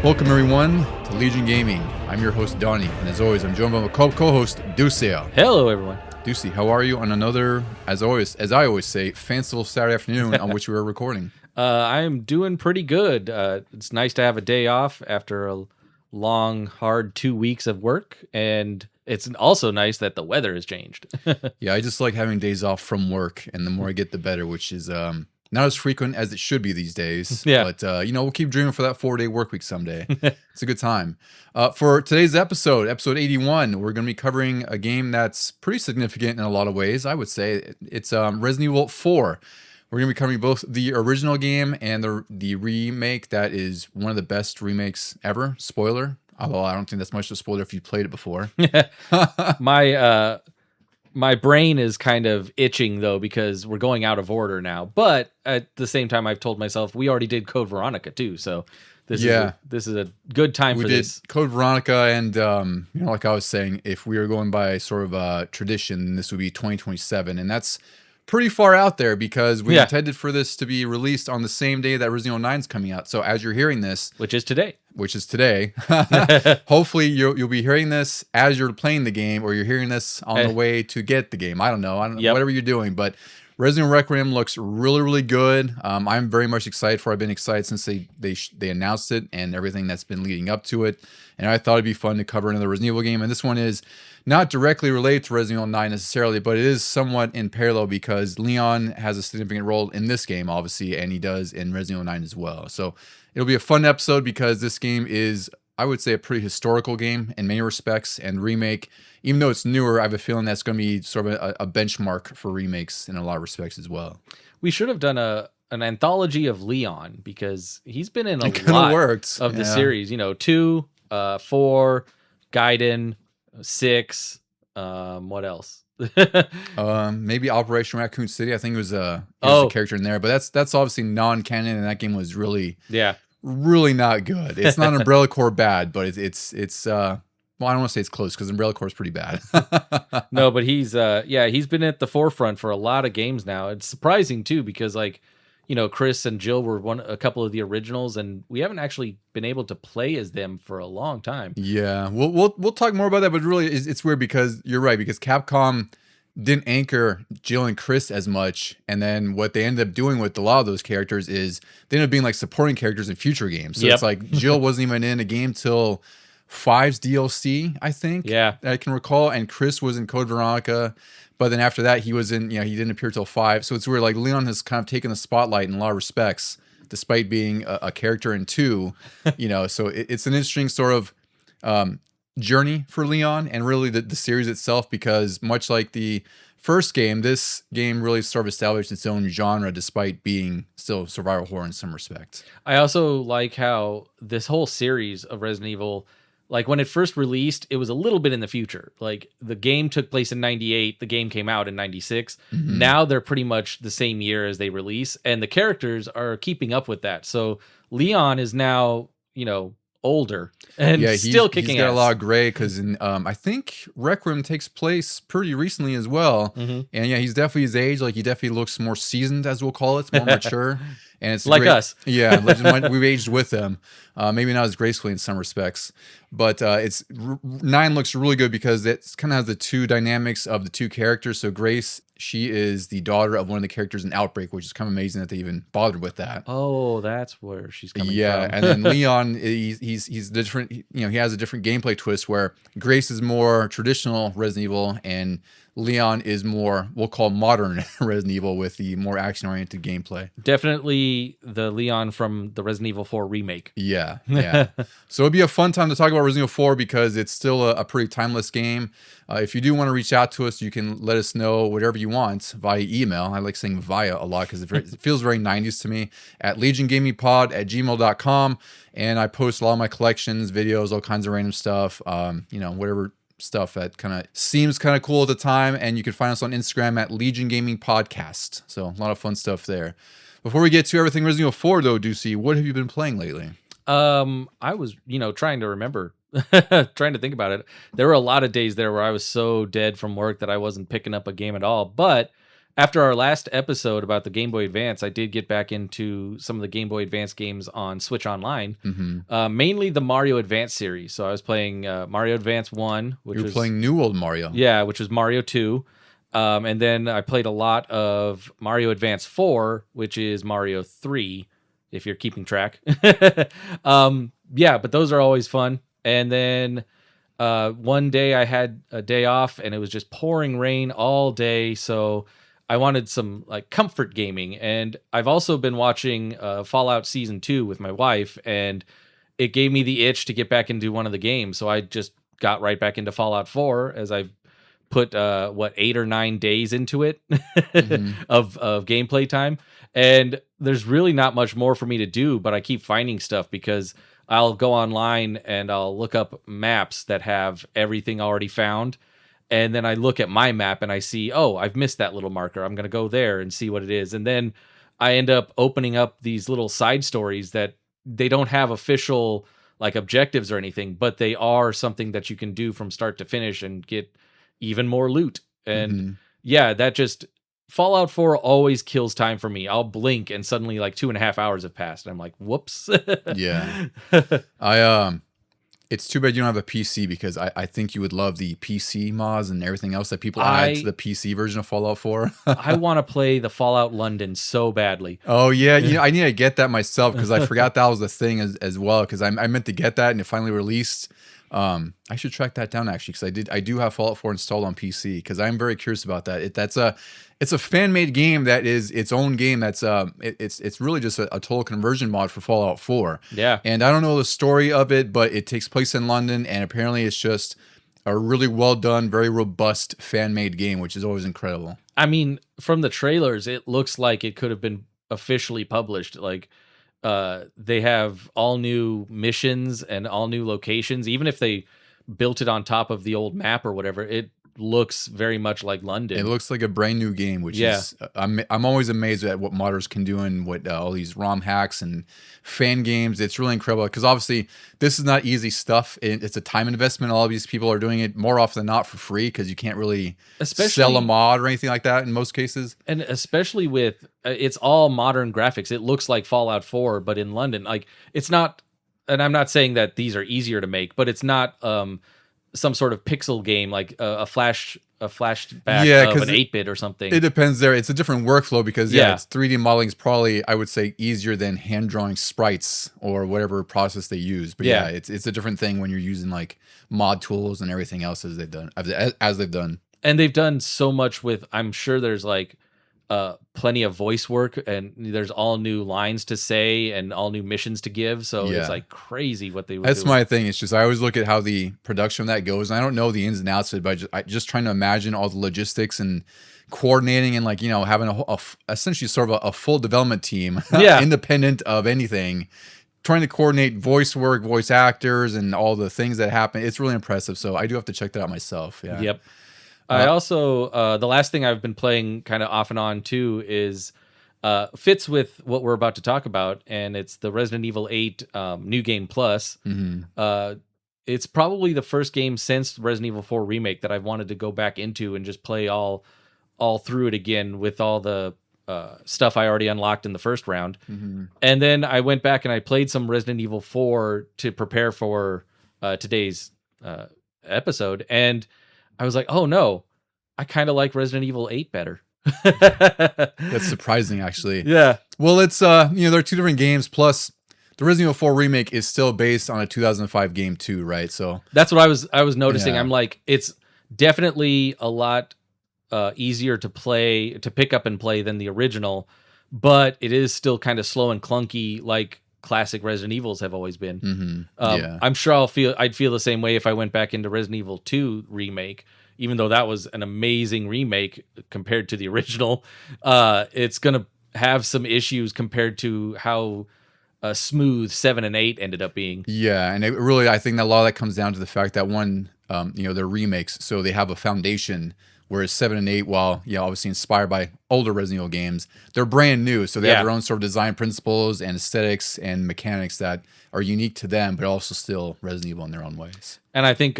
Welcome everyone to Legion Gaming. I'm your host Donnie, and as always, I'm joined by my co-host Ducia. Hello, everyone. Ducey, how are you on another, as I always say, fanciful Saturday afternoon on which we are recording? I'm doing pretty good. It's nice to have a day off after a long, hard 2 weeks of work, and it's also nice that the weather has changed. Yeah, I just like having days off from work, and the more I get, the better, which is not as frequent as it should be these days. Yeah. But, we'll keep dreaming for that 4-day work week someday. It's a good time. For today's episode 81, we're going to be covering a game that's pretty significant in a lot of ways, I would say. It's Resident Evil 4. We're going to be covering both the original game and the remake that is one of the best remakes ever. Spoiler. Although I don't think that's much of a spoiler if you played it before. My brain is kind of itching, though, because we're going out of order now. But at the same time, I've told myself we already did Code Veronica, too. So this is a good time for this. We did Code Veronica, and like I was saying, if we were going by sort of a tradition, this would be 2027. And that's pretty far out there because we intended for this to be released on the same day that Resident Evil 9 is coming out. So as you're hearing this... Which is today. Hopefully you'll be hearing this as you're playing the game, or you're hearing this on the way to get the game. I don't know. Whatever you're doing, but Resident Evil Requiem looks really, really good. I'm very much excited for it. I've been excited since they announced it and everything that's been leading up to it. And I thought it'd be fun to cover another Resident Evil game. And this one is not directly related to Resident Evil 9 necessarily, but it is somewhat in parallel because Leon has a significant role in this game, obviously, and he does in Resident Evil 9 as well. So it'll be a fun episode because this game is, I would say, a pretty historical game in many respects, and remake, even though it's newer, I have a feeling that's going to be sort of a benchmark for remakes in a lot of respects as well. We should have done an anthology of Leon because he's been in a lot of the series. 2, 4, Gaiden, 6. What else? Maybe Operation Raccoon City. I think it was a character in there, but that's obviously non-canon, and that game was really not good. It's not Umbrella Corps bad, but it's well, I don't want to say it's close because Umbrella Corps is pretty bad. No, but he's been at the forefront for a lot of games now. It's surprising too because Chris and Jill were a couple of the originals, and we haven't actually been able to play as them for a long time. Yeah, we'll talk more about that, but really it's weird because you're right, because Capcom didn't anchor Jill and Chris as much, and then what they ended up doing with a lot of those characters is they ended up being like supporting characters in future games. So it's like Jill wasn't even in a game till 5's DLC, I think. Yeah, I can recall, and Chris was in Code Veronica. But then after that, he was in, he didn't appear till 5. So it's weird. Like Leon has kind of taken the spotlight in a lot of respects, despite being a character in 2. So it's an interesting sort of journey for Leon and really the series itself, because much like the first game, this game really sort of established its own genre, despite being still survival horror in some respects. I also like how this whole series of Resident Evil, like when it first released, it was a little bit in the future. Like the game took place in 98, the game came out in 96. Mm-hmm. Now they're pretty much the same year as they release, and the characters are keeping up with that. So Leon is now, older and still kicking ass. He's got a lot of gray because I think Requiem takes place pretty recently as well. Mm-hmm. And he's definitely his age. Like he definitely looks more seasoned, as we'll call it, more mature. And it's like us. Yeah, we've aged with them. Maybe not as gracefully in some respects, but 9 looks really good because it kind of has the two dynamics of the two characters. So Grace, she is the daughter of one of the characters in Outbreak, which is kind of amazing that they even bothered with that. Oh, that's where she's coming from. Yeah, and then Leon, he's different. He has a different gameplay twist where Grace is more traditional Resident Evil, and Leon is more, we'll call modern Resident Evil with the more action-oriented gameplay. Definitely the Leon from the Resident Evil 4 remake. Yeah. So it'd be a fun time to talk about Resident Evil 4 because it's still a pretty timeless game. If you do want to reach out to us, you can let us know whatever you want via email. I like saying via a lot because it feels very 90s to me, at legiongamingpod@gmail.com. And I post a lot of my collections, videos, all kinds of random stuff, whatever stuff that kind of seems kind of cool at the time. And you can find us on Instagram at Legion Gaming Podcast. So a lot of fun stuff there. Before we get to everything Resident Evil 4, though, Ducey, what have you been playing lately? I was, trying to remember, trying to think about it. There were a lot of days there where I was so dead from work that I wasn't picking up a game at all. But after our last episode about the Game Boy Advance, I did get back into some of the Game Boy Advance games on Switch Online, mainly the Mario Advance series. So I was playing Mario Advance 1, which You're was playing new old Mario. Yeah, which was Mario 2. And then I played a lot of Mario Advance 4, which is Mario 3, if you're keeping track. Yeah, but those are always fun. And then one day I had a day off and it was just pouring rain all day, so I wanted some like comfort gaming. And I've also been watching Fallout Season 2 with my wife, and it gave me the itch to get back into one of the games. So I just got right back into Fallout 4 as I put 8 or 9 days into it of gameplay time. And there's really not much more for me to do, but I keep finding stuff because I'll go online and I'll look up maps that have everything already found. And then I look at my map and I see, oh, I've missed that little marker. I'm going to go there and see what it is. And then I end up opening up these little side stories that they don't have official like objectives or anything, but they are something that you can do from start to finish and get even more loot. And yeah, that just Fallout 4 always kills time for me. I'll blink and suddenly like 2.5 hours have passed. And I'm like, whoops. Yeah. It's too bad you don't have a PC, because I think you would love the PC mods and everything else that people add to the PC version of Fallout 4. I want to play the Fallout London so badly. Oh, yeah. You know, I need to get that myself because I forgot that was the thing as well, because I meant to get that and it finally released. I should track that down actually, because I do have Fallout 4 installed on PC, because I'm very curious about that. It's a fan-made game that is its own game. That's it's really just a total conversion mod for Fallout 4. Yeah, and I don't know the story of it, but it takes place in London, and apparently it's just a really well done, very robust fan-made game, which is always incredible. I mean, from the trailers, it looks like it could have been officially published. Like, they have all new missions and all new locations. Even if they built it on top of the old map or whatever, it looks very much like London. It looks like a brand new game, which is I'm always amazed at what modders can do and what all these ROM hacks and fan games. It's really incredible, because obviously this is not easy stuff. It's a time investment. All of these people are doing it more often than not for free, because you can't really sell a mod or anything like that in most cases. And especially with it's all modern graphics. It looks like Fallout 4, but in London. Like, it's not, and I'm not saying that these are easier to make, but it's not some sort of pixel game like a flashback of an 8-bit or something. It depends there. It's a different workflow, because it's 3D modeling is probably, I would say, easier than hand drawing sprites or whatever process they use. But yeah, it's a different thing when you're using like mod tools and everything else as they've done. And they've done so much with, I'm sure there's like plenty of voice work, and there's all new lines to say and all new missions to give. So it's like crazy what they would do. That's my thing. It's just, I always look at how the production of that goes, and I don't know the ins and outs of it, but I just trying to imagine all the logistics and coordinating and, like, you know, having essentially sort of a full development team, independent of anything, trying to coordinate voice work, voice actors, and all the things that happen. It's really impressive. So I do have to check that out myself. Yeah. Yep. I also, the last thing I've been playing kind of off and on too is fits with what we're about to talk about, and it's the Resident Evil 8 New Game Plus. It's probably the first game since Resident Evil 4 Remake that I've wanted to go back into and just play all through it again with all the stuff I already unlocked in the first round. And then I went back and I played some Resident Evil 4 to prepare for today's episode, and I was like, oh no, I kind of like Resident Evil 8 better. That's surprising, actually. Yeah. Well, it's there are two different games, plus the Resident Evil 4 Remake is still based on a 2005 game too, right? So that's what I was noticing. I'm like, it's definitely a lot easier to pick up and play than the original, but it is still kind of slow and clunky, like classic Resident Evils have always been. I'm sure I'd feel the same way if I went back into Resident Evil 2 Remake, even though that was an amazing remake compared to the original. It's gonna have some issues compared to how smooth 7 and 8 ended up being. Yeah, and I think that a lot of that comes down to the fact that one, they're remakes, so they have a foundation. Whereas 7 and 8, while obviously inspired by older Resident Evil games, they're brand new. So they have their own sort of design principles and aesthetics and mechanics that are unique to them, but also still Resident Evil in their own ways. And I think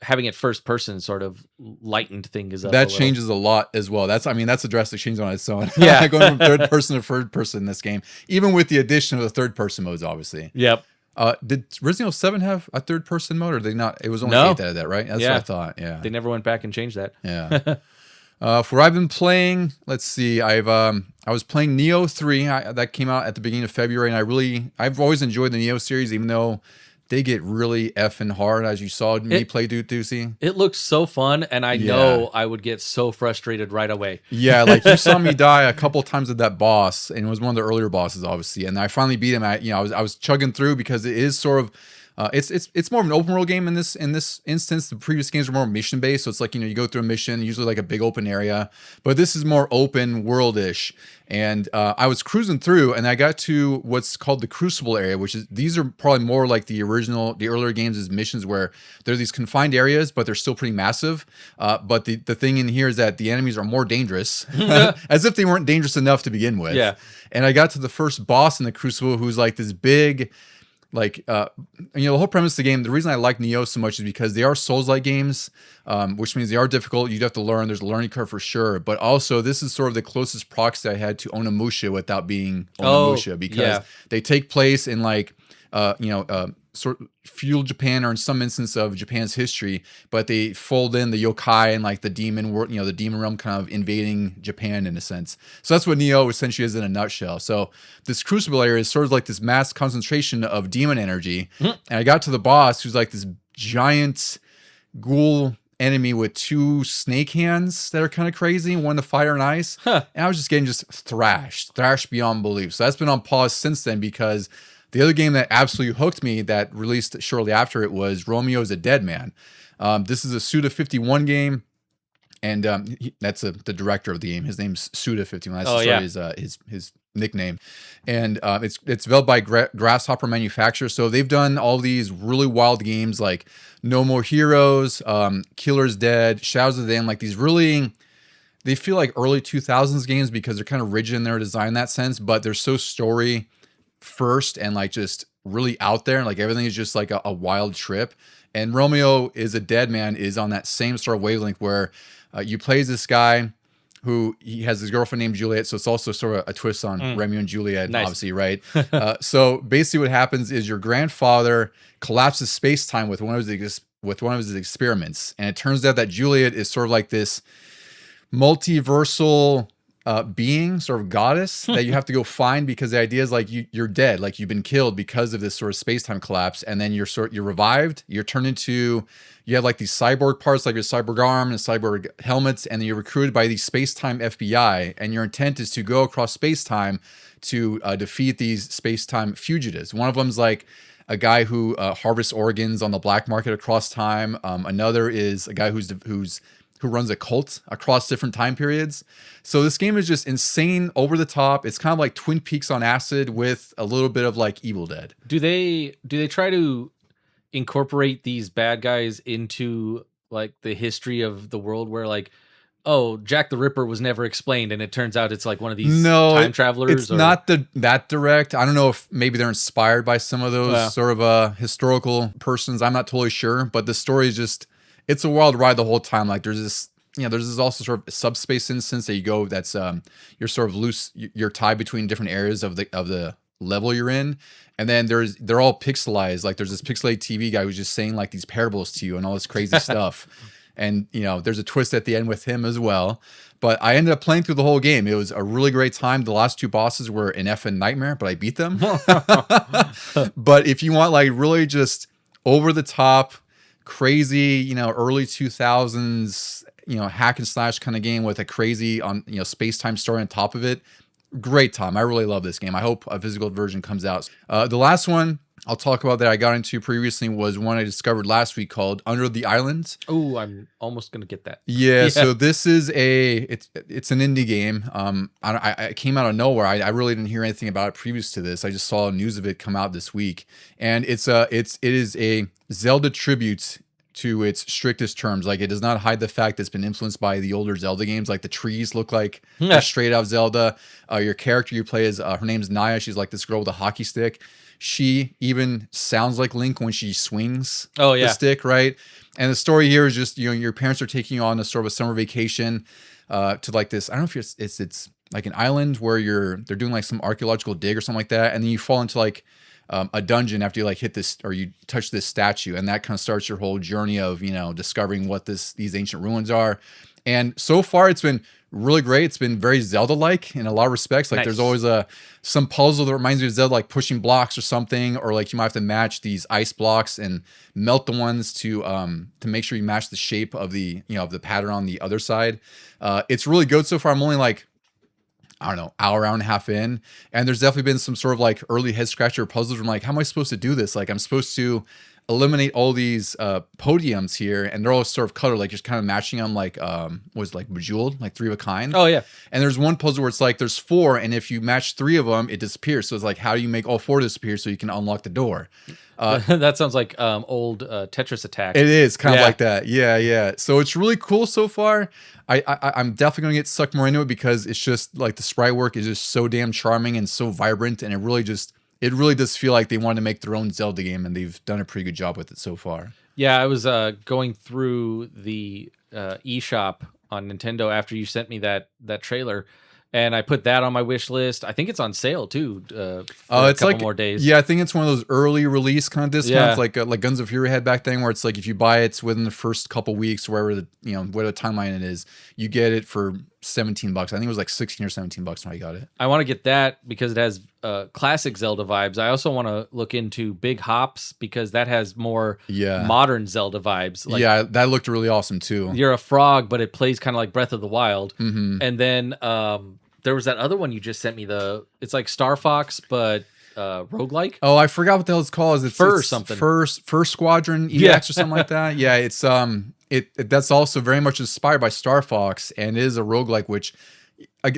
having it first person sort of lightened things up. That changes a lot as well. That's a drastic change on its own. Yeah. Going from third person to third person in this game, even with the addition of the third person modes, obviously. Yep. Did Resident Evil 7 have a third person mode, or did they not? It was only 8 that had that, right? That's what I thought. Yeah. They never went back and changed that. Yeah. For what I've been playing, let's see. I was playing Neo 3. That came out at the beginning of February, and I've always enjoyed the Neo series, even though they get really effing hard, as you saw me play Doozy. It looks so fun, and I know I would get so frustrated right away. Yeah, like you saw me die a couple times at that boss, and it was one of the earlier bosses, obviously. And I finally beat him. I was chugging through because it is sort of. It's more of an open world game in this instance. The previous games were more mission based, so it's like, you go through a mission, usually like a big open area, but this is more open world-ish. And I was cruising through, and I got to what's called the Crucible area, these are probably more like the earlier games' missions, where there are these confined areas, but they're still pretty massive. But the thing in here is that the enemies are more dangerous, as if they weren't dangerous enough to begin with. Yeah. And I got to the first boss in the Crucible, who's like this big. Like, the whole premise of the game, the reason I like Neo so much is because they are Souls-like games, which means they are difficult. You'd have to learn. There's a learning curve for sure. But also, this is sort of the closest proxy I had to Onimusha without being Onimusha, because they take place in like, sort of feudal Japan, or in some instance of Japan's history, but they fold in the yokai and like the demon world, the demon realm kind of invading Japan in a sense. So that's what Neo essentially is in a nutshell. So this Crucible area is sort of like this mass concentration of demon energy. And I got to the boss, who's like this giant ghoul enemy with 2 snake hands that are kind of crazy, one to fire and ice. And I was just getting thrashed beyond belief. So that's been on pause since then, because the other game that absolutely hooked me that released shortly after it was Romeo is a Dead Man. This is a Suda51 game, and that's the director of the game. His name's Suda51. That's his nickname. And it's developed by Grasshopper Manufacture. So they've done all these really wild games like No More Heroes, Killer's Dead, Shadows of the Dam, like these really... They feel like early 2000s games because they're kind of rigid in their design in that sense, but they're so story first and like just really out there, and like everything is just like a wild trip. And Romeo is a Dead Man is on that same sort of wavelength, where you play as this guy who he has his girlfriend named Juliet, so it's also sort of a twist on Romeo and Juliet. Nice. Obviously, right? So basically what happens is your grandfather collapses space-time with one of his experiments, and it turns out that Juliet is sort of like this multiversal being, sort of goddess that you have to go find, because the idea is like you're dead, like you've been killed because of this sort of space-time collapse, and then you're revived, you're turned into, you have like these cyborg parts, like your cyborg arm and cyborg helmets, and then you're recruited by the space-time FBI, and your intent is to go across space-time to defeat these space-time fugitives. One of them's like a guy who harvests organs on the black market across time. Another is a guy who runs a cult across different time periods. So this game is just insane, over the top. It's kind of like Twin Peaks on acid with a little bit of like Evil Dead. Do they try to incorporate these bad guys into like the history of the world, where like, oh, Jack the Ripper was never explained, and it turns out it's like one of these time travelers? It's not that direct. I don't know if maybe they're inspired by some of those sort of historical persons. I'm not totally sure, but the story is just... It's a wild ride the whole time. Like there's this also sort of subspace instance that you go, that's you're sort of loose, you're tied between different areas of the level you're in, and then they're all pixelized. Like there's this pixelated TV guy who's just saying like these parables to you and all this crazy stuff, and there's a twist at the end with him as well. But I ended up playing through the whole game. It was a really great time. The last 2 bosses were an effing nightmare, but I beat them. But if you want like really just over the top, crazy, early 2000s, hack and slash kind of game with a crazy space-time story on top of it, great time. I really love this game. I hope a physical version comes out. The last one I'll talk about that I got into previously was one I discovered last week called Under the Island. Oh, I'm almost gonna get that. Yeah. So this is it's an indie game. I came out of nowhere. I really didn't hear anything about it previous to this. I just saw news of it come out this week, and it is a Zelda tribute to its strictest terms. Like, it does not hide the fact that it's been influenced by the older Zelda games. Like, the trees look like straight out Zelda. Your character you play is her name's Naya. She's like this girl with a hockey stick. she even sounds like Link when she swings Oh the yeah. stick, right? And the story here is just, your parents are taking you on a sort of a summer vacation to like this. I don't know if it's like an island where they're doing like some archaeological dig or something like that, and then you fall into like a dungeon after you like hit this or you touch this statue, and that kind of starts your whole journey of discovering what these ancient ruins are. And so far, it's been really great. It's been very Zelda-like in a lot of respects. Like there's always some puzzle that reminds me of Zelda, like pushing blocks or something, or like you might have to match these ice blocks and melt the ones to make sure you match the shape of the of the pattern on the other side. It's really good so far. I'm only like, I don't know, hour and a half in. And there's definitely been some sort of like early head scratcher puzzles. I'm like, how am I supposed to do this? Like I'm supposed to eliminate all these podiums here, and they're all sort of colored, like just kind of matching them like was like bejeweled, like 3 of a kind. Oh yeah. And there's one puzzle where it's like there's 4, and if you match 3 of them, it disappears. So it's like, how do you make all 4 disappear so you can unlock the door? That sounds like old Tetris Attack. It is kind of like that. Yeah. So it's really cool so far. I'm definitely going to get sucked more into it because it's just like the sprite work is just so damn charming and so vibrant, and it really does feel like they wanted to make their own Zelda game, and they've done a pretty good job with it so far. Yeah, I was going through the eShop on Nintendo after you sent me that trailer, and I put that on my wish list. I think it's on sale too. For a couple more days. Yeah, I think it's one of those early release kind of discounts, Yeah. like Guns of Fury had back then, where it's like if you buy it within the first couple weeks, wherever whatever timeline it is, you get it for $17. I think it was like 16 or $17 when I got it. I want to get that because it has classic Zelda vibes. I also want to look into Big Hops because that has more modern Zelda vibes. Like, yeah, that looked really awesome too. You're a frog, but it plays kind of like Breath of the Wild. Mm-hmm. And then there was that other one you just sent me. It's like Star Fox, but roguelike. Oh, I forgot what the hell it's called. It's something. Fur Squadron EX or something like that. Yeah, it's that's also very much inspired by Star Fox, and it is a roguelike, which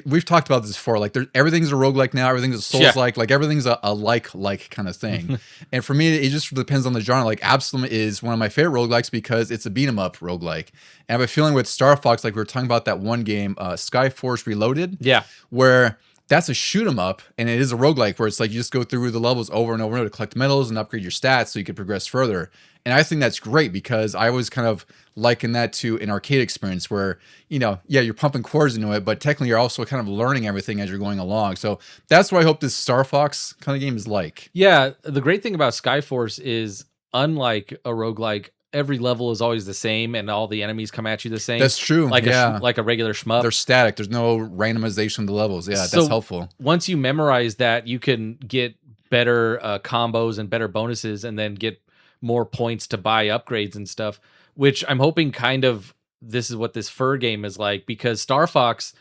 we've talked about this before. Like everything's a roguelike now, everything's a Souls-like, like everything's a like kind of thing. And for me, it just depends on the genre. Like Absalom is one of my favorite roguelikes because it's a beat 'em up roguelike. And I have a feeling with Star Fox, like we were talking about that one game, Skyforce Reloaded, where that's a shoot 'em up, and it is a roguelike where it's like you just go through the levels over and over to collect medals and upgrade your stats so you can progress further. And I think that's great because I always kind of liken that to an arcade experience where, you're pumping quarters into it, but technically you're also kind of learning everything as you're going along. So that's what I hope this Star Fox kind of game is like. Yeah, the great thing about Skyforce is unlike a roguelike, every level is always the same and all the enemies come at you the same. That's true. Like like a regular shmup. They're static. There's no randomization of the levels. Yeah, that's helpful. Once you memorize that, you can get better combos and better bonuses and then get more points to buy upgrades and stuff, which I'm hoping kind of this is what this fur game is like, because Star Fox,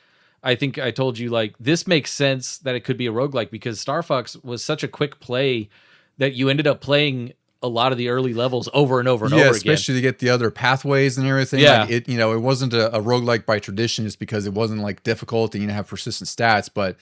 I think I told you, like, this makes sense that it could be a roguelike because Star Fox was such a quick play that you ended up playing a lot of the early levels over and over and over again. Yeah, especially to get the other pathways and everything. Yeah. Like it wasn't a roguelike by tradition just because it wasn't like difficult and you didn't have persistent stats, but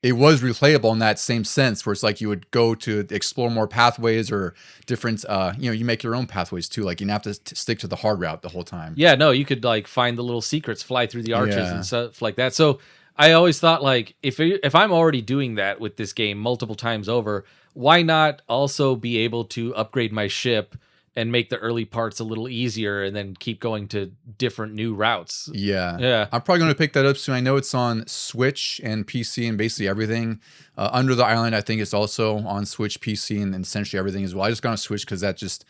it was replayable in that same sense where it's like you would go to explore more pathways or different, you make your own pathways too. Like you didn't have to stick to the hard route the whole time. Yeah, no, you could like find the little secrets, fly through the arches and stuff like that. So I always thought like if I'm already doing that with this game multiple times over, why not also be able to upgrade my ship and make the early parts a little easier and then keep going to different new routes? Yeah. I'm probably going to pick that up soon. I know it's on Switch and PC and basically everything. Under the Island, I think it's also on Switch, PC, and essentially everything as well. I just got on Switch because that just...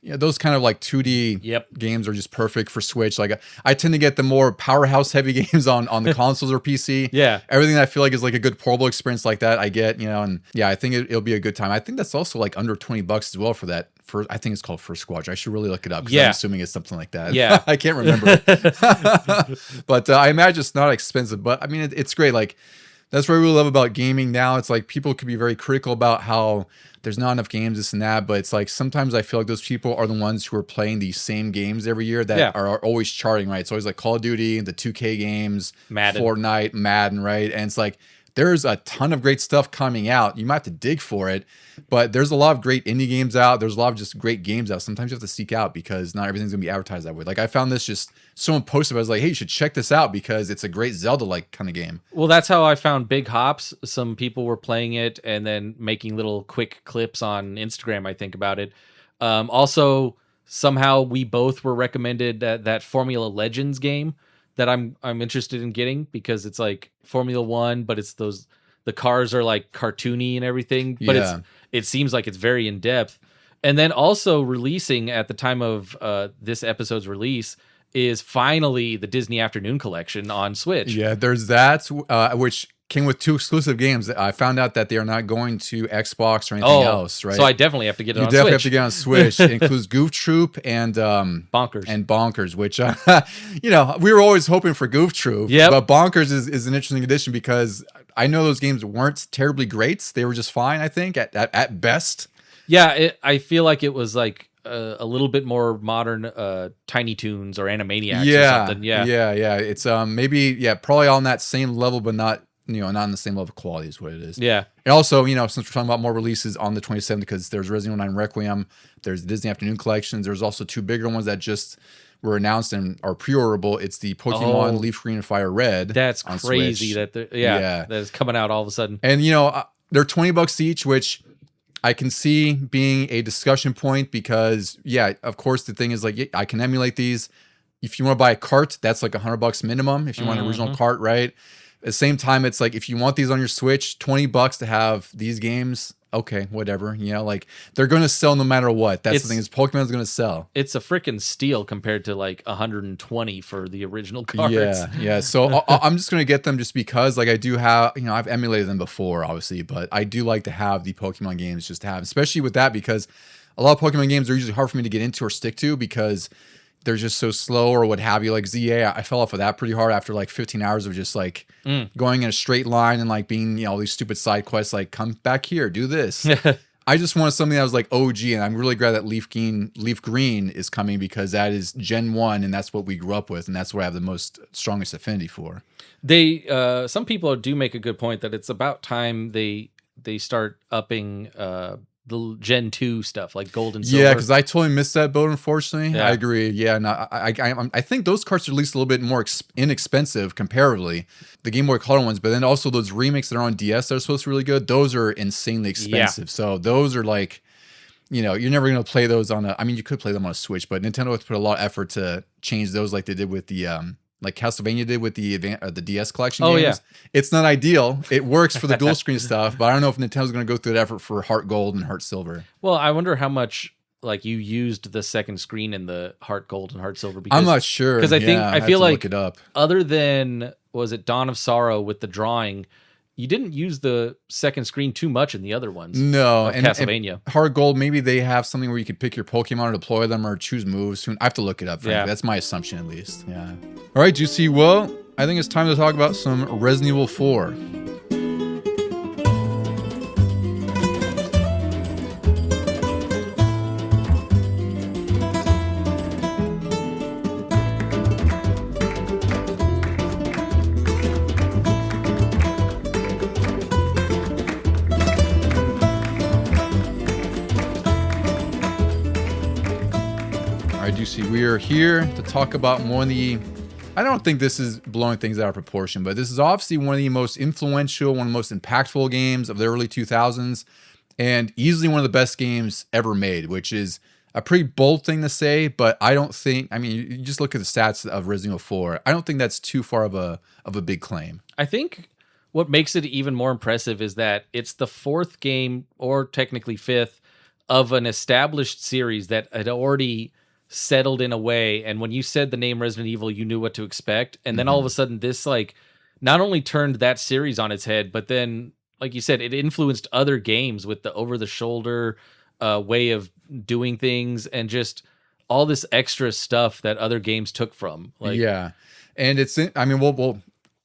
those kind of like 2D games are just perfect for Switch. Like I tend to get the more powerhouse heavy games on the consoles or PC. Yeah. Everything that I feel like is like a good portable experience like that I get, and yeah, I think it'll be a good time. I think that's also like under $20 as well for that. I think it's called First Squadron. I should really look it up because I'm assuming it's something like that. Yeah. I can't remember. But I imagine it's not expensive, but I mean, it's great. Like that's what I really love about gaming now. It's like people could be very critical about how there's not enough games, this and that, but it's like sometimes I feel like those people are the ones who are playing these same games every year that are always charting, right? It's always like Call of Duty, the 2K games, Madden. Fortnite, Madden, right? And it's like there's a ton of great stuff coming out. You might have to dig for it, but there's a lot of great indie games out. There's a lot of just great games out. Sometimes you have to seek out because not everything's gonna be advertised that way. Like I found this just someone posted, I was like, hey, you should check this out because it's a great Zelda-like kind of game. Well, that's how I found Big Hops. Some people were playing it and then making little quick clips on Instagram, I think, about it. Also, somehow we both were recommended that Formula Legends game that I'm interested in getting because it's like Formula One, but it's the cars are like cartoony and everything, but it seems like it's very in depth. And then also releasing at the time of this episode's release is finally the Disney Afternoon Collection on Switch. Yeah, there's that, which came with 2 exclusive games. I found out that they are not going to Xbox or anything else, right? So I definitely have to get it on Switch. You definitely have to get on Switch. It includes Goof Troop and Bonkers, which we were always hoping for Goof Troop. Yep. But Bonkers is an interesting addition because I know those games weren't terribly great. They were just fine, I think, at best. Yeah, I feel like it was like a little bit more modern Tiny Toons or Animaniacs or something. Yeah. It's probably on that same level, but not not on the same level of quality is what it is. Yeah. And also, since we're talking about more releases on the 27th, because there's Resident Evil 9 Requiem, there's Disney Afternoon Collections, there's also 2 bigger ones that just were announced and are pre-orderable. It's the Pokemon Leaf Green and Fire Red. That's crazy Switch. that is coming out all of a sudden. And they're $20 each, which I can see being a discussion point because of course the thing is like I can emulate these. If you want to buy a cart, that's like $100 minimum. If you want an original cart, right? At the same time, it's like if you want these on your Switch, $20 to have these games. Okay, whatever. Like they're going to sell no matter what. That's the thing is Pokemon's going to sell. It's a freaking steal compared to like 120 for the original cards. Yeah. So I'm just going to get them just because like I do have, I've emulated them before, obviously, but I do like to have the Pokemon games just to have, especially with that because a lot of Pokemon games are usually hard for me to get into or stick to because they're just so slow or what have you. Like ZA, I fell off of that pretty hard after like 15 hours of just like going in a straight line and like being, all these stupid side quests, like come back here, do this. I just wanted something that was like OG, and I'm really glad that Leaf Green is coming because that is Gen 1 and that's what we grew up with and that's what I have the strongest affinity for. They some people do make a good point that it's about time they start upping the Gen 2 stuff like Gold and Silver. Yeah, because I totally missed that boat, unfortunately. Yeah. I agree. Yeah, and I think those carts are at least a little bit more inexpensive comparatively, the Game Boy Color ones, but then also those remakes that are on DS that are supposed to be really good, those are insanely expensive. So those are like, you're never going to play those on you could play them on a Switch, but Nintendo has put a lot of effort to change those like they did with the like Castlevania did with the DS collection games. Yeah. It's not ideal. It works for the dual screen stuff, but I don't know if Nintendo's going to go through that effort for Heart Gold and Heart Silver. Well, I wonder how much like you used the second screen in the Heart Gold and Heart Silver. Because I'm not sure because I feel like look it up. Other than was it Dawn of Sorrow with the drawing, you didn't use the second screen too much in the other ones. No, and Castlevania. And Heart Gold, maybe they have something where you could pick your Pokemon or deploy them or choose moves. Soon, I have to look it up. Frankly. That's my assumption at least. Yeah. All right, Juicy. Well, I think it's time to talk about some Resident Evil 4. We are here to talk about one of the, I don't think this is blowing things out of proportion, but this is obviously one of the most influential, one of the most impactful games of the early 2000s, and easily one of the best games ever made, which is a pretty bold thing to say, but I don't think, you just look at the stats of Resident Evil 4, I don't think that's too far of a big claim. I think what makes it even more impressive is that it's the 4th game, or technically 5th, of an established series that had already settled in a way, and when you said the name Resident Evil, you knew what to expect, and then all of a sudden this like not only turned that series on its head, but then like you said, it influenced other games with the over-the-shoulder way of doing things and just all this extra stuff that other games took from. Like, yeah, and it's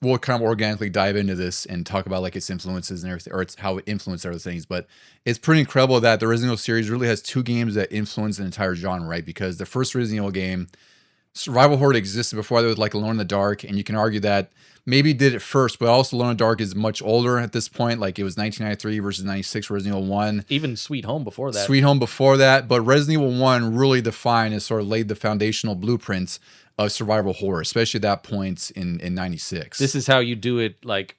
we'll kind of organically dive into this and talk about like its influences and everything, or it's how it influenced other things. But it's pretty incredible that the Resident Evil series really has 2 games that influence an entire genre, right? Because the first Resident Evil game survival horror existed before there was like Alone in the Dark, and you can argue that maybe did it first, but also Alone in the Dark is much older at this point. Like it was 1993 versus 96 for Resident Evil 1. Even Sweet Home before that. Sweet Home before that, but Resident Evil 1 really defined and sort of laid the foundational blueprints of survival horror, especially at that point in 96. This is how you do it, like,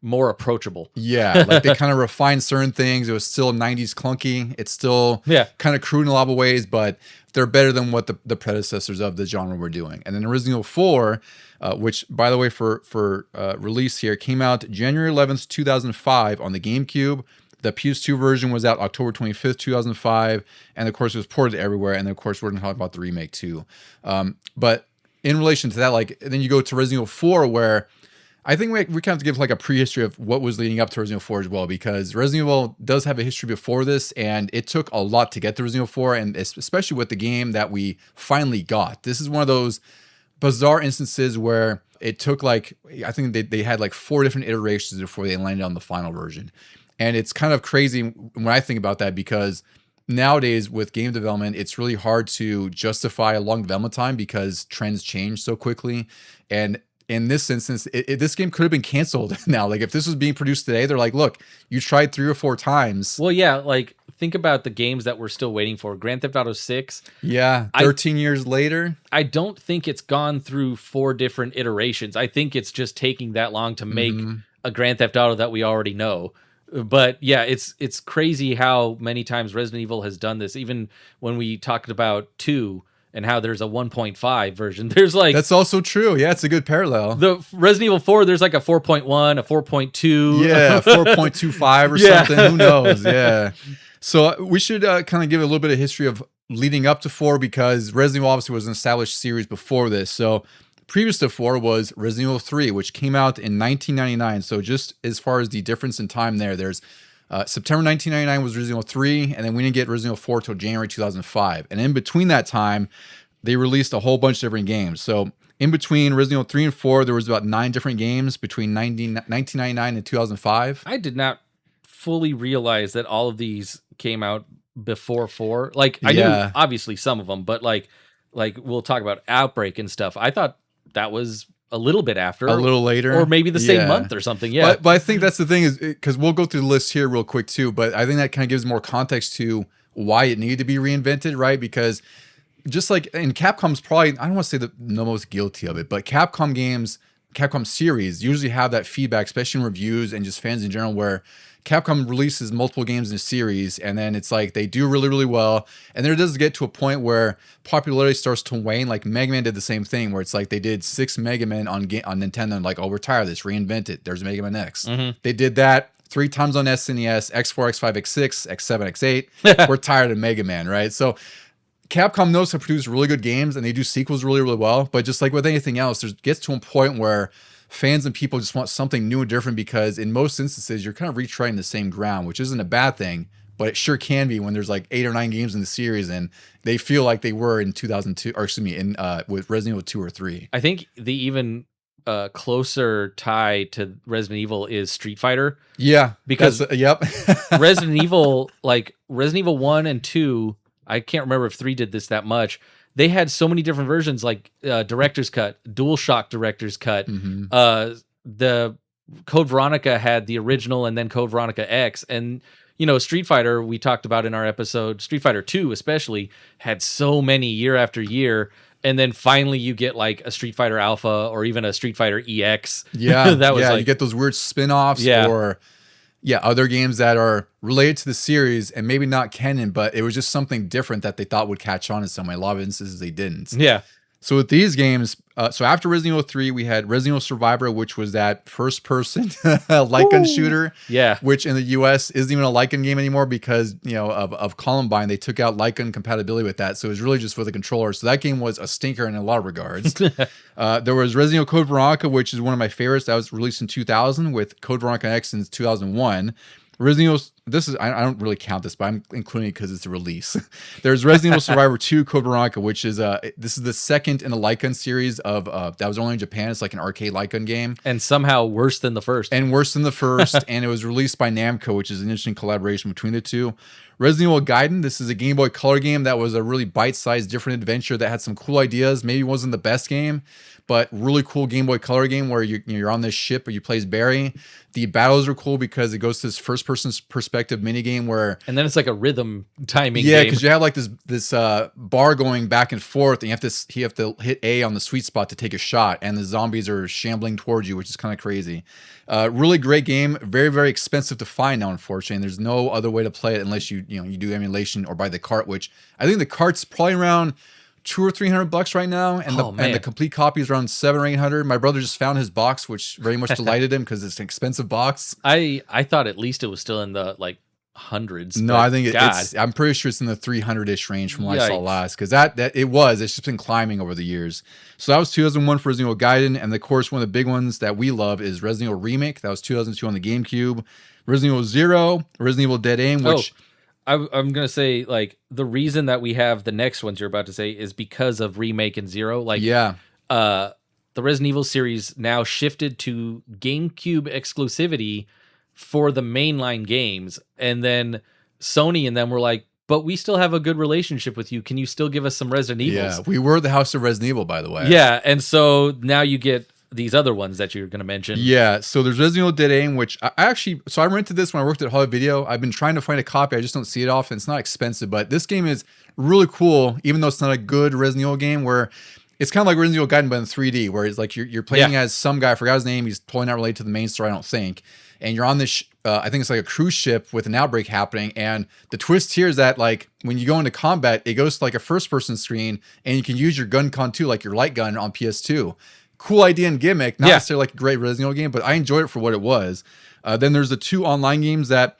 more approachable. Yeah, like they kind of refined certain things. It was still 90s clunky. It's still kind of crude in a lot of ways, but they're better than what the predecessors of the genre were doing. And then Resident Evil 4, which, by the way, for release here, came out January 11th, 2005 on the GameCube. The PS2 version was out October 25th, 2005. And, of course, it was ported everywhere. And, of course, we're going to talk about the remake, too. But in relation to that, like, then you go to Resident Evil 4, where I think we kind of have to give like a prehistory of what was leading up to Resident Evil 4 as well, because Resident Evil does have a history before this, and it took a lot to get to Resident Evil 4, and especially with the game that we finally got. This is one of those bizarre instances where it took like, I think they had like 4 different iterations before they landed on the final version. And it's kind of crazy when I think about that, because nowadays with game development, it's really hard to justify a long development time because trends change so quickly. And in this instance, this game could have been canceled now. Like if this was being produced today, they're like, look, you tried 3 or 4 times. Well, yeah, like think about the games that we're still waiting for. Grand Theft Auto 6. Yeah, 13 years later. I don't think it's gone through 4 different iterations. I think it's just taking that long to make a Grand Theft Auto that we already know. But yeah, it's crazy how many times Resident Evil has done this. Even when we talked about 2, and how there's a 1.5 version. There's like... That's also true. Yeah, it's a good parallel. The Resident Evil 4, there's like a 4.1, a 4.2. Yeah, 4.25 or something. Who knows? Yeah. So we should kind of give a little bit of history of leading up to 4, because Resident Evil obviously was an established series before this. So previous to 4 was Resident Evil 3, which came out in 1999. So just as far as the difference in time there's... September 1999 was Resident Evil 3, and then we didn't get Resident Evil 4 till January 2005. And in between that time, they released a whole bunch of different games. So in between Resident Evil 3 and 4, there was about 9 different games between 1999 and 2005. I did not fully realize that all of these came out before 4. Like, I knew obviously some of them, but like we'll talk about Outbreak and stuff. I thought that was a little bit after, a little later, or maybe the same month or something. Yeah, but I think that's the thing, is because we'll go through the list here real quick too. But I think that kind of gives more context to why it needed to be reinvented, right? Because just like, and Capcom's probably, I don't want to say the most guilty of it, but Capcom games, Capcom series usually have that feedback, especially in reviews and just fans in general, where Capcom releases multiple games in a series, and then it's like they do really, really well. And then it does get to a point where popularity starts to wane. Like Mega Man did the same thing, where it's like they did 6 Mega Man on Nintendo, and like, oh, we're tired of this, reinvent it. There's Mega Man X. They did that 3 times on SNES, X4, X5, X6, X7, X8. We're tired of Mega Man, right? So Capcom knows how to produce really good games, and they do sequels really, really well. But just like with anything else, it gets to a point where fans and people just want something new and different, because in most instances, you're kind of retreading the same ground, which isn't a bad thing, but it sure can be when there's like 8 or 9 games in the series and they feel like they were in 2002, or excuse me, with Resident Evil 2 or 3. I think the even closer tie to Resident Evil is Street Fighter. Yeah. Because Resident Evil, like Resident Evil 1 and 2, I can't remember if 3 did this that much. They had so many different versions, like Director's Cut, DualShock Director's Cut. The Code Veronica had the original and then Code Veronica X. And, you know, Street Fighter, we talked about in our episode, Street Fighter 2 especially, had so many year after year. And then finally you get like a Street Fighter Alpha or even a Street Fighter EX. Yeah, that was like, you get those weird spin-offs or... Yeah, other games that are related to the series and maybe not canon, but it was just something different that they thought would catch on in some way. A lot of instances they didn't. Yeah. So with these games, so after Resident Evil 3, we had Resident Evil Survivor, which was that first-person light gun shooter. Yeah. Which in the US isn't even a light gun game anymore because, you know, of Columbine. They took out light gun compatibility with that. So it was really just with a controller. So that game was a stinker in a lot of regards. There was Resident Evil Code Veronica, which is one of my favorites. That was released in 2000 with Code Veronica X in 2001. Resident Evil this is I don't really count this, but I'm including it because it's a release. There's Resident Evil Survivor 2 Code Veronica, which is this is the second in the light gun series of that was only in Japan. It's like an arcade light gun game, and somehow worse than the first. and worse than the first. And it was released by Namco, which is an interesting collaboration between the two. Resident Evil Gaiden, this is a Game Boy Color game that was a really bite-sized, different adventure that had some cool ideas. Maybe it wasn't the best game, but really cool Game Boy Color game where you're on this ship, or you play as Barry. The battles are cool because it goes to this first-person perspective minigame where... And then it's like a rhythm timing Yeah, game. because you have like this bar going back and forth, and you have to hit A on the sweet spot to take a shot, and the zombies are shambling towards you, which is kind of crazy. Really great game. Very, very expensive to find now, unfortunately. And there's no other way to play it unless you do emulation or buy the cart, which I think the cart's probably around $200 or $300 right now, and the complete copy is around $700 or $800. My brother just found his box, which very much delighted him because it's an expensive box. I thought at least it was still in the like hundreds. No, I think I'm pretty sure it's in the 300-ish range from what I saw last, because it's just been climbing over the years. So that was 2001 for Resident Evil Gaiden, and of course one of the big ones that we love is Resident Evil Remake. That was 2002 on the GameCube. Resident Evil Zero, Resident Evil Dead Aim, which... I'm going to say, like, the reason that we have the next ones you're about to say is because of Remake and Zero. Like, the Resident Evil series now shifted to GameCube exclusivity for the mainline games. And then Sony and them were like, but we still have a good relationship with you. Can you still give us some Resident Evils? Yeah, we were the House of Resident Evil, by the way. Yeah, and so now you get these other ones that you're going to mention. Yeah, so there's Resident Evil Dead Aim, which I rented this when I worked at Hollywood Video. I've been trying to find a copy. I just don't see it often. It's not expensive, but this game is really cool, even though it's not a good Resident Evil game, where it's kind of like Resident Evil Gaiden, but in 3D, where it's like you're playing as some guy, I forgot his name. He's totally not related to the main story, I don't think. And you're on this, I think it's like a cruise ship with an outbreak happening. And the twist here is that, like, when you go into combat, it goes to like a first-person screen, and you can use your gun con too, like your light gun on PS2. Cool idea and gimmick, not necessarily like a great Resident Evil game, but I enjoyed it for what it was. Then there's the two online games that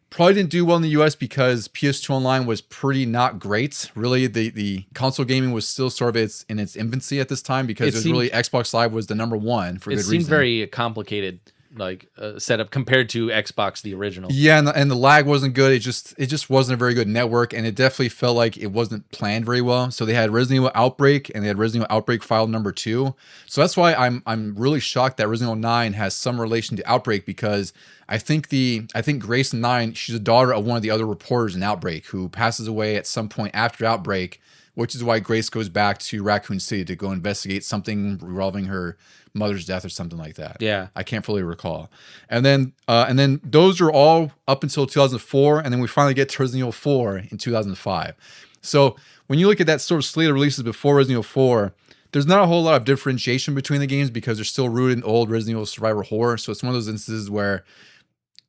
probably didn't do well in the US because PS2 Online was pretty not great. Really, the console gaming was still sort of in its infancy at this time, because it was really Xbox Live was the number one for good reason. It seemed very complicated, like setup compared to Xbox, the original. Yeah, and the lag wasn't good. It just wasn't a very good network, and it definitely felt like it wasn't planned very well. So they had Resident Evil Outbreak, and they had Resident Evil Outbreak File number 2. So that's why I'm really shocked that Resident Evil 9 has some relation to Outbreak, because I think Grace 9, she's a daughter of one of the other reporters in Outbreak who passes away at some point after Outbreak, which is why Grace goes back to Raccoon City to go investigate something involving her mother's death or something like that. Yeah, I can't fully recall. And then those are all up until 2004, and then we finally get to Resident Evil 4 in 2005. So when you look at that sort of slate of releases before Resident Evil 4, there's not a whole lot of differentiation between the games because they're still rooted in old Resident Evil Survivor horror. So it's one of those instances where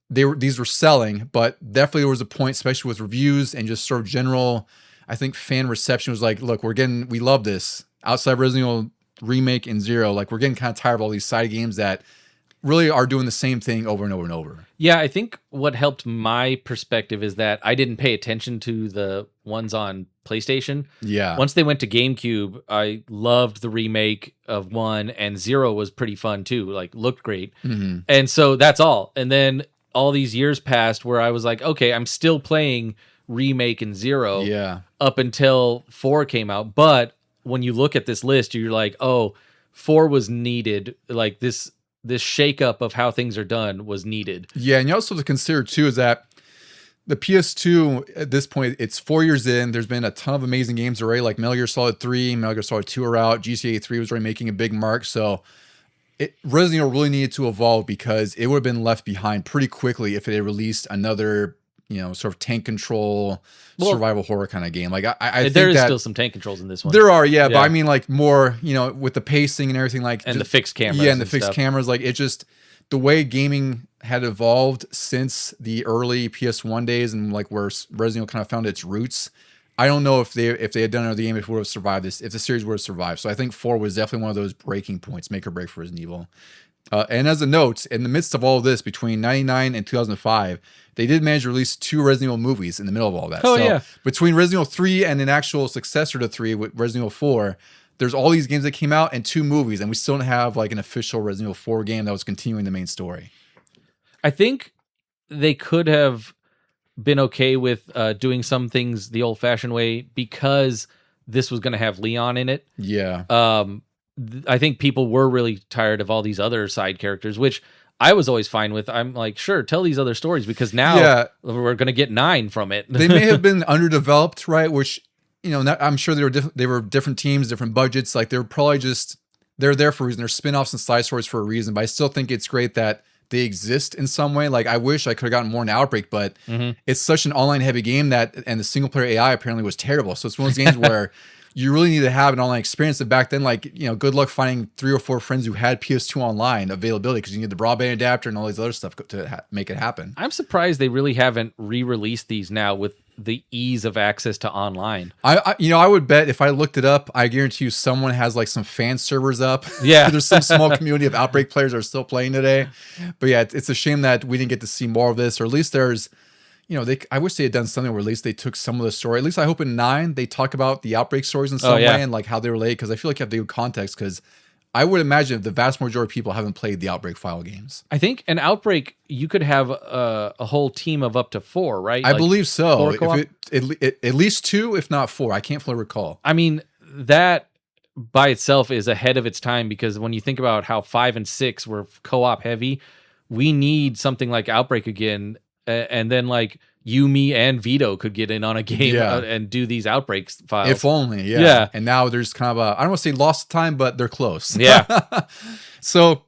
these were selling, but definitely there was a point, especially with reviews and just sort of general, I think, fan reception was like, look, we love this. Outside Resident Evil Remake and Zero, like, we're getting kind of tired of all these side games that really are doing the same thing over and over and over. Yeah, I think what helped my perspective is that I didn't pay attention to the ones on PlayStation. Yeah. Once they went to GameCube, I loved the remake of 1, and 0 was pretty fun too, like looked great. Mm-hmm. And so that's all. And then all these years passed where I was like, okay, I'm still playing Remake and 0 up until 4 came out. But when you look at this list, you're like, oh, 4 was needed. Like this shakeup of how things are done was needed. Yeah, and you also have to consider too is that the PS2 at this point, it's 4 years in. There's been a ton of amazing games already, like Metal Gear Solid 3, Metal Gear Solid 2 are out. GTA 3 was already making a big mark. So Resident Evil really needed to evolve because it would have been left behind pretty quickly if it had released another, sort of tank control, survival horror kind of game. Like I think there is still some tank controls in this one. There are, but I mean, like, more, with the pacing and everything, like, and the fixed cameras. Yeah, and the fixed cameras. Like, it just, the way gaming had evolved since the early PS1 days and like where Resident Evil kind of found its roots. I don't know if they had done another game, if it would have survived this, if the series would have survived. So I think 4 was definitely one of those breaking points, make or break for Resident Evil. And as a note, in the midst of all of this, between 1999 and 2005, they did manage to release 2 Resident Evil movies in the middle of all that. Between Resident Evil 3 and an actual successor to 3 with Resident Evil 4, there's all these games that came out and 2 movies, and we still don't have like an official Resident Evil 4 game that was continuing the main story. I think they could have been okay with doing some things the old-fashioned way because this was going to have Leon in it. Yeah. I think people were really tired of all these other side characters, which I was always fine with. I'm like, sure, tell these other stories because now we're going to get 9 from it. They may have been underdeveloped, right? Which, I'm sure they were different teams, different budgets. Like they're probably they're there for a reason. They're spin-offs and side stories for a reason. But I still think it's great that they exist in some way. Like I wish I could have gotten more in Outbreak, but it's such an online heavy game and the single player AI apparently was terrible. So it's one of those games where you really need to have an online experience. And back then, like, good luck finding 3 or 4 friends who had PS2 online availability because you need the broadband adapter and all these other stuff to make it happen. I'm surprised they really haven't re-released these now with the ease of access to online. I would bet if I looked it up, I guarantee you someone has like some fan servers up. Yeah. There's some small community of Outbreak players that are still playing today. But yeah, it's a shame that we didn't get to see more of this, or at least there's, I wish they had done something where at least they took some of the story. At least I hope in 9 they talk about the Outbreak stories in some way and like how they relate, because I feel like you have to give context, because I would imagine the vast majority of people haven't played the Outbreak file games. I think an Outbreak, you could have a whole team of up to 4, right? I believe so. At least 2, if not 4. I can't fully recall. I mean, that by itself is ahead of its time, because when you think about how 5 and 6 were co-op heavy, we need something like Outbreak again. And then like you, me, and Vito could get in on a game and do these Outbreaks files. If only, yeah. And now there's kind of I don't want to say lost time, but they're close. Yeah. So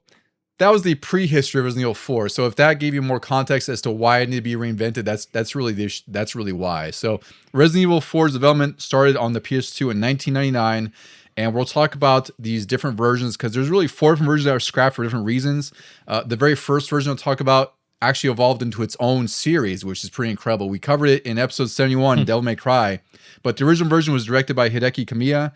that was the prehistory of Resident Evil 4. So if that gave you more context as to why it needed to be reinvented, that's really why. So Resident Evil 4's development started on the PS2 in 1999. And we'll talk about these different versions because there's really 4 different versions that are scrapped for different reasons. The very first version I'll talk about actually evolved into its own series, which is pretty incredible. We covered it in episode 71, Devil May Cry, but the original version was directed by Hideki Kamiya.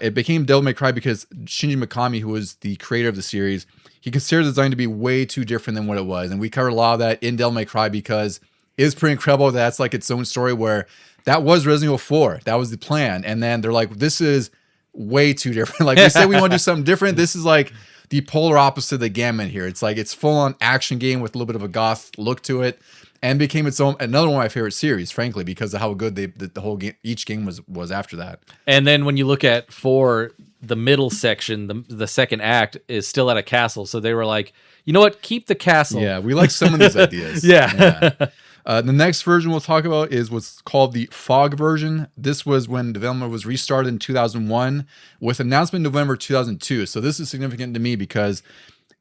It became Devil May Cry because Shinji Mikami, who was the creator of the series, he considered the design to be way too different than what it was. And we covered a lot of that in Devil May Cry because it is pretty incredible. That's like its own story where that was Resident Evil 4. That was the plan. And then they're like, this is way too different. Like we said, we want to do something different. This is like the polar opposite of the gamut here. It's like it's full-on action game with a little bit of a goth look to it, and became its own another one of my favorite series, frankly, because of how good the whole game, each game was after that. And then when you look at 4, the middle section, the second act is still at a castle, so they were like, you know what, keep the castle. Yeah, we like some of these ideas. Yeah. The next version we'll talk about is what's called the Fog version. This was when development was restarted in 2001 with announcement in November 2002. So this is significant to me because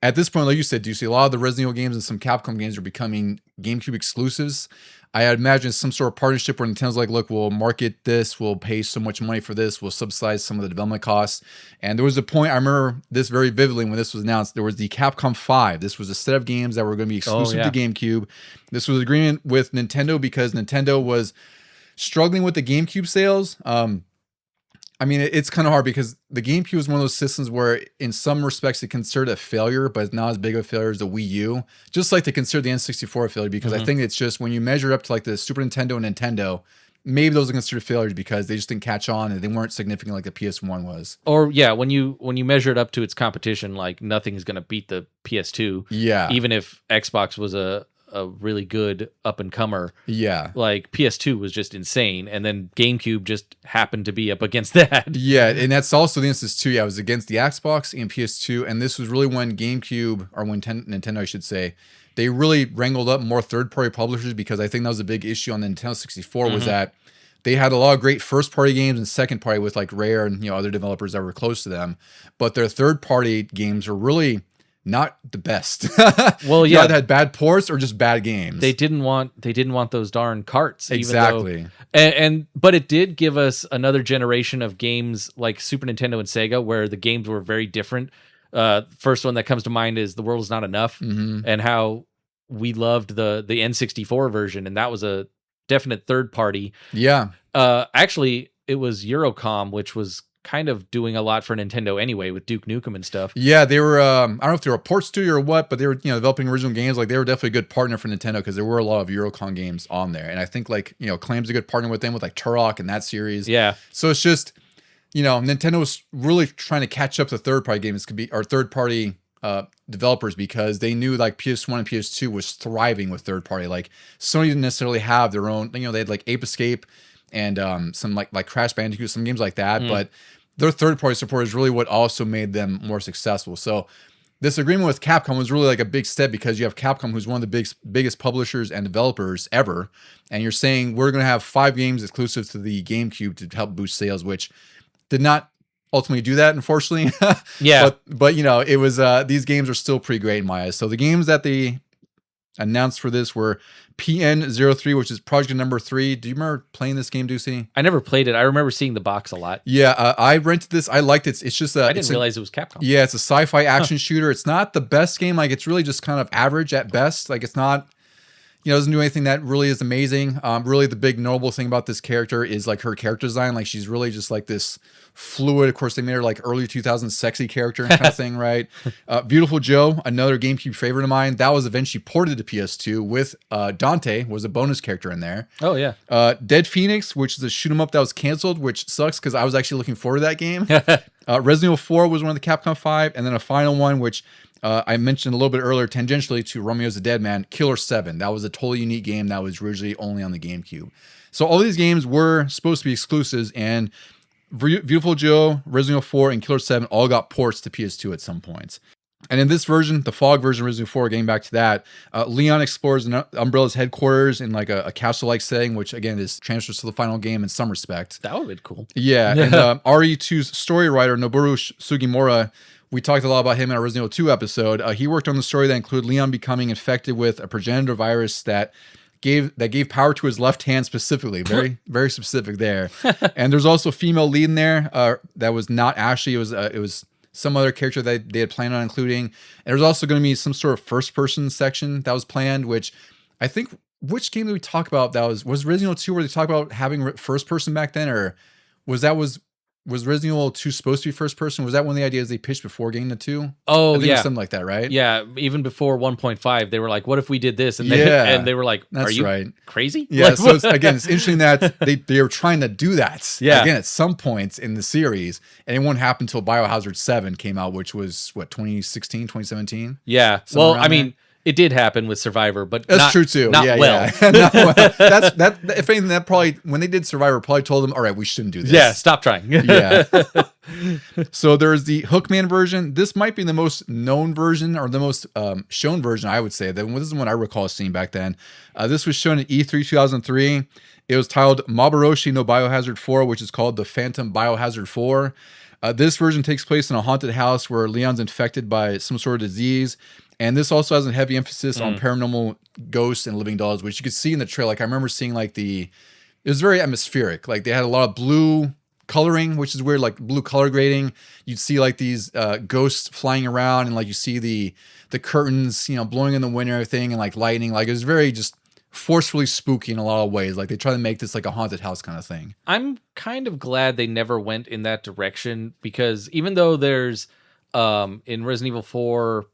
at this point, like you said, do you see a lot of the Resident Evil games and some Capcom games are becoming GameCube exclusives? I imagine some sort of partnership where Nintendo's like, look, we'll market this, we'll pay so much money for this, we'll subsidize some of the development costs. And there was a point, I remember this very vividly when this was announced, there was the Capcom 5. This was a set of games that were going to be exclusive to GameCube. This was an agreement with Nintendo because Nintendo was struggling with the GameCube sales. I mean, it's kind of hard because the GameCube is one of those systems where in some respects it considered a failure, but it's not as big of a failure as the Wii U. Just like they consider the N64 a failure, because I think it's just when you measure up to like the Super Nintendo and Nintendo, maybe those are considered failures because they just didn't catch on and they weren't significant like the PS1 was. Or yeah, when you measure it up to its competition, like nothing's going to beat the PS2. Yeah. Even if Xbox was a really good up-and-comer. Yeah. Like, PS2 was just insane, and then GameCube just happened to be up against that. Yeah, and that's also the instance, too. Yeah, it was against the Xbox and PS2, and this was really when GameCube, or when Nintendo, I should say, they really wrangled up more third-party publishers, because I think that was a big issue on the Nintendo 64, was that they had a lot of great first-party games and second-party with, like, Rare and, other developers that were close to them, but their third-party games were really not the best. Well, yeah, either had bad ports or just bad games. They didn't want those darn carts. Exactly. But it did give us another generation of games like Super Nintendo and Sega, where the games were very different. First one that comes to mind is The World Is Not Enough, and how we loved the N64 version, and that was a definite third party. Yeah. Actually, it was Eurocom, which was kind of doing a lot for Nintendo anyway with Duke Nukem and stuff. Yeah, they were, I don't know if they were a port studio or what, but they were, developing original games. Like, they were definitely a good partner for Nintendo because there were a lot of Eurocon games on there. And I think, like, Claim's a good partner with them with, like, Turok and that series. Yeah. So it's just, Nintendo was really trying to catch up to third-party games, or third-party developers because they knew like PS1 and PS2 was thriving with third party. Like Sony didn't necessarily have their own, you know, they had like Ape Escape and some like Crash Bandicoot, some games like that, but their third party support is really what also made them more successful. So this agreement with Capcom was really like a big step because you have Capcom, who's one of the biggest publishers and developers ever, and you're saying we're going to have 5 games exclusive to the GameCube to help boost sales, which did not ultimately do that, unfortunately. Yeah. But you know, it was these games are still pretty great in my eyes. So the games that they announced for this were PN03, which is Project Number 3. Do you remember playing this game, Ducey? I never played it. I remember seeing the box a lot. Yeah, I rented this. I liked it. It's just I didn't realize it was Capcom. Yeah, it's a sci-fi action shooter. It's not the best game. Like, it's really just kind of average at best. Like, it's not, you know, doesn't do anything that really is amazing. Really, the big notable thing about this character is like her character design. Like, she's really just like this fluid. Of course, they made her like early 2000s sexy character kind of thing, right? Beautiful Joe, another GameCube favorite of mine. That was eventually ported to PS2 with Dante was a bonus character in there. Oh yeah. Dead Phoenix, which is a shoot 'em up that was canceled, which sucks because I was actually looking forward to that game. Resident Evil 4 was one of the Capcom 5, and then a final one, which I mentioned a little bit earlier, tangentially to Romeo's the Dead Man, Killer 7. That was a totally unique game that was originally only on the GameCube. So all these games were supposed to be exclusives, and Beautiful Joe, Resident Evil 4, and Killer 7 all got ports to PS2 at some points. And in this version, the Fog version of Resident Evil 4, getting back to that, Leon explores Umbrella's headquarters in like a castle-like setting, which again is transfers to the final game in some respect. That would be cool. Yeah, and RE2's story writer, Noboru Sugimura, we talked a lot about him in our Resident Evil 2 episode. He worked on the story that included Leon becoming infected with a progenitor virus that gave power to his left hand specifically. Very, very specific there. And there's also a female lead in there that was not Ashley. It was some other character that they had planned on including. And there's also going to be some sort of first-person section that was planned, which I think, which game did we talk about that was Resident Evil 2 where they talked about having first-person back then, or was Resident Evil 2 supposed to be first person? Was that one of the ideas they pitched before getting to 2? Oh, I think yeah. it was something like that, right? Yeah, even before 1.5, they were like, what if we did this? And they were like, that's are you right. crazy? Yeah, Like, so again, it's interesting that they were trying to do that again at some points in the series, and it won't happen until Biohazard 7 came out, which was, what, 2016, 2017? Yeah, well, I mean, it did happen with Survivor, but that's true too. Not well. Yeah. Not well. That if anything, that probably when they did Survivor, probably told them, all right, we shouldn't do this. Yeah, stop trying. Yeah. So there's the Hookman version. This might be the most known version or the most shown version, I would say. This is one I recall seeing back then. This was shown at E3 2003. It was titled Mabaroshi no Biohazard 4, which is called the Phantom Biohazard 4. This version takes place in a haunted house where Leon's infected by some sort of disease. And this also has a heavy emphasis on paranormal ghosts and living dolls, which you could see in the trailer. Like I remember seeing like it was very atmospheric. Like they had a lot of blue coloring, which is weird, like blue color grading. You'd see like these ghosts flying around, and like you see the curtains, you know, blowing in the wind and everything, and like lightning. Like it was very just forcefully spooky in a lot of ways. Like they try to make this like a haunted house kind of thing. I'm kind of glad they never went in that direction, because even though there's in Resident Evil 4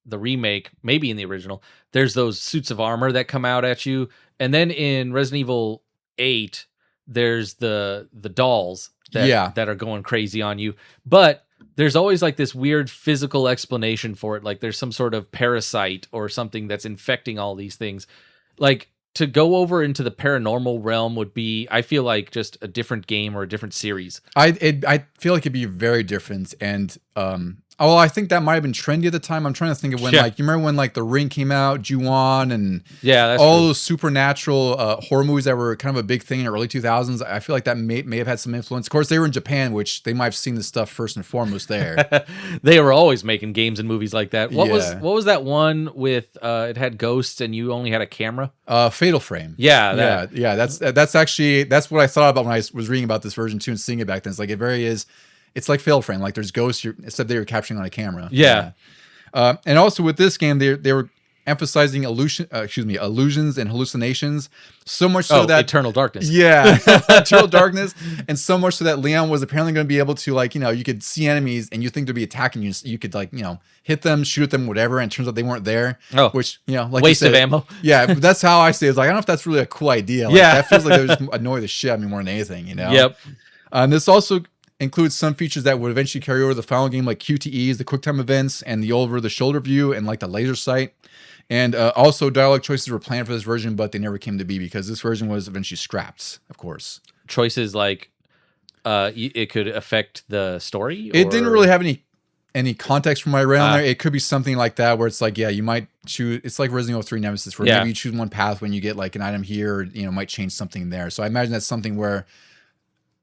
the remake, maybe in the original, there's those suits of armor that come out at you, and then in Resident Evil 8 there's the dolls that are going crazy on you, but there's always like this weird physical explanation for it, like there's some sort of parasite or something that's infecting all these things. Like to go over into the paranormal realm would be, I feel like, just a different game or a different series. I feel like it'd be very different, and I think that might have been trendy at the time. I'm trying to think of when, like, you remember when like The Ring came out, Ju-on, and that's all true. those supernatural horror movies that were kind of a big thing in the early 2000s. I feel like that may have had some influence. Of course, they were in Japan, which they might have seen this stuff first and foremost there. They were always making games and movies like that. What Yeah. was that one with it had ghosts and you only had a camera? Fatal Frame. Yeah, Yeah. That's actually what I thought about when I was reading about this version too and seeing it back then. It's like it's like Fatal Frame. Like there's ghosts, except they were capturing on a camera. Yeah. And also with this game, they were emphasizing illusions and hallucinations, so much so that Eternal Darkness. Yeah, Eternal Darkness, and so much so that Leon was apparently going to be able to, like, you know, you could see enemies and you think they'd be attacking you. You could, like, you know, hit them, shoot at them, whatever, and it turns out they weren't there. Oh, which, you know, like waste you said, of ammo. Yeah, but that's how I say it. It's like, I don't know if that's really a cool idea. Like, Yeah. that feels like they just annoy the shit out of me more than anything, you know? Yep. And this also includes some features that would eventually carry over to the final game, like QTEs, the QuickTime events, and the over-the-shoulder view, and like the laser sight. And also, dialogue choices were planned for this version, but they never came to be because this version was eventually scrapped, of course. Choices like it could affect the story? It didn't really have any context from what I read on there. It could be something like that where it's like, yeah, you might choose. It's like Resident Evil 3 Nemesis, where maybe you choose one path when you get like an item here, or, might change something there. So I imagine that's something where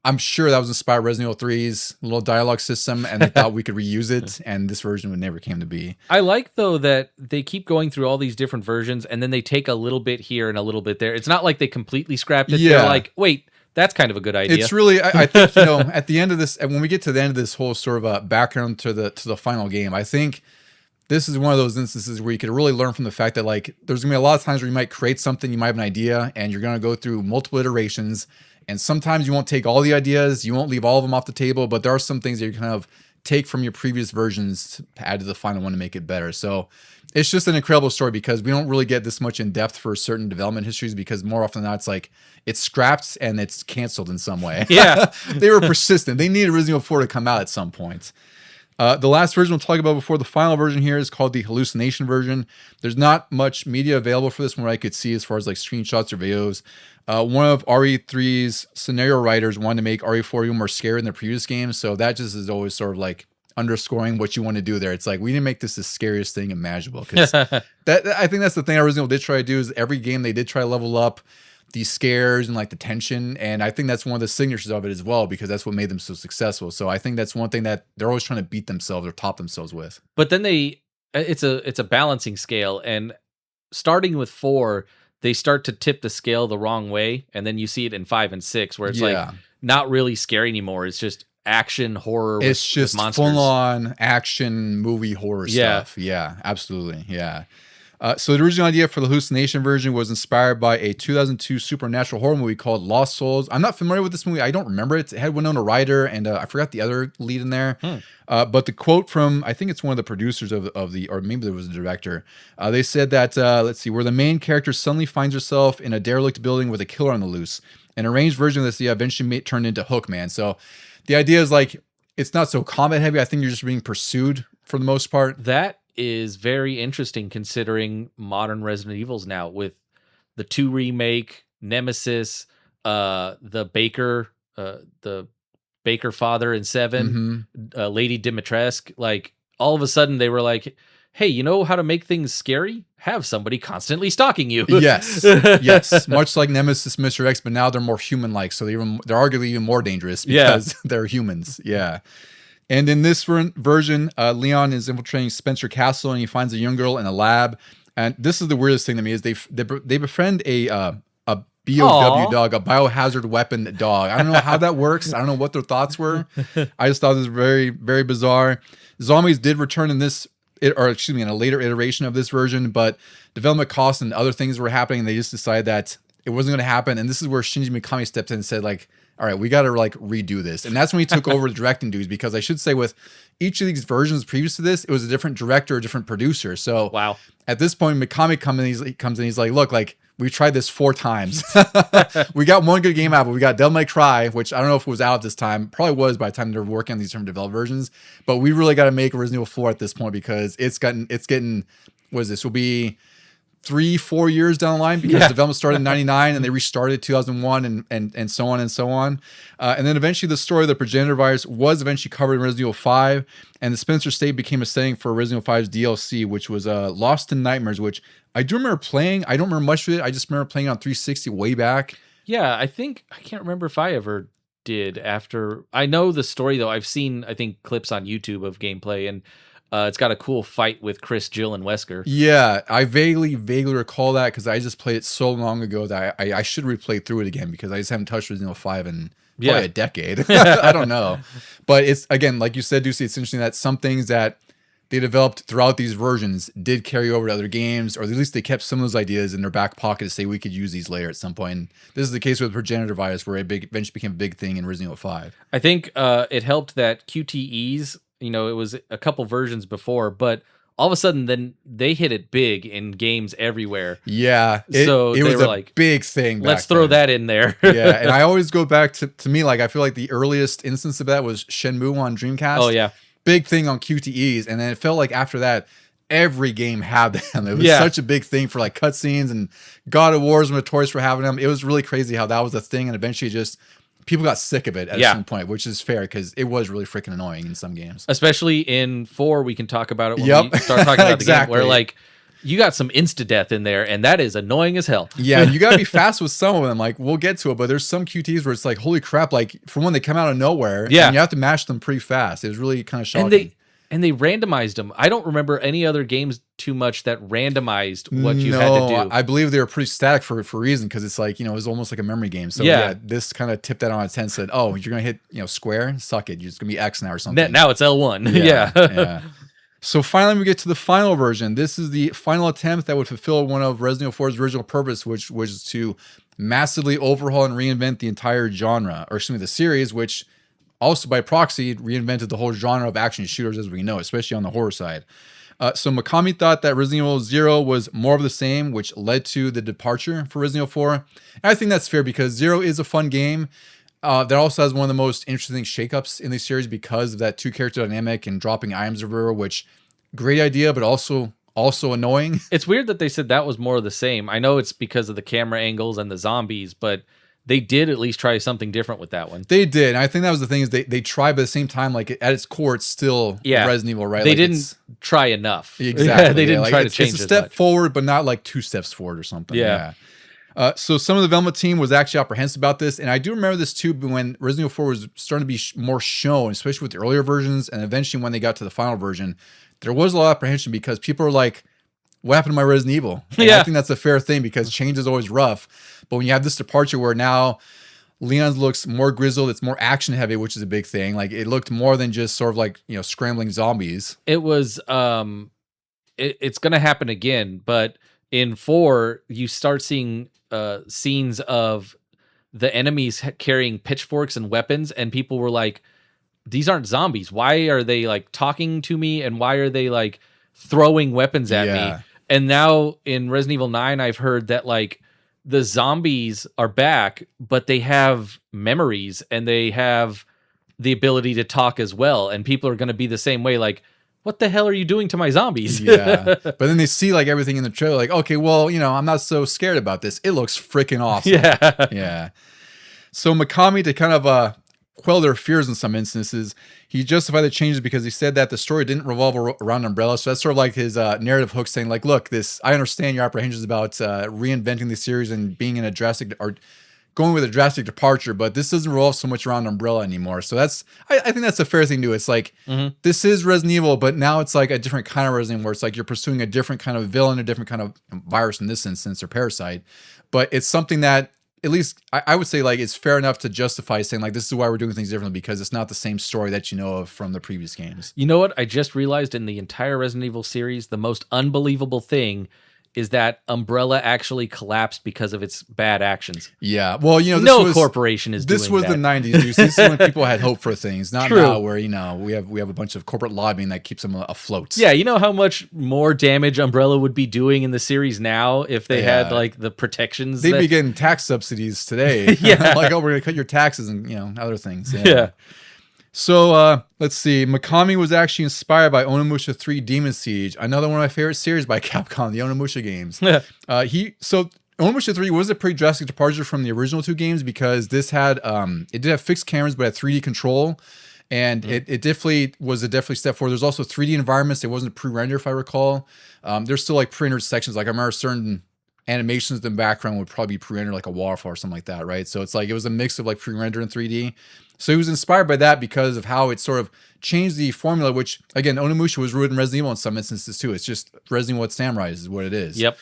I'm sure that was inspired Resident Evil 3's little dialogue system, and they thought we could reuse it, and this version would never came to be. I like, though, that they keep going through all these different versions, and then they take a little bit here and a little bit there. It's not like they completely scrapped it. Yeah. They're like, wait, that's kind of a good idea. It's really, I think, at the end of this, when we get to the end of this whole sort of background to the final game, I think this is one of those instances where you could really learn from the fact that, like, there's gonna be a lot of times where you might create something, you might have an idea, and you're gonna go through multiple iterations. And sometimes you won't take all the ideas, you won't leave all of them off the table, but there are some things that you kind of take from your previous versions to add to the final one to make it better. So it's just an incredible story because we don't really get this much in depth for certain development histories, because more often than not, it's like it's scrapped and it's canceled in some way. Yeah. They were persistent. They needed Resident Evil 4 to come out at some point. The last version we'll talk about before the final version here is called the hallucination version. There's not much media available for this one where I could see as far as like screenshots or videos. One of RE3's scenario writers wanted to make RE4 even more scary than the previous games, so that just is always sort of like underscoring what you want to do there. It's like, we didn't make this the scariest thing imaginable, because I think that's the thing Resident Evil did try to do, is every game they did try to level up the scares and like the tension, and I think that's one of the signatures of it as well, because that's what made them so successful. So I think that's one thing that they're always trying to beat themselves or top themselves with. But then it's a balancing scale, and starting with 4, they start to tip the scale the wrong way, and then you see it in 5 and 6, where it's like not really scary anymore. It's just action horror. It's just full on action movie horror stuff. Yeah, absolutely. Yeah. So the original idea for the hallucination version was inspired by a 2002 supernatural horror movie called Lost Souls. I'm not familiar with this movie. I don't remember it. It had Winona Ryder, and I forgot the other lead in there. But the quote from, I think it's one of the producers of the, or maybe there was a director. They said that, let's see, where the main character suddenly finds herself in a derelict building with a killer on the loose. An arranged version of this eventually turned into Hookman. So the idea is like, it's not so combat heavy. I think you're just being pursued for the most part. That is very interesting, considering modern Resident Evils now, with the 2 remake, Nemesis, the Baker father in 7, Lady Dimitrescu. Like, all of a sudden they were like, hey, you know how to make things scary? Have somebody constantly stalking you. Yes. Yes. Much like Nemesis, Mr. X, but now they're more human-like. So they're arguably even more dangerous because they're humans. Yeah. And in this version, Leon is infiltrating Spencer Castle, and he finds a young girl in a lab. And this is the weirdest thing to me, is they befriend a BOW dog, a biohazard weapon dog. I don't know how that works. I don't know what their thoughts were. I just thought this was very, very bizarre. Zombies did return in this, in a later iteration of this version, but development costs and other things were happening, and they just decided that it wasn't going to happen. And this is where Shinji Mikami stepped in and said, like, all right, we got to like redo this. And that's when he took over the directing duties, because I should say with each of these versions previous to this, it was a different director, a different producer. So wow. At this point, Mikami comes in, he's like, look, like, we've tried this 4 times. We got one good game out, but we got Devil May Cry, which I don't know if it was out at this time. Probably was by the time they were working on these different developed versions. But we really got to make a Resident Evil 4 at this point, because it's getting, what is this? Will be 3-4 years down the line, because development started in 99 and they restarted 2001 and so on and so on. And then eventually the story of the progenitor virus was eventually covered in Resident Evil 5, and the Spencer State became a setting for Resident Evil 5's DLC, which was Lost in Nightmares, which I do remember playing. I don't remember much of it. I just remember playing on 360 way back. Yeah, I can't remember if I ever did after. I know the story, though. I've seen, I think, clips on YouTube of gameplay, and it's got a cool fight with Chris, Jill, and Wesker. Yeah, I vaguely recall that, because I just played it so long ago that I should replay through it again, because I just haven't touched Resident Evil 5 in probably a decade. I don't know. But it's, again, like you said, Ducey, it's interesting that some things that they developed throughout these versions did carry over to other games, or at least they kept some of those ideas in their back pocket to say we could use these later at some point. And this is the case with progenitor virus, where it eventually became a big thing in Resident Evil 5. I think it helped that QTEs, it was a couple versions before, but all of a sudden then they hit it big in games everywhere. Yeah. So it they was were a like, big thing. let's back throw then. that in there. Yeah. And I always go back to me, like, I feel like the earliest instance of that was Shenmue on Dreamcast. Oh, yeah. Big thing on QTEs. And then it felt like after that, every game had them. It was Yeah. such a big thing for like cutscenes, and God of War was notorious for having them. It was really crazy how that was a thing, and eventually just people got sick of it at a certain point, which is fair because it was really freaking annoying in some games. Especially in 4, we can talk about it when Yep. we start talking about the game, Exactly. where like you got some insta-death in there, and that is annoying as hell. Yeah, you gotta be fast with some of them. Like, we'll get to it, but there's some QTs where it's like, holy crap, like from when they come out of nowhere, Yeah. and you have to mash them pretty fast. It was really kind of shocking. And they randomized them. I don't remember any other games too much that randomized what you had to do. I believe they were pretty static for a reason, because it's like, it was almost like a memory game. So Yeah. this kind of tipped that on its head and said, oh, you're gonna hit square, suck it. You're just gonna be X now or something. Now it's L1. Yeah. Yeah. So finally, we get to the final version. This is the final attempt that would fulfill one of Resident Evil 4's original purpose, which was to massively overhaul and reinvent the entire genre, or excuse me, the series, which also by proxy reinvented the whole genre of action shooters as we know, especially on the horror side. So Mikami thought that Resident Evil 0 was more of the same, which led to the departure for Resident Evil 4. And I think that's fair because 0 is a fun game. That also has one of the most interesting shakeups in the series because of that two-character dynamic and dropping items everywhere, which great idea, but also annoying. It's weird that they said that was more of the same. I know it's because of the camera angles and the zombies, but they did at least try something different with that one. They did. And I think that was the thing is they tried, but at the same time, like at its core, it's still Resident Evil, right? They Like, didn't try enough. Exactly. They didn't try to it's change a as step much. forward, but not like 2 steps forward or something. Yeah. So some of the development team was actually apprehensive about this. And I do remember this too, when Resident Evil 4 was starting to be more shown, especially with the earlier versions. And eventually when they got to the final version, there was a lot of apprehension because people are like, what happened to my Resident Evil? And I think that's a fair thing because change is always rough. But when you have this departure where now Leon's looks more grizzled, it's more action heavy, which is a big thing. Like it looked more than just sort of like, scrambling zombies. It was it's gonna happen again, but in 4, you start seeing scenes of the enemies carrying pitchforks and weapons, and people were like, these aren't zombies. Why are they like talking to me, and why are they like throwing weapons at me? And now in Resident Evil 9, I've heard that like the zombies are back, but they have memories and they have the ability to talk as well. And people are going to be the same way. Like, what the hell are you doing to my zombies? Yeah. But then they see like everything in the trailer, like, okay, well, I'm not so scared about this. It looks freaking awesome. Yeah. Yeah. So Mikami, to kind of quell their fears in some instances, he justified the changes because he said that the story didn't revolve around Umbrella. So that's sort of like his narrative hook saying like, look, I understand your apprehensions about reinventing the series and being in a drastic or going with a drastic departure, but this doesn't revolve so much around Umbrella anymore. So I think that's a fair thing to do. It's like, this is Resident Evil, but now it's like a different kind of Resident Evil where it's like you're pursuing a different kind of villain, a different kind of virus in this instance, or parasite. But it's something that at least I would say like it's fair enough to justify saying like this is why we're doing things differently, because it's not the same story that you know of from the previous games. You know what? I just realized in the entire Resident Evil series, the most unbelievable thing is that Umbrella actually collapsed because of its bad actions. Yeah. Well, no corporation is doing that. This was the 90s, dude. This is when people had hope for things, not True. now where, we have a bunch of corporate lobbying that keeps them afloat. Yeah, you know how much more damage Umbrella would be doing in the series now if they had like the protections? They'd be getting tax subsidies today. Yeah. Like, oh, we're going to cut your taxes and, other things. Yeah. So let's see. Mikami was actually inspired by Onimusha 3 Demon Siege, another one of my favorite series by Capcom, the Onimusha games. So Onimusha 3 was a pretty drastic departure from the original 2 games because this had it did have fixed cameras but had 3D control, and it definitely was a step forward. There's also 3D environments. It wasn't pre-rendered, if I recall. There's still like pre-rendered sections. Like I remember certain animations in the background would probably be pre-rendered, like a waterfall or something like that, right? So it's like it was a mix of like pre-rendered and 3D. So he was inspired by that because of how it sort of changed the formula, which, again, Onimusha was rooted in Resident Evil in some instances too. It's just Resident Evil with samurais is what it is. Yep.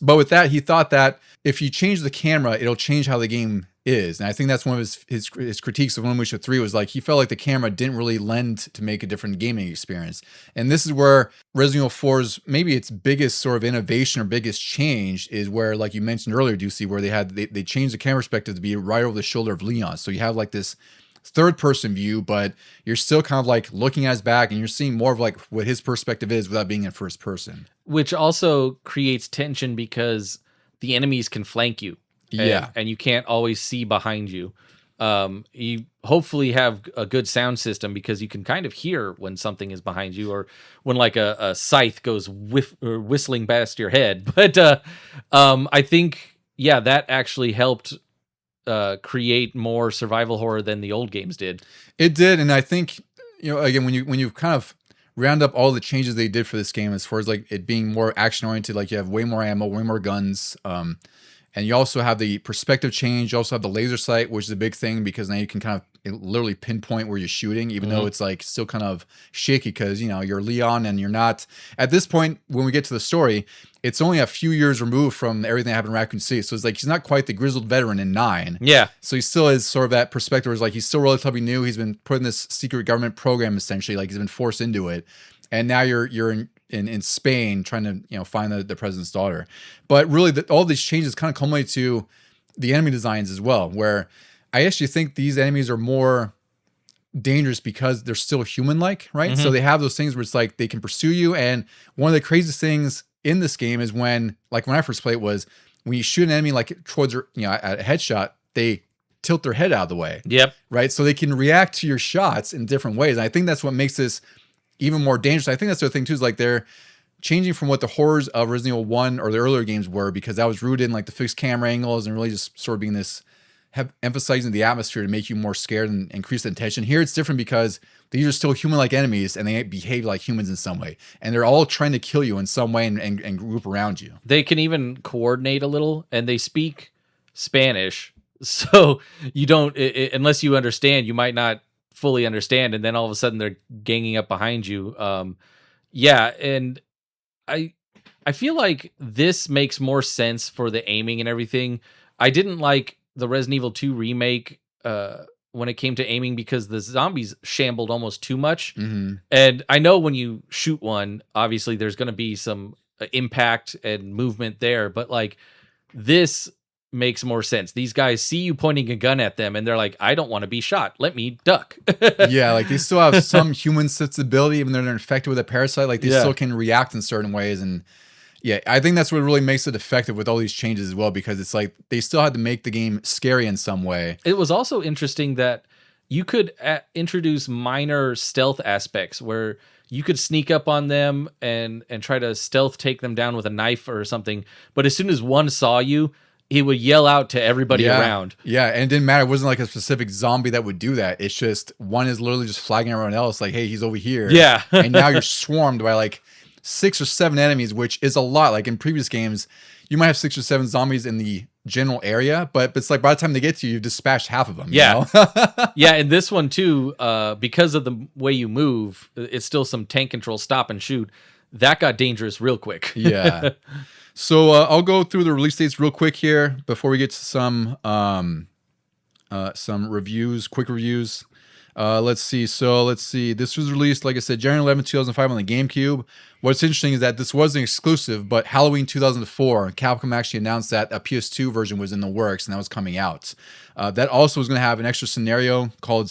But with that, he thought that if you change the camera, it'll change how the game is. And I think that's one of his critiques of Onimusha 3 was like he felt like the camera didn't really lend to make a different gaming experience. And this is where Resident Evil 4's maybe its biggest sort of innovation or biggest change is where, like you mentioned earlier, Ducey, where they changed the camera perspective to be right over the shoulder of Leon. So you have like this third person view, but you're still kind of like looking at his back and you're seeing more of like what his perspective is without being in first person. Which also creates tension because the enemies can flank you. And you can't always see behind you. You hopefully have a good sound system because you can kind of hear when something is behind you or when like a scythe goes whistling past your head. But I think, that actually helped create more survival horror than the old games did. It did. And I think, again, when you kind of round up all the changes they did for this game, as far as like it being more action oriented, like you have way more ammo, way more guns, and you also have the perspective change. You also have the laser sight, which is a big thing because now you can kind of literally pinpoint where you're shooting, even though it's like still kind of shaky because, you're Leon and you're not. At this point, when we get to the story, it's only a few years removed from everything that happened in Raccoon City. So it's like he's not quite the grizzled veteran in 9. Yeah. So he still is sort of that perspective where it's like he's still relatively new. He's been put in this secret government program, essentially. Like he's been forced into it. And now you're in Spain trying to find the president's daughter. But really all these changes kind of culminate to the enemy designs as well, where I actually think these enemies are more dangerous because they're still human-like, right? So they have those things where it's like they can pursue you. And one of the craziest things in this game is when I first played was when you shoot an enemy like towards at a headshot, they tilt their head out of the way. Yep. Right. So they can react to your shots in different ways. And I think that's what makes this even more dangerous. I think that's the other thing too, is like they're changing from what the horrors of Resident Evil 1 or the earlier games were, because that was rooted in like the fixed camera angles and really just sort of being this, emphasizing the atmosphere to make you more scared and increase the tension. Here it's different because these are still human-like enemies and they behave like humans in some way. And they're all trying to kill you in some way and group around you. They can even coordinate a little and they speak Spanish. So you don't, unless you understand, you might not fully understand, and then all of a sudden they're ganging up behind you. And I feel like this makes more sense for the aiming and everything. I didn't like the Resident Evil 2 remake when it came to aiming because the zombies shambled almost too much. And I know when you shoot one, obviously there's going to be some impact and movement there, but like this makes more sense. These guys see you pointing a gun at them and they're like, I don't want to be shot. Let me duck. Yeah, like they still have some human sensibility, even though they're infected with a parasite. Like they still can react in certain ways. And yeah, I think that's what really makes it effective with all these changes as well, because it's like they still had to make the game scary in some way. It was also interesting that you could introduce minor stealth aspects where you could sneak up on them and try to stealth take them down with a knife or something. But as soon as one saw you, he would yell out to everybody around. Yeah, and it didn't matter. It wasn't like a specific zombie that would do that. It's just one is literally just flagging everyone else like, hey, he's over here. Yeah. And now you're swarmed by like 6 or 7 enemies, which is a lot. Like in previous games, you might have 6 or 7 zombies in the general area, but it's like by the time they get to you, you've dispatched half of them. Yeah. You know? Yeah, and this one too, because of the way you move, it's still some tank control, stop and shoot. That got dangerous real quick. Yeah. So I'll go through the release dates real quick here before we get to some reviews, quick reviews. Let's see. This was released, like I said, January 11th, 2005 on the GameCube. What's interesting is that this wasn't exclusive, but Halloween 2004, Capcom actually announced that a PS2 version was in the works and that was coming out. That also was going to have an extra scenario called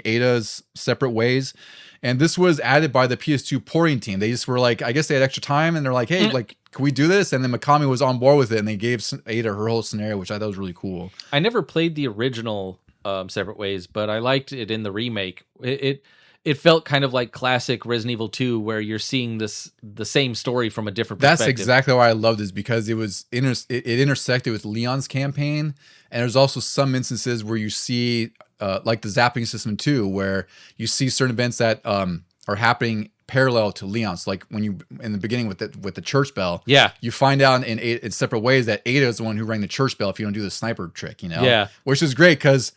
Ada's Separate Ways. And this was added by the PS2 porting team. They just were like, I guess they had extra time and they're like, hey, like, can we do this? And then Mikami was on board with it and they gave Ada her whole scenario, which I thought was really cool. I never played the original Separate Ways, but I liked it in the remake. It felt kind of like classic Resident Evil 2, where you're seeing the same story from a different perspective. That's exactly why I loved this, because it intersected with Leon's campaign, and there's also some instances where you see like the zapping system too, where you see certain events that are happening parallel to Leon's. Like when you in the beginning with the church bell, you find out in Separate Ways that Ada is the one who rang the church bell if you don't do the sniper trick, which is great because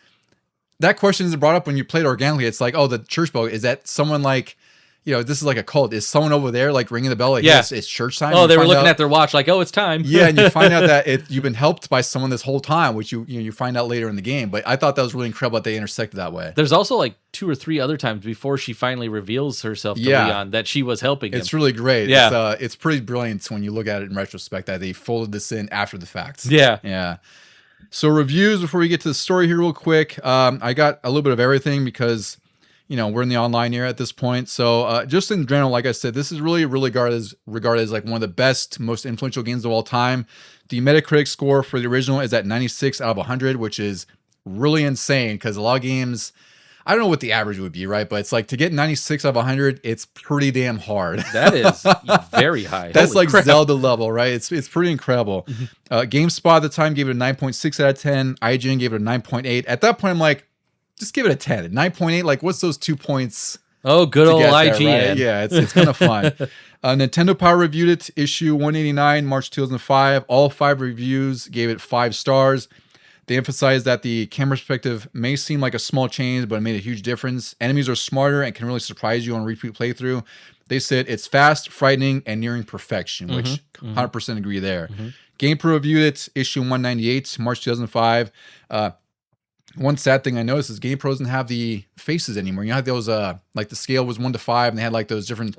that question isn't brought up when you play it organically. It's like, oh, the church bell, is that someone like, this is like a cult. Is someone over there like ringing the bell? Like, it's church time. Oh, they were looking at their watch like, oh, it's time. Yeah, and you find out that you've been helped by someone this whole time, which you find out later in the game. But I thought that was really incredible that they intersected that way. There's also like 2 or 3 other times before she finally reveals herself to Leon that she was helping him. It's really great. Yeah. It's pretty brilliant when you look at it in retrospect that they folded this in after the fact. Yeah. Yeah. So reviews before we get to the story here real quick. I got a little bit of everything because, we're in the online era at this point. So just in general, like I said, this is really regarded as like one of the best, most influential games of all time. The Metacritic score for the original is at 96 out of 100, which is really insane because a lot of games, I don't know what the average would be, right? But it's like to get 96 out of 100, it's pretty damn hard. That is very high. That's Holy like crap. Zelda level, right? It's pretty incredible. GameSpot at the time gave it a 9.6 out of 10. IGN gave it a 9.8. At that point, I'm like, just give it a 10. 9.8, like what's those 2 points? Oh, good to old get there, IGN. right? Yeah, it's kind of fun. Nintendo Power reviewed it, issue 189, March 2005. All 5 reviews gave it 5 stars. They emphasized that the camera perspective may seem like a small change, but it made a huge difference. Enemies are smarter and can really surprise you on repeat playthrough. They said it's fast, frightening, and nearing perfection, which 100% agree there. GamePro reviewed it, issue 198, March 2005. One sad thing I noticed is GamePro doesn't have the faces anymore. You know how those, like the scale was 1 to 5, and they had like those different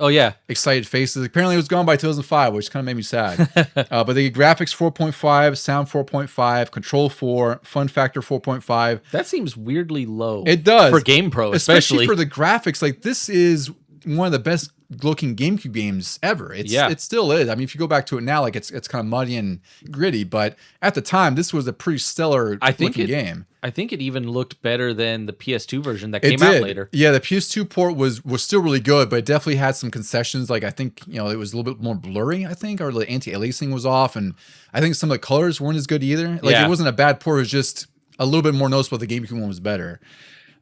excited faces. Apparently it was gone by 2005, which kind of made me sad. But they get graphics 4.5, sound 4.5, control 4, fun factor 4.5. That seems weirdly low. It does. For GamePro, especially. for the graphics. Like this is one of the best looking GameCube games ever. It still is. I mean, if you go back to it now, like it's kind of muddy and gritty, but at the time, this was a pretty stellar looking game. I think it even looked better than the PS2 version that came out later. Yeah, the PS2 port was still really good, but it definitely had some concessions. Like I think, it was a little bit more blurry, I think, or the anti-aliasing was off, and I think some of the colors weren't as good either. Like it wasn't a bad port, it was just a little bit more noticeable. The GameCube one was better.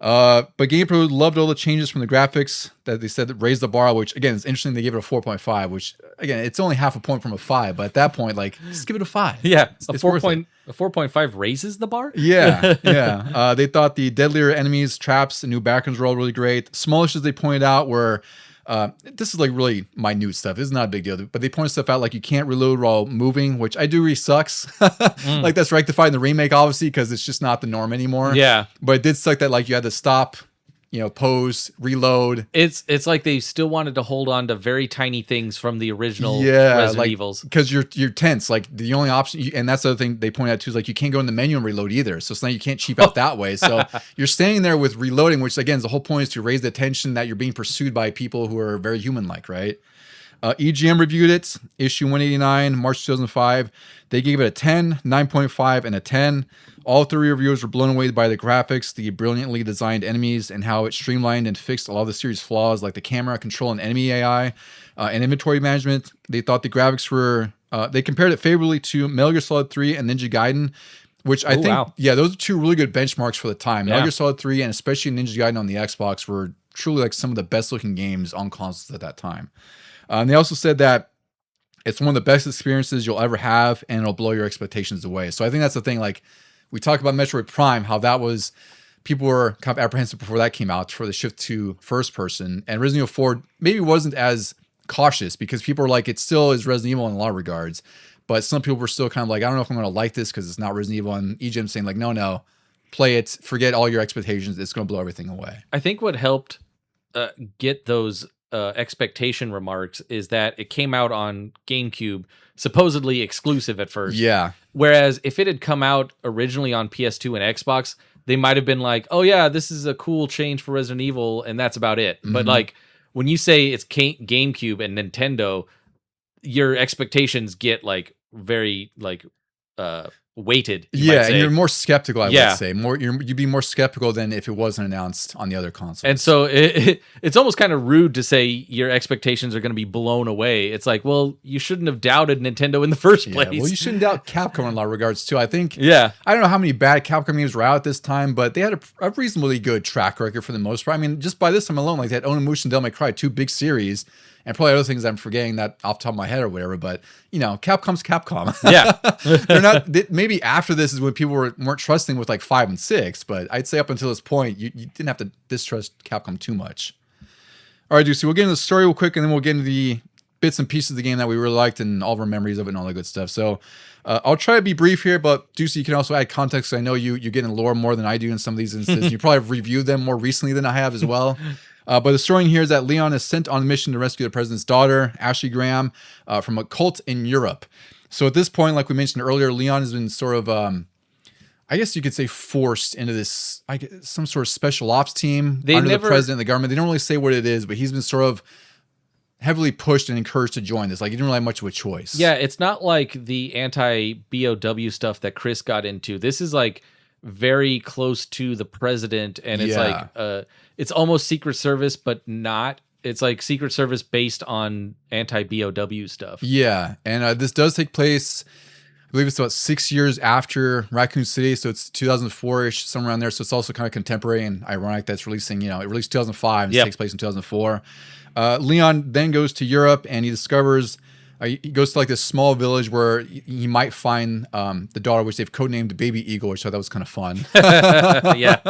But GamePro loved all the changes from the graphics that they said that raised the bar, which again, it's interesting they gave it a 4.5, which again, it's only half a point from a 5, but at that point, like, just give it a 5. Yeah, it's a 4.5 raises the bar? Yeah. They thought the deadlier enemies, traps, and new backgrounds were all really great. Small issues they pointed out were, this is like really minute stuff. This is not a big deal, but they pointed stuff out like you can't reload while moving, which I do really sucks. Like that's rectified in the remake, obviously, because it's just not the norm anymore. Yeah. But it did suck that like you had to stop, pose, reload. It's like they still wanted to hold on to very tiny things from the original Resident Evils. Because you're tense. Like the only option, and that's the other thing they point out too, is like you can't go in the menu and reload either. So it's not, you can't cheap out that way. So you're standing there with reloading, which again, the whole point is to raise the attention that you're being pursued by people who are very human-like, right? EGM reviewed it, issue 189, March 2005. They gave it a 10, 9.5, and a 10. All 3 reviewers were blown away by the graphics, the brilliantly designed enemies, and how it streamlined and fixed a lot of the series' flaws, like the camera control and enemy AI, and inventory management. They thought the graphics were, they compared it favorably to Metal Gear Solid 3 and Ninja Gaiden, which I think, those are 2 really good benchmarks for the time. Metal Gear Solid 3 and especially Ninja Gaiden on the Xbox were truly like some of the best looking games on consoles at that time. And they also said that it's one of the best experiences you'll ever have, and it'll blow your expectations away. So I think that's the thing. Like we talked about Metroid Prime, how that was, people were kind of apprehensive before that came out for the shift to first person, and Resident Evil 4 maybe wasn't as cautious because people were like, it still is Resident Evil in a lot of regards, but some people were still kind of like, I don't know if I'm going to like this because it's not Resident Evil. And EGM saying like, no, play it, forget all your expectations. It's going to blow everything away. I think what helped get those expectation remarks is that it came out on GameCube, supposedly exclusive at first. Yeah. Whereas if it had come out originally on PS2 and Xbox, they might have been like, oh yeah, this is a cool change for Resident Evil, and that's about it. But like when you say it's GameCube and Nintendo, your expectations get like very like weighted. And you're more skeptical, I would say. You'd be more skeptical than if it wasn't announced on the other consoles. And so it's almost kind of rude to say your expectations are going to be blown away. It's like, well, you shouldn't have doubted Nintendo in the first place. Well, you shouldn't doubt Capcom in a lot of regards too. I think. Yeah. I don't know how many bad Capcom games were out at this time, but they had a reasonably good track record for the most part. I mean, just by this time alone, like they had Onimusha and Devil May Cry, 2 big series. And probably other things I'm forgetting that off the top of my head or whatever, but Capcom's Capcom. Yeah. They're not, maybe after this is when people weren't trusting with like 5 and 6, but I'd say up until this point, you didn't have to distrust Capcom too much. All right, Juicy, we'll get into the story real quick and then we'll get into the bits and pieces of the game that we really liked and all of our memories of it and all that good stuff. So I'll try to be brief here, but Juicy, you can also add context. I know you get in lore more than I do in some of these instances. You probably have reviewed them more recently than I have as well. But the story in here is that Leon is sent on a mission to rescue the president's daughter, Ashley Graham, from a cult in Europe. So at this point, like we mentioned earlier, Leon has been sort of I guess you could say, forced into this, some sort of special ops team They under never- the president of the government. They don't really say what it is, but he's been sort of heavily pushed and encouraged to join this. Like, he didn't really have much of a choice. Yeah, it's not like the anti-BOW stuff that Chris got into. This is like very close to the president, and it's Yeah. like it's almost Secret Service, but not. It's like Secret Service based on anti-BOW stuff. Yeah, and this does take place, I believe it's about 6 years after Raccoon City, so it's 2004-ish, somewhere around there. So it's also kind of contemporary and ironic that's releasing, it released 2005 and it takes place in 2004. Leon then goes to Europe and he discovers, he goes to like this small village where he might find the daughter, which they've codenamed Baby Eagle, which I thought was kind of fun. Yeah.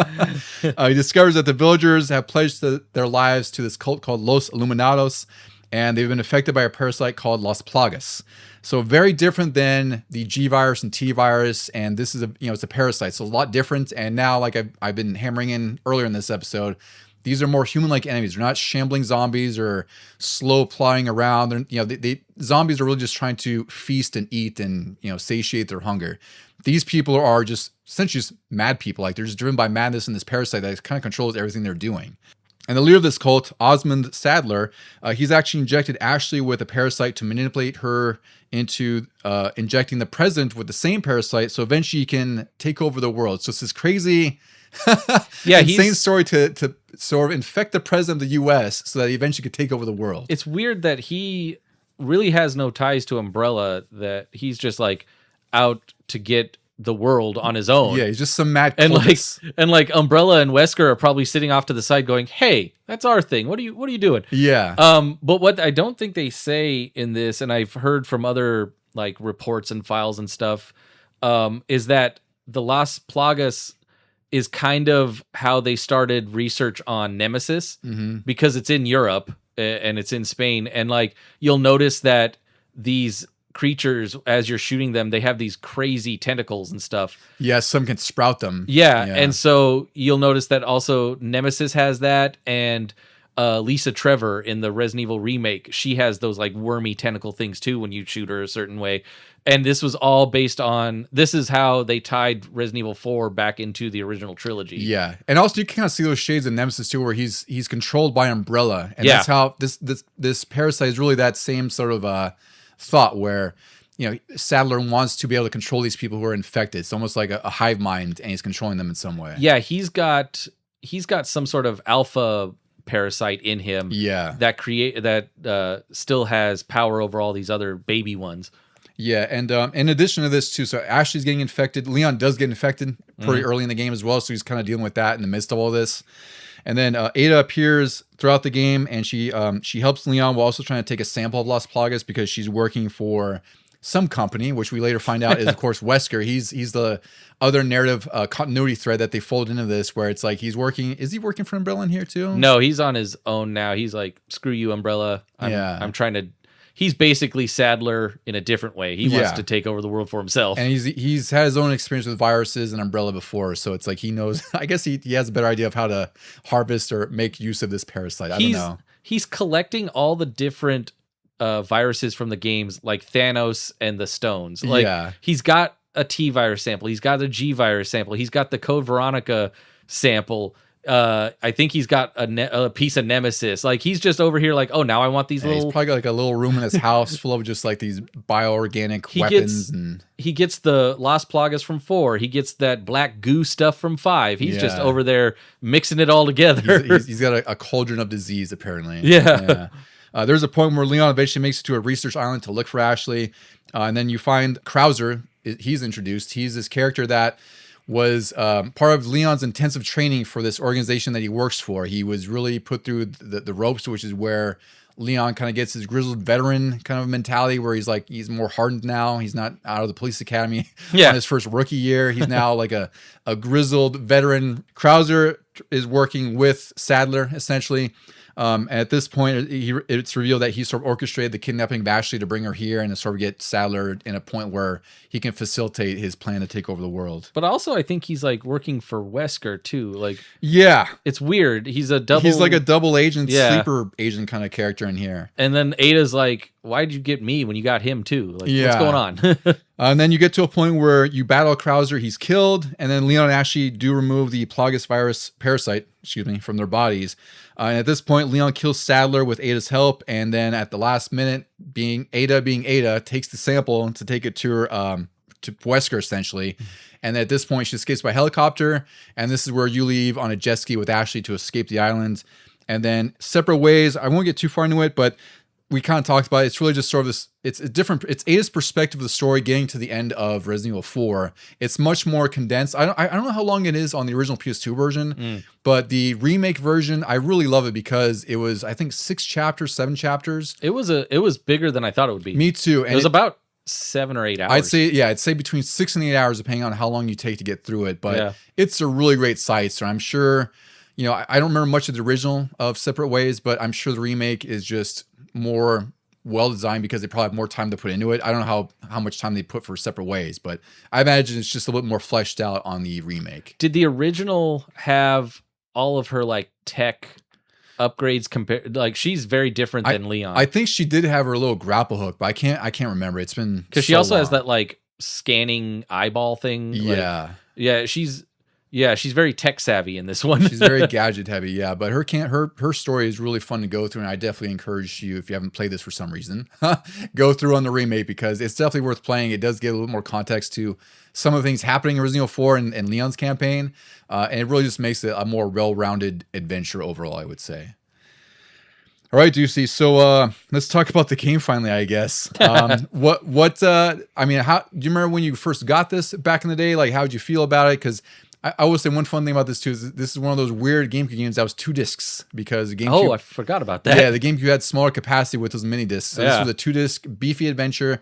He discovers that the villagers have pledged their lives to this cult called Los Iluminados, and they've been affected by a parasite called Las Plagas. So very different than the G virus and T virus, and this is it's a parasite, so a lot different. And now, like I've been hammering in earlier in this episode, these are more human-like enemies. They're not shambling zombies or slow plodding around. They're, zombies are really just trying to feast and eat and satiate their hunger. These people are just essentially just mad people. Like, they're just driven by madness in this parasite that kind of controls everything they're doing. And the leader of this cult, Osmond Sadler, he's actually injected Ashley with a parasite to manipulate her into injecting the president with the same parasite, so eventually he can take over the world. So it's this crazy, insane story to sort of infect the president of the U.S. so that he eventually could take over the world. It's weird that he really has no ties to Umbrella, that he's just like out to get the world on his own. Yeah, he's just some mad and cultist. like Umbrella and Wesker are probably sitting off to the side going, "Hey, that's our thing. What are you doing?" Yeah. But what I don't think they say in this, and I've heard from other like reports and files and stuff, is that the Las Plagas is kind of how they started research on Nemesis, because it's in Europe and it's in Spain, and like you'll notice that these creatures, as you're shooting them, they have these crazy tentacles and stuff. Yeah, some can sprout them. Yeah, and so you'll notice that also Nemesis has that, and Lisa Trevor in the Resident Evil remake, she has those like wormy tentacle things too when you shoot her a certain way. And this was all based on, this is how they tied Resident Evil 4 back into the original trilogy. Yeah, and also you can kind of see those shades in Nemesis too, where he's controlled by Umbrella, and that's how this parasite is really that same sort of thought where Sadler wants to be able to control these people who are infected. It's almost like a hive mind, and he's controlling them in some way. Yeah, he's got some sort of alpha parasite in him. Yeah, that still has power over all these other baby ones. Yeah, and in addition to this too, so Ashley's getting infected. Leon does get infected pretty early in the game as well, so he's kind of dealing with that in the midst of all this. And then Ada appears throughout the game, and she helps Leon while also trying to take a sample of Las Plagas because she's working for some company, which we later find out is, of course, Wesker. He's the other narrative continuity thread that they fold into this, where it's like is he working for Umbrella in here too? No, he's on his own now. He's like, screw you, Umbrella. I'm trying to... He's basically Sadler in a different way. He wants to take over the world for himself. And he's had his own experience with viruses and Umbrella before, so it's like he knows. I guess he has a better idea of how to harvest or make use of this parasite. I don't know. He's collecting all the different viruses from the games, like Thanos and the Stones. Like he's got a T virus sample. He's got a G virus sample. He's got the Code Veronica sample. I think he's got a piece of Nemesis. Like, he's just over here like, oh, now I want these little... He's probably got like a little room in his house full of just like these bioorganic weapons. He gets the Las Plagas from 4. He gets that black goo stuff from 5. He's just over there mixing it all together. He's got a cauldron of disease, apparently. Yeah. There's a point where Leon eventually makes it to a research island to look for Ashley. And then you find Krauser. He's introduced. He's this character that was part of Leon's intensive training for this organization that he works for. He was really put through the ropes, which is where Leon kind of gets his grizzled veteran kind of mentality, where he's more hardened now. He's not out of the police academy on his first rookie year. He's now like a grizzled veteran. Krauser is working with Sadler, essentially. And at this point, it's revealed that he sort of orchestrated the kidnapping of Ashley to bring her here and to sort of get Sadler in a point where he can facilitate his plan to take over the world. But also, I think he's like working for Wesker too. Like, it's weird. He's like a double agent, sleeper agent kind of character in here. And then Ada's like, why'd you get me when you got him too? Like, Yeah. what's going on? And then you get to a point where you battle Krauser, he's killed, and then Leon and Ashley do remove the Plagas virus parasite, from their bodies. And at this point, Leon kills Sadler with Ada's help, and then at the last minute, Ada, takes the sample to take it to her, to Wesker, essentially. And at this point, she escapes by helicopter, and this is where you leave on a jet ski with Ashley to escape the island. And then separate ways, I won't get too far into it, but we kind of talked about it. It's really just sort of this, it's Ada's perspective of the story getting to the end of Resident Evil 4. It's much more condensed. I don't know how long it is on the original PS2 version, but the remake version, I really love it because it was, I think, 7 chapters. It was bigger than I thought it would be. Me too. And it was about 7 or 8 hours. I'd say between 6 and 8 hours, depending on how long you take to get through it. But it's a really great site. So I'm sure, I don't remember much of the original of Separate Ways, but I'm sure the remake is just more well designed because they probably have more time to put into it. I don't know how much time they put for Separate Ways, but I imagine it's just a little bit more fleshed out on the remake. Did the original have all of her like tech upgrades compared? Like, she's very different than Leon. I think she did have her little grapple hook, but I can't remember. It's been because she also has that like scanning eyeball thing. Yeah, she's very tech savvy in this one. She's very gadget heavy, yeah. But her story is really fun to go through, and I definitely encourage you, if you haven't played this for some reason, go through on the remake because it's definitely worth playing. It does get a little more context to some of the things happening in Resident Evil 4 and Leon's campaign, and it really just makes it a more well-rounded adventure overall, I would say. All right, Ducey. So let's talk about the game finally, I guess. How do you remember when you first got this back in the day? Like, how did you feel about it? Because I will say one fun thing about this too is this is one of those weird GameCube games that was 2 discs because the GameCube. Oh, I forgot about that. Yeah, the GameCube had smaller capacity with those mini discs. So this was a 2-disc beefy adventure.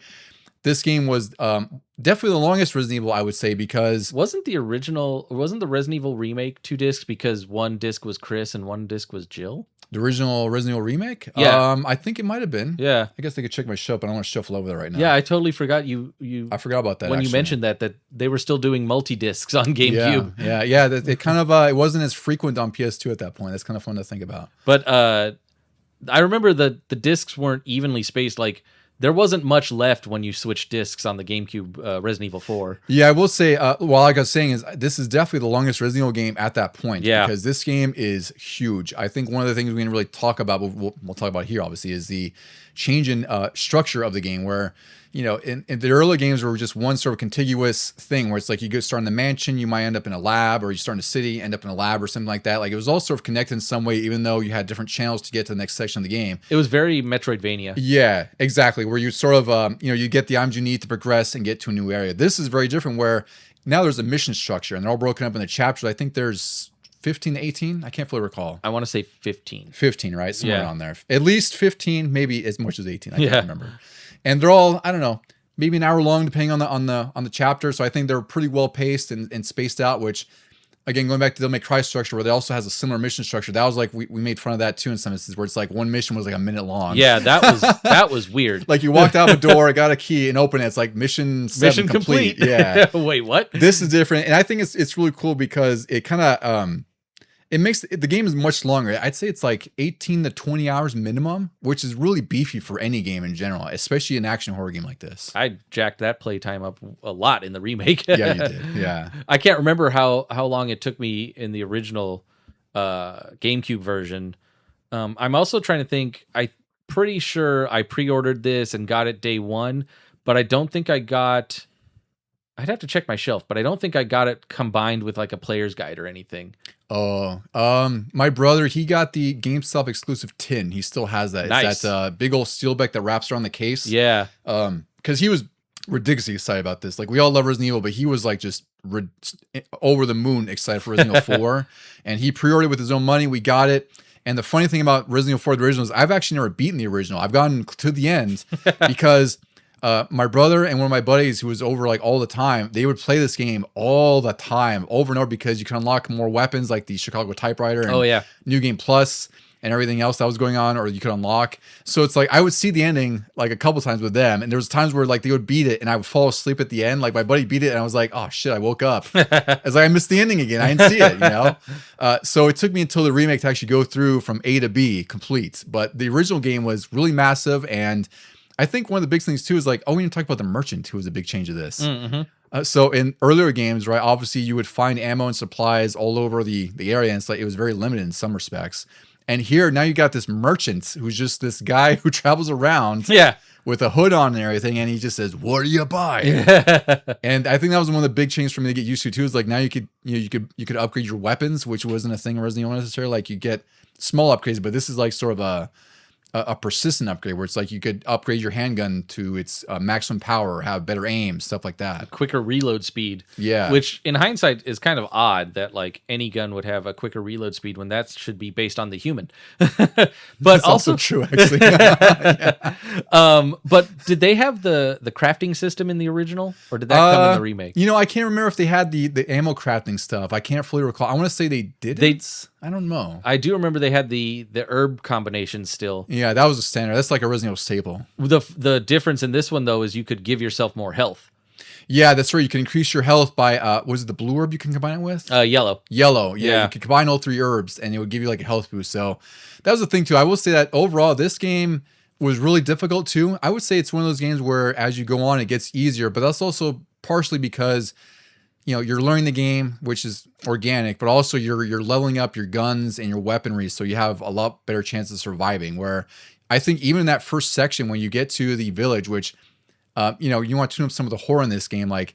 This game was definitely the longest Resident Evil, I would say, because wasn't the Resident Evil remake 2 discs because 1 disc was Chris and 1 disc was Jill? The original Resident Evil remake? Yeah. I think it might have been. Yeah. I guess they could check my shelf, but I don't want to shuffle over there right now. Yeah, I totally forgot I forgot about that when you mentioned that they were still doing multi-discs on GameCube. Yeah. It kind of it wasn't as frequent on PS2 at that point. That's kind of fun to think about. But I remember the discs weren't evenly spaced. Like, there wasn't much left when you switched discs on the GameCube Resident Evil 4. Yeah, I will say, like I was saying, this is definitely the longest Resident Evil game at that point. Yeah. Because this game is huge. I think one of the things we can really talk about, we'll talk about here, obviously, is the change in structure of the game where, in the earlier games were just one sort of contiguous thing where it's like you go start in the mansion, you might end up in a lab, or you start in a city, end up in a lab or something like that. Like, it was all sort of connected in some way, even though you had different channels to get to the next section of the game. It was very Metroidvania. Yeah, exactly. Where you sort of, you get the items you need to progress and get to a new area. This is very different where now there's a mission structure and they're all broken up into chapters. I think there's 15 to 18. I can't fully recall. I want to say 15. 15, right? Somewhere around there. At least 15, maybe as much as 18. I can't remember. And they're all, I don't know, maybe an hour long depending on the chapter. So I think they're pretty well paced and spaced out, which, again, going back to the Devil May Cry structure, where they also has a similar mission structure. That was like, we made fun of that too in some instances, where it's like one mission was like a minute long. Yeah, that was weird. Like, you walked out the door, got a key, and open it. It's like mission complete. Yeah. Wait, what? This is different, and I think it's really cool because it kind of it makes the game is much longer. I'd say it's like 18 to 20 hours minimum, which is really beefy for any game in general, especially an action horror game like this. I jacked that playtime up a lot in the remake. Yeah, you did. Yeah. I can't remember how long it took me in the original GameCube version. I'm also trying to think. I'm pretty sure I pre-ordered this and got it day 1, but I don't think I got. I'd have to check my shelf, but I don't think I got it combined with like a player's guide or anything. Oh, my brother, he got the GameStop exclusive tin. He still has that. Nice. It's that big old steelback that wraps around the case. Yeah. Because he was ridiculously excited about this. Like, we all love Resident Evil, but he was like just over the moon excited for Resident Evil 4. And he pre-ordered with his own money. We got it. And the funny thing about Resident Evil 4, the original, is I've actually never beaten the original. I've gotten to the end because my brother and one of my buddies who was over like all the time, they would play this game all the time, over and over, because you can unlock more weapons like the Chicago typewriter and New Game Plus and everything else that was going on, or you could unlock. So it's like I would see the ending like a couple times with them, and there was times where like they would beat it and I would fall asleep at the end. Like, my buddy beat it and I was like, oh shit, I woke up. It's like I missed the ending again. I didn't see it, So it took me until the remake to actually go through from A to B complete. But the original game was really massive, and I think one of the big things too is like, we didn't talk about the merchant, who was a big change of this. Mm-hmm. So in earlier games, right, obviously you would find ammo and supplies all over the area, and it's like it was very limited in some respects. And here now you got this merchant who's just this guy who travels around, with a hood on and everything, and he just says, "What do you buy?" And I think that was one of the big changes for me to get used to too. Is like now you could upgrade your weapons, which wasn't a thing in Resident Evil necessarily. Like you get small upgrades, but this is like sort of a persistent upgrade where it's like you could upgrade your handgun to its maximum power, have better aim, stuff like that. Quicker reload speed. Yeah. Which in hindsight is kind of odd that like any gun would have a quicker reload speed when that should be based on the human. But That's also true, actually. But did they have the crafting system in the original, or did that come in the remake? I can't remember if they had the ammo crafting stuff. I can't fully recall. I want to say they did. I don't know. I do remember they had the herb combinations still. Yeah, that was a standard. That's like a Resident Evil staple. The difference in this one though is you could give yourself more health. Yeah, that's right. You can increase your health by was it the blue herb you can combine it with? Yellow. Yellow. Yeah, you could combine all 3 herbs and it would give you like a health boost. So that was the thing too. I will say that overall this game was really difficult too. I would say it's one of those games where as you go on it gets easier, but that's also partially because you're learning the game, which is organic, but also you're leveling up your guns and your weaponry, so you have a lot better chance of surviving. Where I think even in that first section, when you get to the village, which you want to tune up some of the horror in this game, like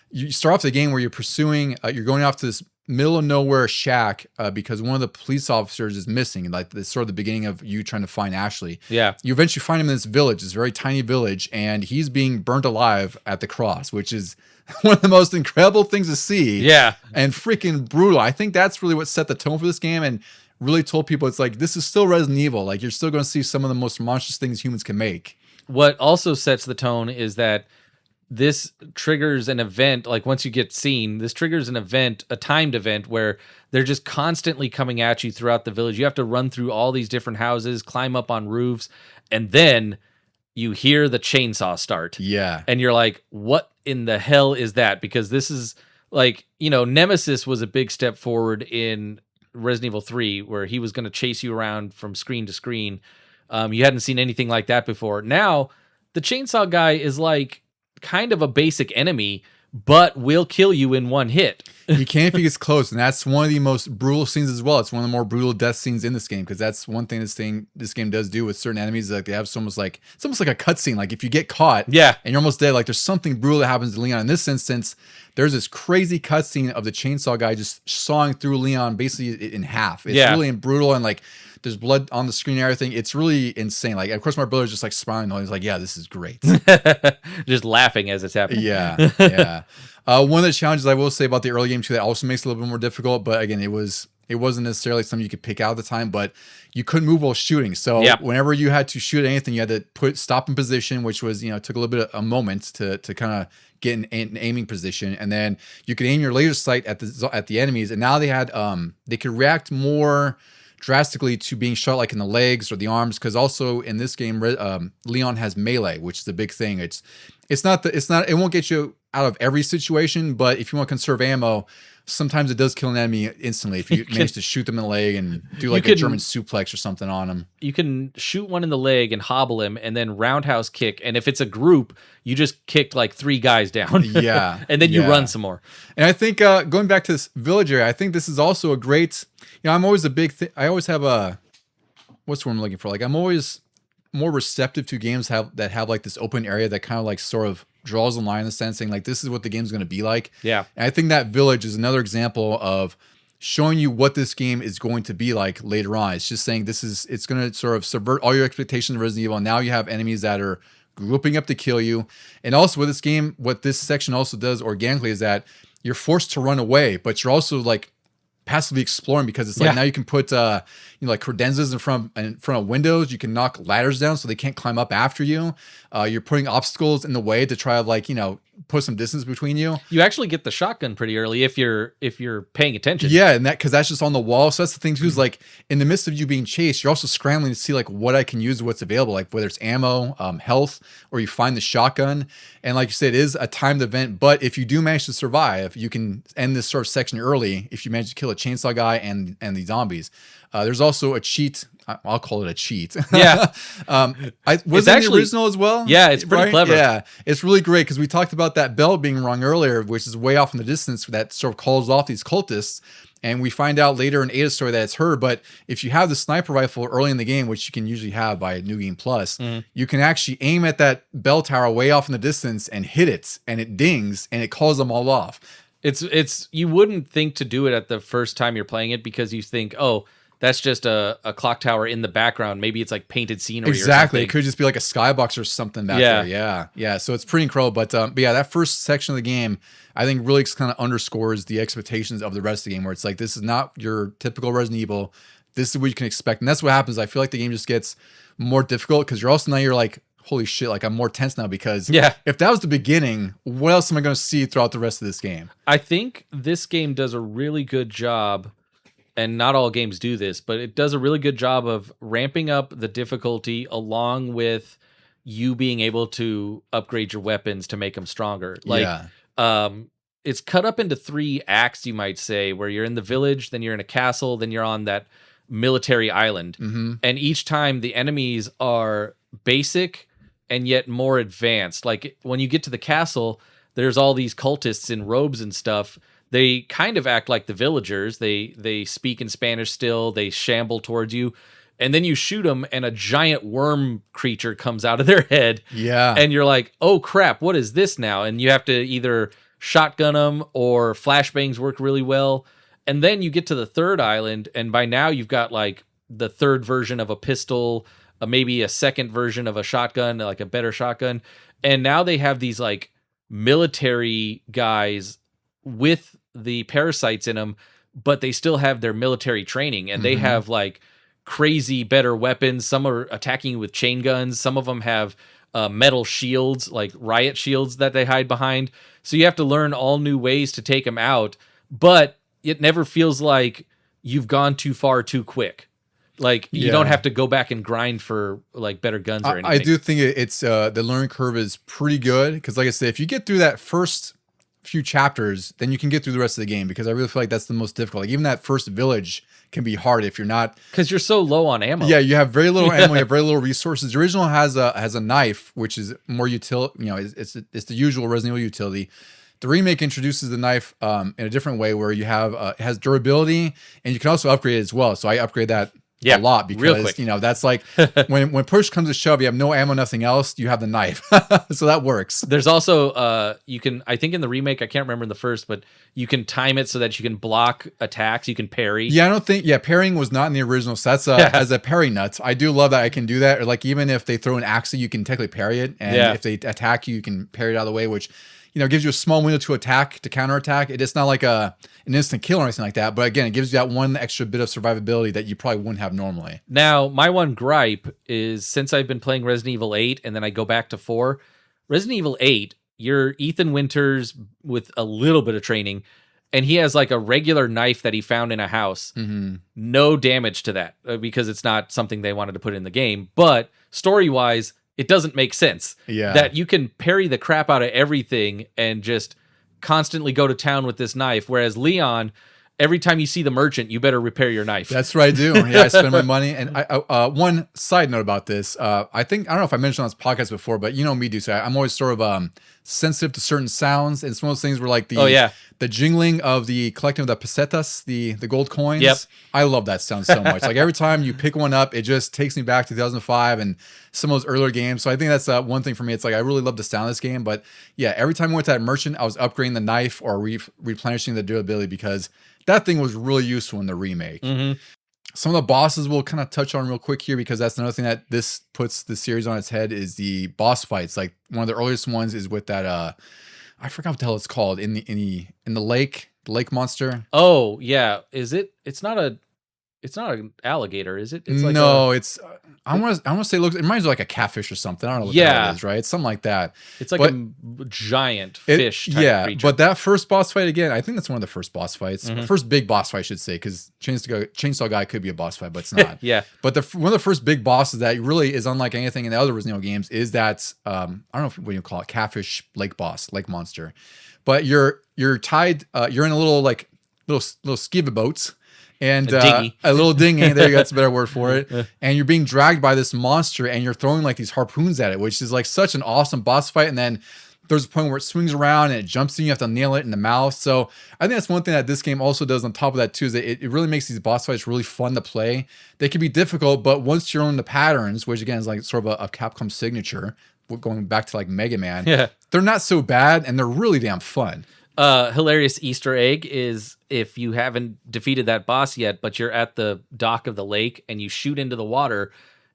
you start off the game where you're pursuing, you're going off to this middle of nowhere shack because one of the police officers is missing, and like this sort of the beginning of you trying to find Ashley. Yeah, you eventually find him in this village, this very tiny village, and he's being burnt alive at the cross, which is one of the most incredible things to see. Yeah. And freaking brutal. I think that's really what set the tone for this game and really told people it's like, this is still Resident Evil. Like, you're still going to see some of the most monstrous things humans can make. What also sets the tone is that this triggers an event, like once you get seen, this triggers an event, a timed event where they're just constantly coming at you throughout the village. You have to run through all these different houses, climb up on roofs, and then you hear the chainsaw start. Yeah. And you're like, what in the hell is that? Because this is like, Nemesis was a big step forward in Resident Evil 3, where he was going to chase you around from screen to screen. You hadn't seen anything like that before. Now, the chainsaw guy is like kind of a basic enemy, but will kill you in one hit. He can if he gets close, and that's one of the most brutal scenes as well. It's one of the more brutal death scenes in this game, because that's one thing this game does do with certain enemies. Like they have it's almost like a cutscene. Like if you get caught, and you're almost dead, like there's something brutal that happens to Leon. In this instance, there's this crazy cutscene of the chainsaw guy just sawing through Leon basically in half. It's really brutal, and like there's blood on the screen and everything. It's really insane. Like, of course, my brother's just like smiling. He's like, yeah, this is great. Just laughing as it's happening. Yeah. One of the challenges I will say about the early game too, that also makes it a little bit more difficult, but again, it wasn't necessarily something you could pick out at the time, but you couldn't move while shooting. So whenever you had to shoot anything, you had to stop in position, which was, took a little bit of a moment to kind of get an aiming position. And then you could aim your laser sight at the enemies. And now they could react more drastically to being shot like in the legs or the arms, because also in this game Leon has melee, which is a big thing. It won't get you out of every situation, but if you want to conserve ammo, sometimes it does kill an enemy instantly if you manage to shoot them in the leg and do like a German suplex or something on them. You can shoot one in the leg and hobble him, and then roundhouse kick, and if it's a group, you just kicked like 3 guys down. Yeah. And then you run some more. And I think going back to this village area, I think this is also a great, I'm always I always have what's the word I'm looking for? Like I'm always more receptive to games that have like this open area that kind of like sort of draws the line in the sense saying like, this is what the game's going to be like. Yeah. And I think that village is another example of showing you what this game is going to be like later on. It's just saying it's going to sort of subvert all your expectations of Resident Evil. And now you have enemies that are grouping up to kill you. And also with this game, what this section also does organically is that you're forced to run away, but you're also like passively exploring, because it's like now you can put like credenzas in front of windows. You can knock ladders down so they can't climb up after you. You're putting obstacles in the way to try to like put some distance between you. You actually get the shotgun pretty early if you're paying attention. Yeah, and because that's just on the wall. So that's the thing too, is like in the midst of you being chased, you're also scrambling to see like what I can use, what's available, like whether it's ammo, health, or you find the shotgun. And like you said, it is a timed event, but if you do manage to survive, you can end this sort of section early if you manage to kill a chainsaw guy and the zombies. There's also a cheat. I'll call it a cheat. Yeah. Was it the original as well? Yeah, it's pretty clever. Yeah, it's really great because we talked about that bell being rung earlier, which is way off in the distance that sort of calls off these cultists. And we find out later in Ada's story that it's her. But if you have the sniper rifle early in the game, which you can usually have by New Game Plus, you can actually aim at that bell tower way off in the distance and hit it, and it dings, and it calls them all off. It's you wouldn't think to do it at the first time you're playing it because you think, oh, that's just a clock tower in the background. Maybe it's like painted scenery. Exactly. Or it could just be like a skybox or something back there. Yeah. Yeah. So it's pretty incredible. But yeah, that first section of the game, I think really kind of underscores the expectations of the rest of the game, where it's like, this is not your typical Resident Evil. This is what you can expect. And that's what happens. I feel like the game just gets more difficult because you're like, holy shit, like I'm more tense now because if that was the beginning, what else am I going to see throughout the rest of this game? I think this game does a really good job, and not all games do this, but it does a really good job of ramping up the difficulty along with you being able to upgrade your weapons to make them stronger. Like, it's cut up into 3 acts, you might say, where you're in the village, then you're in a castle, then you're on that military island. And each time the enemies are basic and yet more advanced. Like when you get to the castle, there's all these cultists in robes and stuff. They kind of act like the villagers. They speak in Spanish still. They shamble towards you. And then you shoot them and a giant worm creature comes out of their head. Yeah. And you're like, oh crap, what is this now? And you have to either shotgun them or flashbangs work really well. And then you get to the third island. And by now you've got like the third version of a pistol, maybe a second version of a shotgun, like a better shotgun. And now they have these like military guys with the parasites in them, but they still have their military training, and they have like crazy better weapons. Some are attacking you with chain guns. Some of them have metal shields, like riot shields that they hide behind. So you have to learn all new ways to take them out, but it never feels like you've gone too far too quick. Like you don't have to go back and grind for like better guns or anything. I do think it's the learning curve is pretty good because, like I said, if you get through that first few chapters, then you can get through the rest of the game, because I really feel like that's the most difficult. Like even that first village can be hard if you're not, because you're so low on ammo. Yeah, you have very little ammo, you have very little resources. The original has a knife, which is more it's the usual Resident Evil utility. The remake introduces the knife in a different way, where you have it has durability, and you can also upgrade it as well. So I upgrade that a lot because that's like when push comes to shove, you have no ammo, nothing else, you have the knife. So that works. There's also you can, I think in the remake, I can't remember in the first, but you can time it so that you can block attacks, you can parry. Yeah, I don't think parrying was not in the original, so that's as a parry nut. I do love that I can do that. Or like even if they throw an axe, you can technically parry it, and if they attack you, you can parry it out of the way, which gives you a small window to attack, to counterattack. It's not like an instant kill or anything like that. But again, it gives you that one extra bit of survivability that you probably wouldn't have normally. Now, my one gripe is, since I've been playing Resident Evil 8 and then I go back to 4, Resident Evil 8, you're Ethan Winters with a little bit of training, and he has like a regular knife that he found in a house. No damage to that because it's not something they wanted to put in the game. But story-wise, it doesn't make sense that you can parry the crap out of everything and just constantly go to town with this knife. Whereas Leon, every time you see the merchant, you better repair your knife. That's what I do. I spend my money. And I one side note about this, I don't know if I mentioned on this podcast before, but you know me, dude. So I'm always sort of sensitive to certain sounds. And it's one of those things where like the jingling of the collecting of the pesetas, the gold coins. Yep. I love that sound so much. Like every time you pick one up, it just takes me back to 2005 and some of those earlier games. So I think that's one thing for me. It's like I really love the sound of this game. But yeah, every time I went to that merchant, I was upgrading the knife or replenishing the durability, because that thing was really useful in the remake. Some of the bosses we'll kind of touch on real quick here, because that's another thing that this puts the series on its head, is the boss fights. Like one of the earliest ones is with that I forgot what the hell it's called, in the lake, the lake monster. Oh yeah, is it? It's not a. It's not an alligator, is it? It's like No, it's I want to say it reminds me of like a catfish or something. I don't know what the hell it is, right? It's something like that. it's like But a giant fish type yeah, creature. but that first boss fight again, I think that's one of the first boss fights. Mhm. First big boss fight, I should say, because Chainsaw Guy could be a boss fight, but it's not. Yeah. But one of the first big bosses that really is unlike anything in the other Resident Evil games is that I don't know what you call it, catfish lake boss, lake monster. But you're tied, you're in a little skiva boats. And a little dinghy, there you go, that's a better word for it. And you're being dragged by this monster and you're throwing like these harpoons at it, which is like such an awesome boss fight. And then there's a point where it swings around and it jumps in, you have to nail it in the mouth. So I think that's one thing that this game also does on top of that too, is that it really makes these boss fights really fun to play. They can be difficult, but once you're on the patterns, which again is like sort of a Capcom signature, going back to like Mega Man, they're not so bad and they're really damn fun. Hilarious Easter egg is if you haven't defeated that boss yet, but you're at the dock of the lake and you shoot into the water,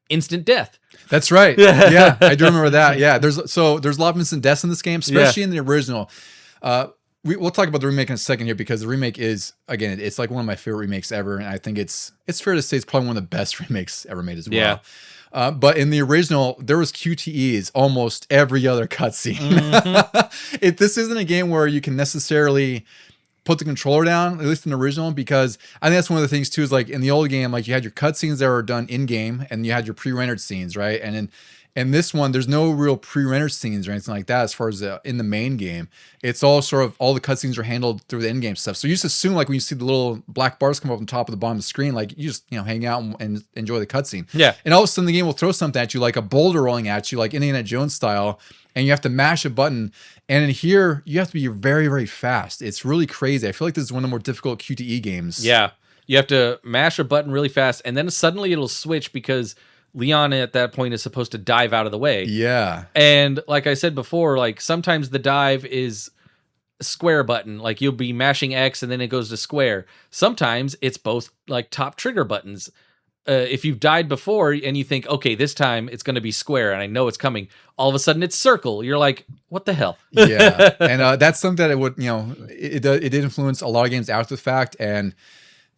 instant death. That's right. Yeah, I do remember that. Yeah, there's a lot of instant deaths in this game, especially in the original. We'll talk about the remake in a second here because the remake is, again, it's like one of my favorite remakes ever, and I think it's fair to say it's probably one of the best remakes ever made as well. Yeah. But in the original, there was QTEs almost every other cutscene. Mm-hmm. This isn't a game where you can necessarily put the controller down, at least in the original, because I think that's one of the things too, is like in the old game, like you had your cutscenes that were done in-game and you had your pre-rendered scenes, right? And in this one, there's no real pre-rendered scenes or anything like that as far as in the main game. It's all sort of, all the cutscenes are handled through the in-game stuff. So you just assume like when you see the little black bars come up on top of the bottom of the screen, like you just, hang out and enjoy the cutscene. Yeah. And all of a sudden the game will throw something at you, like a boulder rolling at you, like Indiana Jones style, and you have to mash a button. And in here, you have to be very, very fast. It's really crazy. I feel like this is one of the more difficult QTE games. Yeah. You have to mash a button really fast, and then suddenly it'll switch because Leon at that point is supposed to dive out of the way. Yeah. And like I said before, like sometimes the dive is square button. Like you'll be mashing X and then it goes to square. Sometimes it's both like top trigger buttons. If you've died before and you think, okay, this time it's going to be square and I know it's coming, all of a sudden it's circle. You're like, what the hell? Yeah. And that's something that it would, it did influence a lot of games after the fact. And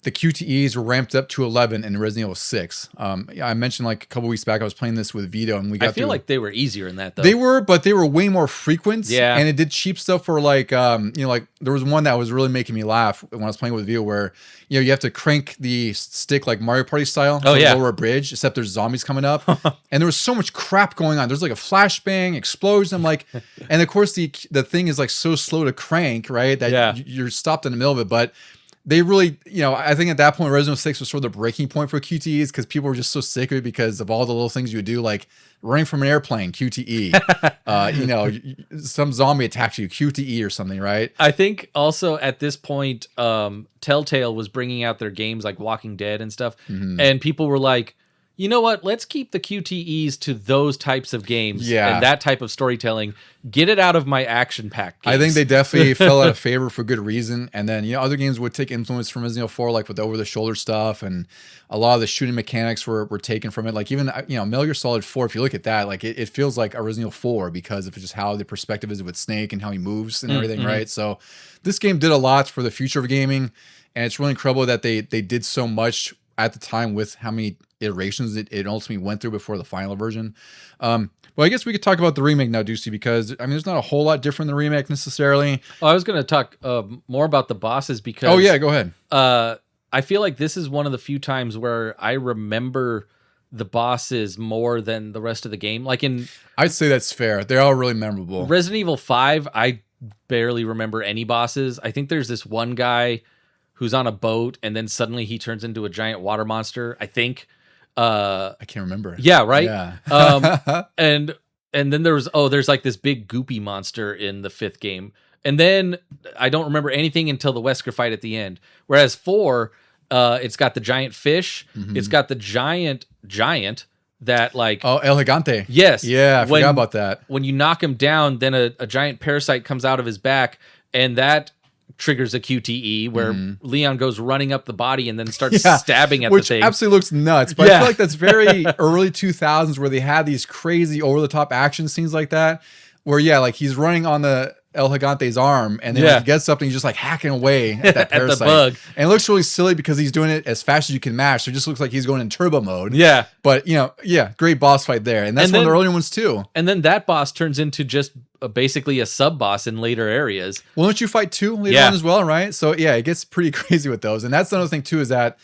the QTEs were ramped up to 11 in Resident Evil 6. I mentioned like a couple weeks back, I was playing this with Vito and we got I feel like they were easier in that though. They were, but they were way more frequent. Yeah. And it did cheap stuff for like, like there was one that was really making me laugh when I was playing with Vito where, you have to crank the stick like Mario Party style to lower a bridge, except there's zombies coming up. And there was so much crap going on. There's like a flashbang, explosion. I'm like, and of course the thing is like so slow to crank, right? That you're stopped in the middle of it. But they really, I think at that point, Resident Evil 6 was sort of the breaking point for QTEs because people were just so sick of it because of all the little things you would do, like running from an airplane, QTE. Some zombie attacks you, QTE or something, right? I think also at this point, Telltale was bringing out their games like Walking Dead and stuff, and people were like, you know what? Let's keep the QTEs to those types of games and that type of storytelling. Get it out of my action-packed games. I think they definitely fell out of favor for good reason. And then, other games would take influence from Resident Evil 4, like with the over-the-shoulder stuff, and a lot of the shooting mechanics were taken from it. Like even, Metal Gear Solid 4, if you look at that, like it feels like a Resident Evil 4 because of just how the perspective is with Snake and how he moves and everything, right? So this game did a lot for the future of gaming, and it's really incredible that they did so much at the time with how many iterations it ultimately went through before the final version. Well, I guess we could talk about the remake now, Ducey, because there's not a whole lot different in the remake necessarily. Oh, I was going to talk more about the bosses because... Oh, yeah, go ahead. I feel like this is one of the few times where I remember the bosses more than the rest of the game. Like I'd say that's fair. They're all really memorable. Resident Evil 5, I barely remember any bosses. I think there's this one guy who's on a boat and then suddenly he turns into a giant water monster, I think. I can't remember. Yeah, right? Yeah. And then there's like this big goopy monster in the 5th game. And then I don't remember anything until the Wesker fight at the end. Whereas 4, it's got the giant fish. It's got the giant that like... Oh, El Gigante. Yes. Yeah, I forgot about that. When you knock him down, then a giant parasite comes out of his back, and that triggers a QTE where Leon goes running up the body and then starts stabbing at the thing. Which absolutely looks nuts. But I feel like that's very early 2000s where they had these crazy over-the-top action scenes like that. Where, like he's running on the El Gigante's arm, and then like, he gets up and he's just like hacking away at that parasite. At the bug. And it looks really silly because he's doing it as fast as you can mash. So it just looks like he's going in turbo mode. Yeah. But, you know, great boss fight there. And that's one of the earlier ones too. And then that boss turns into just basically a sub-boss in later areas. Well, don't you fight 2 later on as well, right? So yeah, it gets pretty crazy with those. And that's another thing too, is that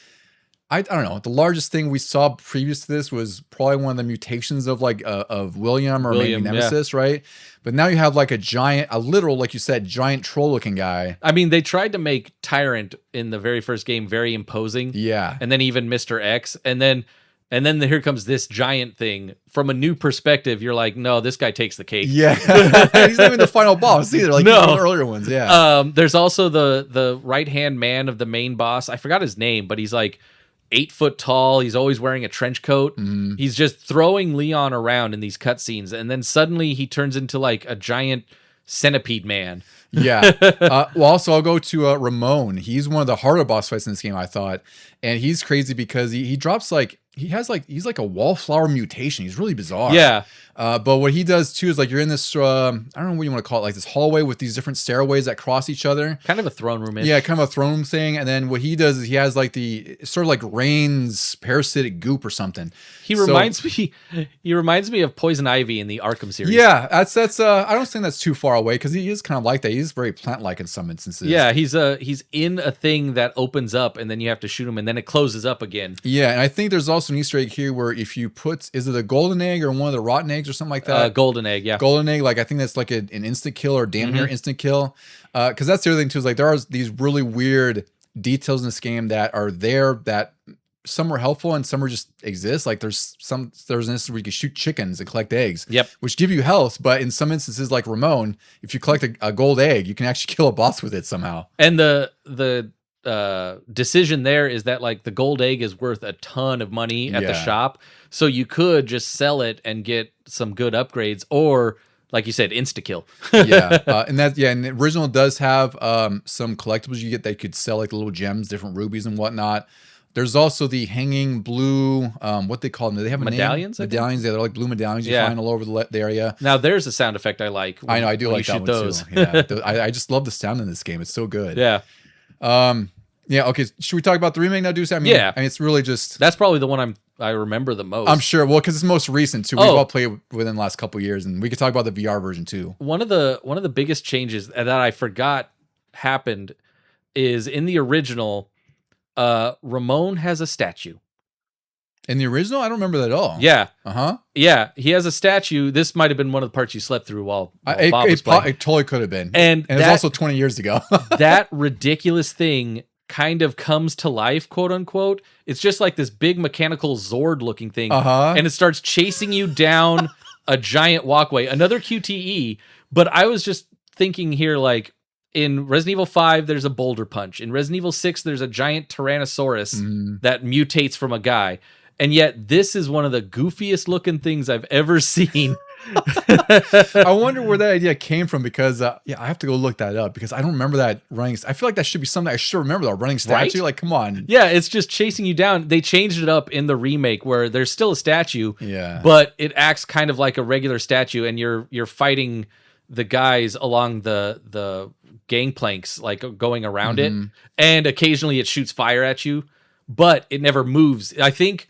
I don't know. The largest thing we saw previous to this was probably one of the mutations of like of William or maybe Nemesis, right? But now you have like a literal, like you said, giant troll looking guy. I mean, they tried to make Tyrant in the very first game very imposing. Yeah. And then even Mr. X. And then here comes this giant thing. From a new perspective, you're like, no, this guy takes the cake. Yeah. He's not even the final boss either. Like the earlier ones, yeah. There's also the right-hand man of the main boss. I forgot his name, but he's like 8 foot tall. He's always wearing a trench coat. He's just throwing Leon around in these cutscenes, and then suddenly he turns into like a giant centipede man. Yeah. Well, also I'll go to Ramon. He's one of the harder boss fights in this game, I thought, and he's crazy because he drops like he's like a wallflower mutation. He's really bizarre. Yeah. But what he does too is like you're in this I don't know what you want to call it, like this hallway with these different stairways that cross each other. Kind of a throne room. Yeah, kind of a throne room thing. And then what he does is he has like the sort of like Rain's parasitic goop or something. He reminds me of Poison Ivy in the Arkham series. Yeah, that's I don't think that's too far away because he is kind of like that. He's very plant-like in some instances. Yeah, he's in a thing that opens up and then you have to shoot him and then it closes up again. Yeah, and I think there's also an Easter egg here where if you put, is it a golden egg or one of the rotten eggs or something like that? Golden egg, yeah. Golden egg, like I think that's like an instant kill or damn near instant kill. Because that's the other thing too, is like there are these really weird details in this game that are there that some are helpful and some are just exist. Like there's an instance where you can shoot chickens and collect eggs, which give you health. But in some instances, like Ramon, if you collect a gold egg, you can actually kill a boss with it somehow. And the decision there is that like the gold egg is worth a ton of money at the shop, so you could just sell it and get some good upgrades, or like you said, insta kill. And the original does have some collectibles you get that you could sell, like little gems, different rubies and whatnot. There's also the hanging blue, what they call them. Do they have a medallions? Name? Medallions. They're like blue medallions you find all over the area. Now there's a sound effect I like. I know, I do like that one those. Too. Yeah, I just love the sound in this game. It's so good. Yeah. Yeah. Okay. Should we talk about the remake now, Deuce? I mean, it's really just that's probably the one I remember the most. I'm sure. Well, because it's most recent too. We've all played within the last couple of years, and we could talk about the VR version too. One of the biggest changes that I forgot happened is in the original. Ramon has a statue. In the original, I don't remember that at all. Yeah. Yeah, he has a statue. This might have been one of the parts you slept through while Bob was playing. It totally could have been. And it was also 20 years ago. That ridiculous thing kind of comes to life, quote unquote. It's just like this big mechanical Zord looking thing. And it starts chasing you down a giant walkway. Another QTE. But I was just thinking here, like, in Resident Evil 5, there's a boulder punch. In Resident Evil 6, there's a giant Tyrannosaurus that mutates from a guy. And yet, this is one of the goofiest looking things I've ever seen. I wonder where that idea came from because, I have to go look that up because I don't remember that running. I feel like that should be something I should remember, though. Running statue? Right? Like, come on. Yeah, it's just chasing you down. They changed it up in the remake where there's still a statue, but it acts kind of like a regular statue, and you're fighting the guys along the gangplanks, like going around it, and occasionally it shoots fire at you, but it never moves. I think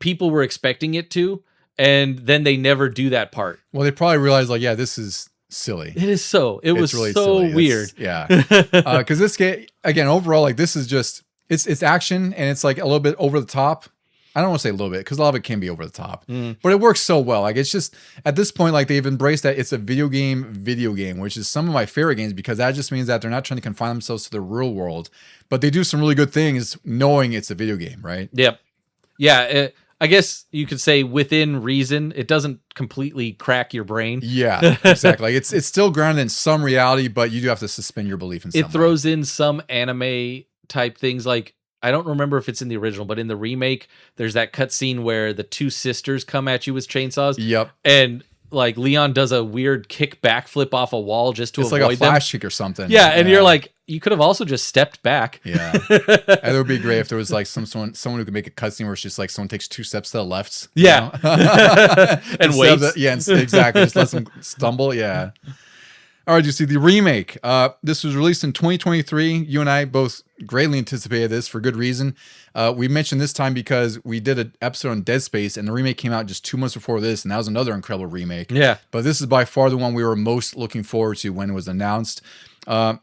people were expecting it to, and then they never do that part. Well, they probably realized, like, this is silly. It is so. It was really so silly. Weird. Because this game, again, overall, like, this is just it's action and it's like a little bit over the top. I don't want to say a little bit because a lot of it can be over the top, but it works so well. Like, it's just at this point, like, they've embraced that it's a video game, which is some of my favorite games because that just means that they're not trying to confine themselves to the real world, but they do some really good things knowing it's a video game, right? Yep. Yeah. I guess you could say within reason, it doesn't completely crack your brain. Yeah, exactly. Like, it's still grounded in some reality, but you do have to suspend your belief in some It throws in some anime type things, like, I don't remember if it's in the original, but in the remake, there's that cutscene where the two sisters come at you with chainsaws. Yep. And like Leon does a weird kick backflip off a wall just to avoid them. It's like a flash kick or something. Yeah, and you're like, you could have also just stepped back. Yeah. And it would be great if there was like someone who could make a cutscene where it's just like someone takes 2 steps to the left. Yeah. You know? And waits. Exactly. Just let them stumble. Yeah. All right, you see the remake. This was released in 2023. You and I both greatly anticipated this for good reason. We mentioned this time because we did an episode on Dead Space, and the remake came out just 2 months before this, and that was another incredible remake. Yeah. But this is by far the one we were most looking forward to when it was announced. I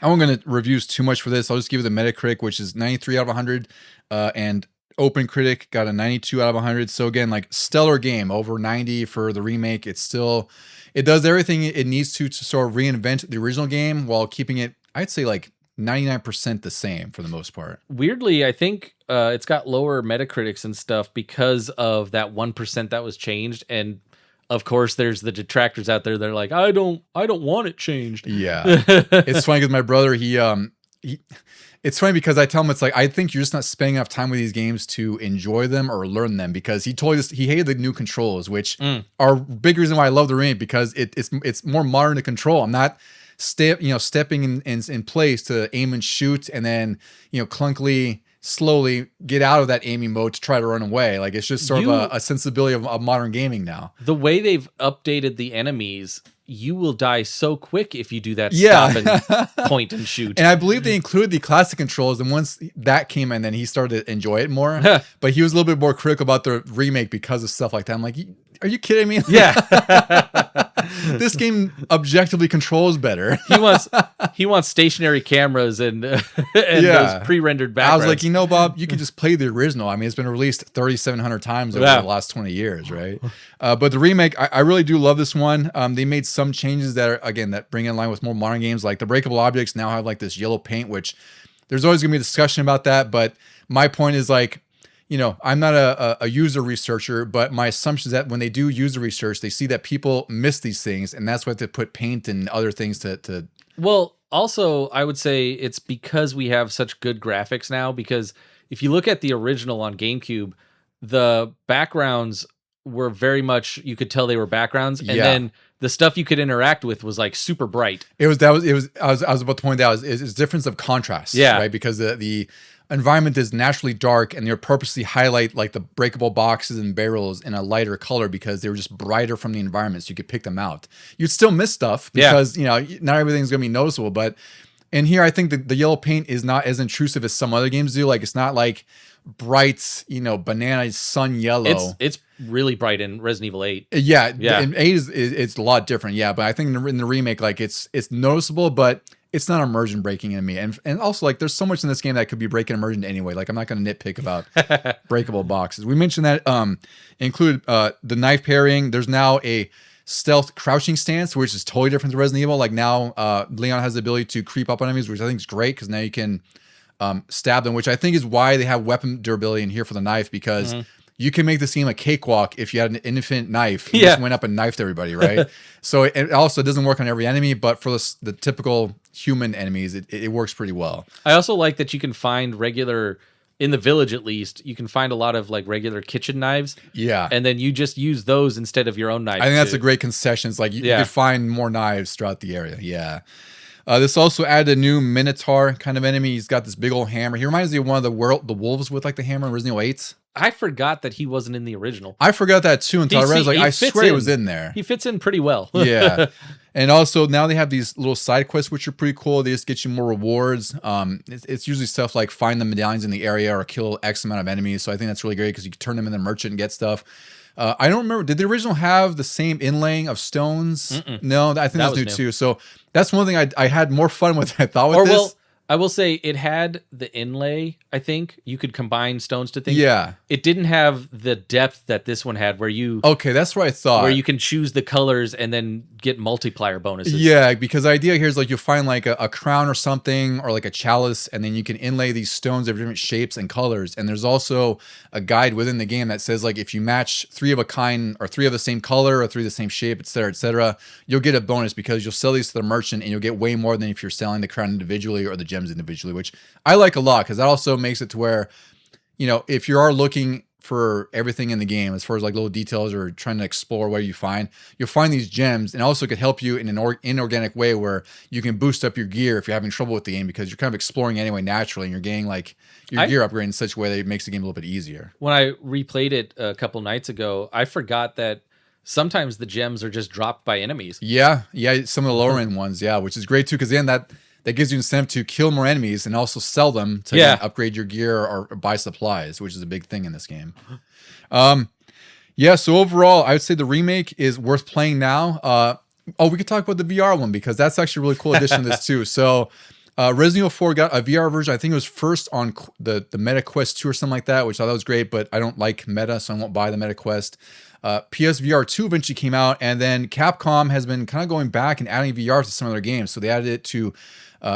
wasn't going to review too much for this. I'll just give you the Metacritic, which is 93 out of 100, and OpenCritic got a 92 out of 100. So again, like stellar game, over 90 for the remake. It does everything it needs to sort of reinvent the original game while keeping it, I'd say, like 99% the same for the most part. Weirdly, I think it's got lower Metacritics and stuff because of that 1% that was changed. And of course, there's the detractors out there that are like, I don't want it changed. Yeah. It's funny because my brother, it's funny because I tell him, it's like, I think you're just not spending enough time with these games to enjoy them or learn them, because he told us he hated the new controls, which are a big reason why I love the remake, because it's more modern to control. I'm not stepping in place to aim and shoot and then, clunkily, slowly get out of that aiming mode to try to run away. Like, it's just sort of a sensibility of modern gaming now. The way they've updated the enemies, you will die so quick if you do that stop and point and shoot. And I believe they included the classic controls, and once that came in, then he started to enjoy it more. But he was a little bit more critical about the remake because of stuff like that. I'm like, are you kidding me? Yeah. This game objectively controls better. He wants stationary cameras and those pre-rendered backgrounds. I was like, Bob, you can just play the original. I mean, it's been released 3,700 times over the last 20 years, right? But the remake, I really do love this one. They made some changes that bring in line with more modern games. Like the breakable objects now have like this yellow paint, which there's always going to be a discussion about that. But my point is, like, I'm not a user researcher, but my assumption is that when they do user research, they see that people miss these things, and that's why they put paint and other things to. Well, also, I would say it's because we have such good graphics now, because if you look at the original on GameCube, the backgrounds were very much, you could tell they were backgrounds, and then the stuff you could interact with was like super bright. I was about to point out is difference of contrast, right? Because the environment is naturally dark, and they purposely highlight like the breakable boxes and barrels in a lighter color because they were just brighter from the environment, so you could pick them out. You'd still miss stuff because not everything's gonna be noticeable, but in here I think the yellow paint is not as intrusive as some other games do. Like, it's not like bright, banana sun yellow. It's really bright in Resident Evil 8. Yeah. And 8 it's a lot different. Yeah, but I think in the remake, like, it's noticeable, but it's not immersion breaking in me. And also, like, there's so much in this game that could be breaking immersion anyway. Like, I'm not going to nitpick about breakable boxes. We mentioned that include the knife parrying. There's now a stealth crouching stance, which is totally different to Resident Evil. Like, now Leon has the ability to creep up on enemies, which I think is great, because now you can stab them, which I think is why they have weapon durability in here for the knife, because you can make this game a cakewalk if you had an infinite knife. You just went up and knifed everybody, right? So it also doesn't work on every enemy, but for the typical human enemies, it works pretty well. I also like that you can find in the village at least, you can find a lot of like regular kitchen knives. Yeah. And then you just use those instead of your own knife. I think that's a great concession. It's like you could find more knives throughout the area. Yeah. This also added a new Minotaur kind of enemy. He's got this big old hammer. He reminds me of one of the wolves with like the hammer in Resident Evil 8. I forgot that he wasn't in the original. I forgot that too until I realized, like, I swear he was in there. He fits in pretty well. Yeah. And also now they have these little side quests, which are pretty cool. They just get you more rewards. It's usually stuff like find the medallions in the area or kill X amount of enemies. So I think that's really great because you can turn them into merchant and get stuff. I don't remember. Did the original have the same inlaying of stones? No, I think that's new too. So that's one thing I had more fun with, I thought, with this. Well, I will say it had the inlay, I think. You could combine stones to things. Yeah. It didn't have the depth that this one had, where you... Okay, that's what I thought. Where you can choose the colors and then get multiplier bonuses. Yeah, because the idea here is like you'll find like a crown or something, or like a chalice, and then you can inlay these stones of different shapes and colors. And there's also a guide within the game that says, like, if you match 3 of a kind, or 3 of the same color, or 3 of the same shape, etc., you'll get a bonus because you'll sell these to the merchant, and you'll get way more than if you're selling the crown individually or the gems individually, which I like a lot, because that also makes it to where, if you are looking for everything in the game as far as like little details or trying to explore what you'll find these gems, and also could help you in an inorganic way where you can boost up your gear if you're having trouble with the game, because you're kind of exploring anyway naturally, and you're getting like your gear upgrade in such a way that it makes the game a little bit easier. When I replayed it a couple nights ago, I forgot that sometimes the gems are just dropped by enemies. Yeah, some of the lower end ones, yeah, which is great too, because then that gives you incentive to kill more enemies and also sell them to upgrade your gear or buy supplies, which is a big thing in this game. Yeah, so overall, I would say the remake is worth playing now. We could talk about the VR one because that's actually a really cool addition to this too. So Resident Evil 4 got a VR version. I think it was first on the Meta Quest 2 or something like that, which I thought was great, but I don't like Meta, so I won't buy the Meta Quest. PSVR 2 eventually came out, and then Capcom has been kind of going back and adding VR to some of their games. So they added it to,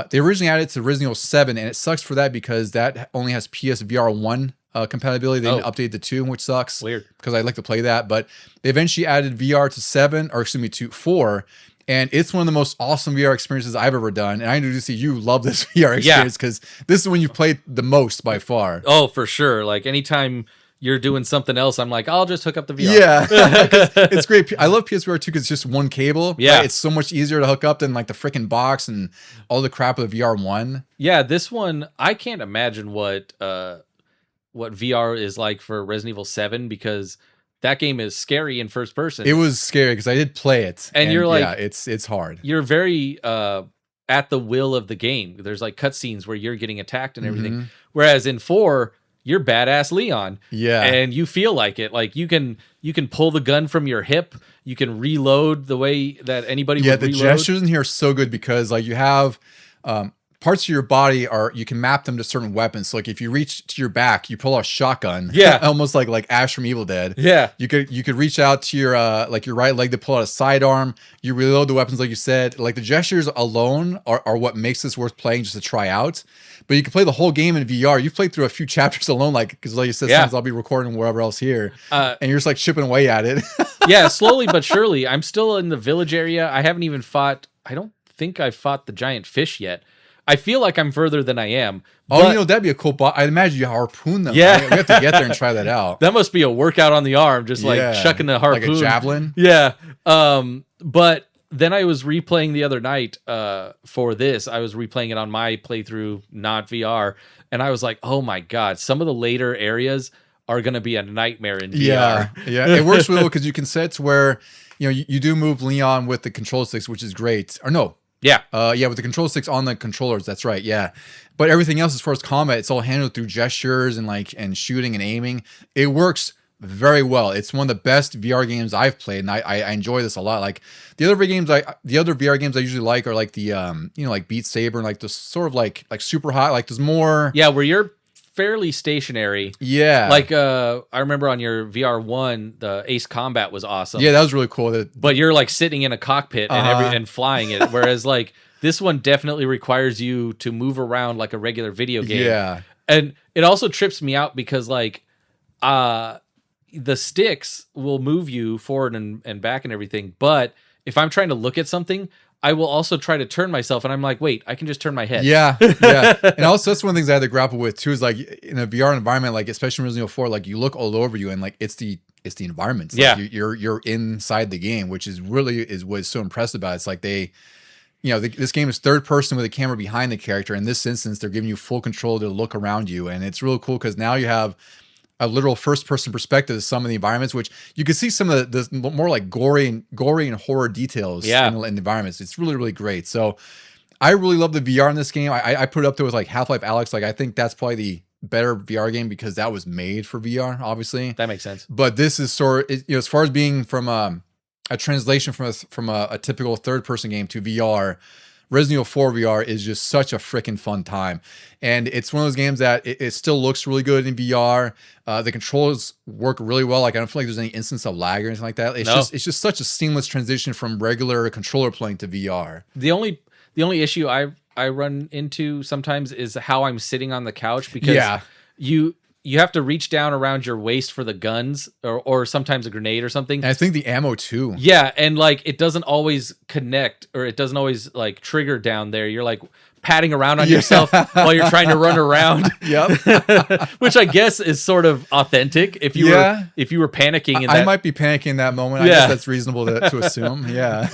they originally added it to Resident Evil 7, and it sucks for that because that only has PSVR 1 compatibility. They didn't update the 2, which sucks. Weird. Because I'd like to play that. But they eventually added VR to 4. And it's one of the most awesome VR experiences I've ever done. And I know to see you love this VR experience because this is when you've played the most by far. Oh, for sure. Like anytime you're doing something else, I'm like, I'll just hook up the VR. Yeah, it's great. I love PSVR 2 because it's just one cable. Yeah. Right? It's so much easier to hook up than like the freaking box and all the crap of the VR 1. Yeah, this one, I can't imagine what VR is like for Resident Evil 7 because that game is scary in first person. It was scary because I did play it. And you're like... Yeah, it's hard. You're very at the will of the game. There's like cutscenes where you're getting attacked and everything. Mm-hmm. Whereas in 4, you're badass Leon. Yeah. And you feel like it. Like you can pull the gun from your hip. You can reload the way that anybody would reload. Yeah, the gestures in here are so good because like you have... parts of your body you can map them to certain weapons. So like if you reach to your back, you pull out a shotgun. Yeah. Almost like Ash from Evil Dead. Yeah. You could reach out to your like your right leg to pull out a sidearm. You reload the weapons like you said. Like the gestures alone are what makes this worth playing just to try out. But you can play the whole game in VR. You've played through a few chapters alone, like because like you said, sometimes I'll be recording wherever else here. And you're just like chipping away at it. Yeah, slowly but surely. I'm still in the village area. I haven't even fought, I don't think I've fought the giant fish yet. I feel like I'm further than I am. Oh, that'd be a cool boss. I imagine you harpoon them. Yeah. Right? We have to get there and try that out. That must be a workout on the arm, just like chucking the harpoon. Like a javelin? Yeah. But then I was replaying the other night for this. I was replaying it on my playthrough, not VR. And I was like, oh my God, some of the later areas are going to be a nightmare in VR. Yeah. It works really well because you can set to where, you do move Leon with the control sticks, which is great. Or no. Yeah. With the control sticks on the controllers. That's right. Yeah. But everything else, as far as combat, it's all handled through gestures and shooting and aiming. It works very well. It's one of the best VR games I've played, and I enjoy this a lot. Like the other VR games I usually like are like the like Beat Saber and like the sort of like super hot. Like there's more. Yeah, where you're fairly stationary. Yeah. Like I remember on your VR 1, the Ace Combat was awesome. Yeah, that was really cool. But you're like sitting in a cockpit and flying it, whereas like this one definitely requires you to move around like a regular video game. Yeah. And it also trips me out because like the sticks will move you forward and back and everything, but if I'm trying to look at something, I will also try to turn myself, and I'm like, wait, I can just turn my head. Yeah. And also, that's one of the things I had to grapple with too. Is like in a VR environment, like especially in Resident Evil 4, like you look all over you, and like it's the environment. Like you're inside the game, which is really what's so impressive about it. It's like they, this game is third person with a camera behind the character. In this instance, they're giving you full control to look around you, and it's really cool because now you have a literal first-person perspective of some of the environments, which you can see some of the more like gory and horror details in the environments. It's really, really great. So I really love the VR in this game. I put it up there with like Half-Life Alyx. Like I think that's probably the better VR game because that was made for VR, obviously. That makes sense. But this is sort of, as far as being from a translation from a typical third-person game to VR, Resident Evil 4 VR is just such a freaking fun time. And it's one of those games that it still looks really good in VR. The controls work really well. Like I don't feel like there's any instance of lag or anything like that. It's just such a seamless transition from regular controller playing to VR. The only issue I run into sometimes is how I'm sitting on the couch because you have to reach down around your waist for the guns or sometimes a grenade or something. And I think the ammo too. Yeah, and like it doesn't always connect or it doesn't always like trigger down there. You're like patting around on yourself while you're trying to run around. Yep. Which I guess is sort of authentic if you were panicking in I might be panicking in that moment. I guess that's reasonable to assume. Yeah.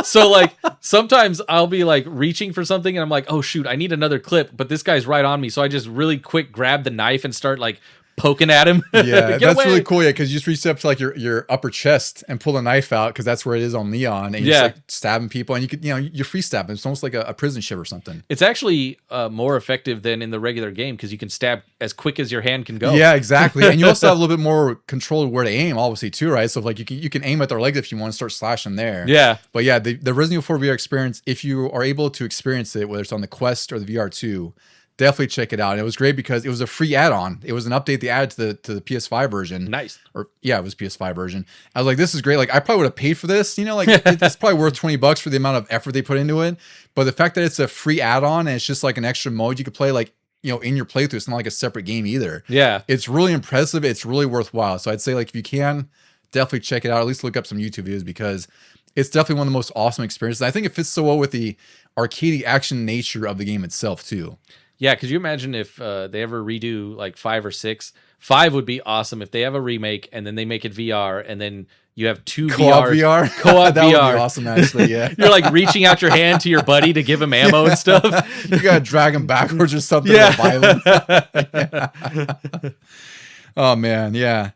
So like sometimes I'll be like reaching for something and I'm like, oh shoot, I need another clip, but this guy's right on me. So I just really quick grab the knife and start like poking at him. Yeah, Get that's away. really cool. Yeah, because you just reach up to like your upper chest and pull the knife out because that's where it is on Leon, and you're just like stabbing people, and you could you're free stabbing. It's almost like a prison ship or something. It's actually more effective than in the regular game because you can stab as quick as your hand can go. Yeah, exactly. And you also have a little bit more control of where to aim, obviously too, right? So like you can aim at their legs if you want to start slashing there. Yeah. But yeah, the Resident Evil 4 VR experience, if you are able to experience it, whether it's on the Quest or the VR2, definitely check it out. And it was great because it was a free add-on. It was an update they added to the PS5 version. Nice. Or yeah, it was PS5 version. I was like, this is great. Like I probably would have paid for this, like it's probably worth $20 for the amount of effort they put into it. But the fact that it's a free add-on and it's just like an extra mode you could play like, in your playthrough, it's not like a separate game either. Yeah. It's really impressive. It's really worthwhile. So I'd say like if you can, definitely check it out. At least look up some YouTube videos because it's definitely one of the most awesome experiences. I think it fits so well with the arcadey action nature of the game itself too. Yeah, could you imagine if they ever redo like 5 or 6? 5 would be awesome if they have a remake and then they make it VR and then you have 2 Co-op VR. Co-op that VR. Would be awesome, actually. Yeah, you're like reaching out your hand to your buddy to give him ammo and stuff. You gotta drag him backwards or something. Yeah. Violent. Yeah. Oh man, yeah.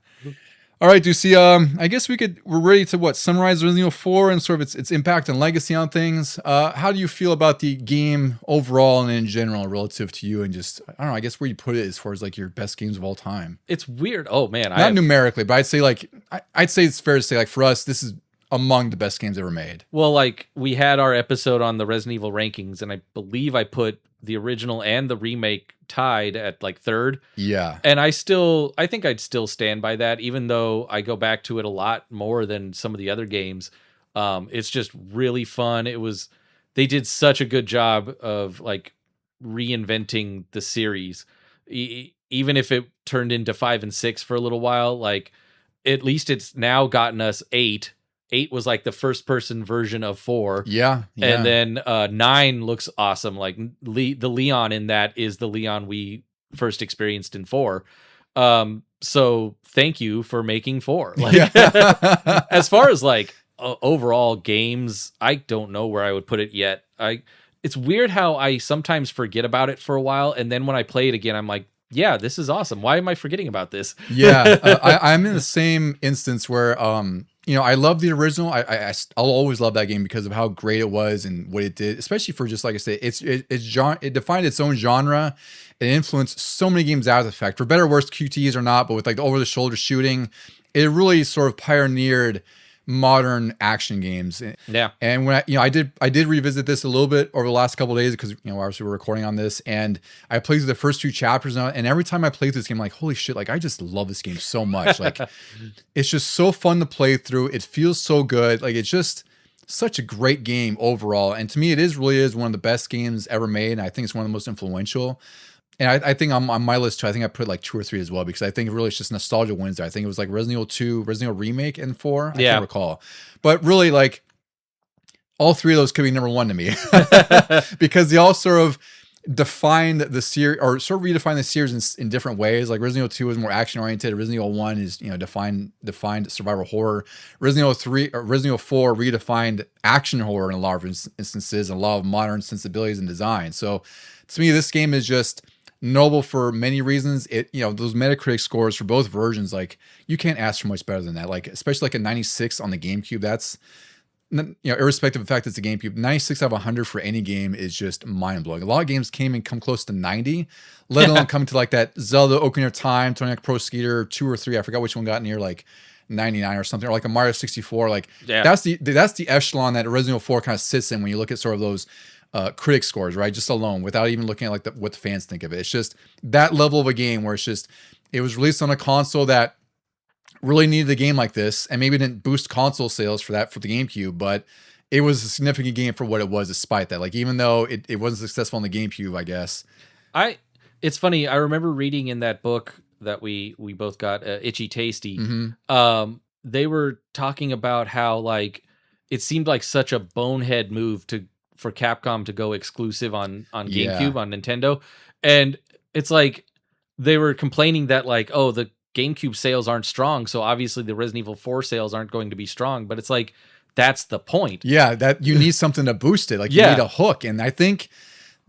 All right, Ducey. I guess we're ready to summarize Resident Evil 4 and sort of its impact and legacy on things. How do you feel about the game overall and in general relative to you and just, I don't know, I guess where you put it as far as like your best games of all time? It's weird. Oh man. Not numerically, but I'd say I'd say it's fair to say like for us, this is among the best games ever made. Well, like we had our episode on the Resident Evil rankings and I believe I put the original and the remake tied at like 3rd. Yeah. And I think I'd still stand by that, even though I go back to it a lot more than some of the other games. It's just really fun. They did such a good job of like reinventing the series. Even if it turned into 5 and 6 for a little while, like at least it's now gotten us 8. 8 was like the first person version of 4. Yeah. And then 9 looks awesome. Like the Leon in that is the Leon we first experienced in 4. So thank you for making 4. Like as far as like overall games, I don't know where I would put it yet. It's weird how I sometimes forget about it for a while. And then when I play it again, I'm like, yeah, this is awesome. Why am I forgetting about this? Yeah. I'm in the same instance where, I love the original. I'll always love that game because of how great it was and what it did, especially for just like I said, it defined its own genre. It influenced so many games out of the fact, for better or worse, QTEs or not, but with like the over the shoulder shooting, it really sort of pioneered modern action games. Yeah. And when I did revisit this a little bit over the last couple of days because obviously we're recording on this, and I played through the first 2 chapters now, and every time I play through this game, I'm like, holy shit, like I just love this game so much. Like it's just so fun to play through. It feels so good. Like it's just such a great game overall. And to me, really is one of the best games ever made. And I think it's one of the most influential. And I think on my list too, I think I put like 2 or 3 as well, because I think really it's just nostalgia wins there. I think it was like Resident Evil 2, Resident Evil Remake, and 4. I can't recall. But really, like, all 3 of those could be number 1 to me. Because they all sort of defined the series, or sort of redefined the series in different ways. Like Resident Evil 2 was more action-oriented. Resident Evil 1 is, defined survival horror. Resident Evil 4 redefined action horror in a lot of instances, and a lot of modern sensibilities and design. So to me, this game is just noble for many reasons. Those Metacritic scores for both versions, like you can't ask for much better than that. Like especially like a 96 on the GameCube. That's irrespective of the fact that it's a GameCube, 96 out of 100 for any game is just mind blowing. A lot of games come close to 90, let alone come to like that Zelda Ocarina of Time, Tony Hawk Pro Skater 2 or 3. I forgot which one got near like 99 or something, or like a Mario 64. Like that's the echelon that Resident Evil 4 kind of sits in when you look at sort of those critic scores, right? Just alone, without even looking at like what the fans think of it. It's just that level of a game where it was released on a console that really needed a game like this, and maybe didn't boost console sales for the GameCube, but it was a significant game for what it was, despite that. Like even though it wasn't successful on the GameCube, I guess. It's funny. I remember reading in that book that we both got, Itchy Tasty. Mm-hmm. They were talking about how like it seemed like such a bonehead move for Capcom to go exclusive on GameCube, on Nintendo. And it's like they were complaining that like, oh, the GameCube sales aren't strong, so obviously the Resident Evil 4 sales aren't going to be strong. But it's like, that's the point. Yeah, that you need something to boost it. Like you need a hook. And I think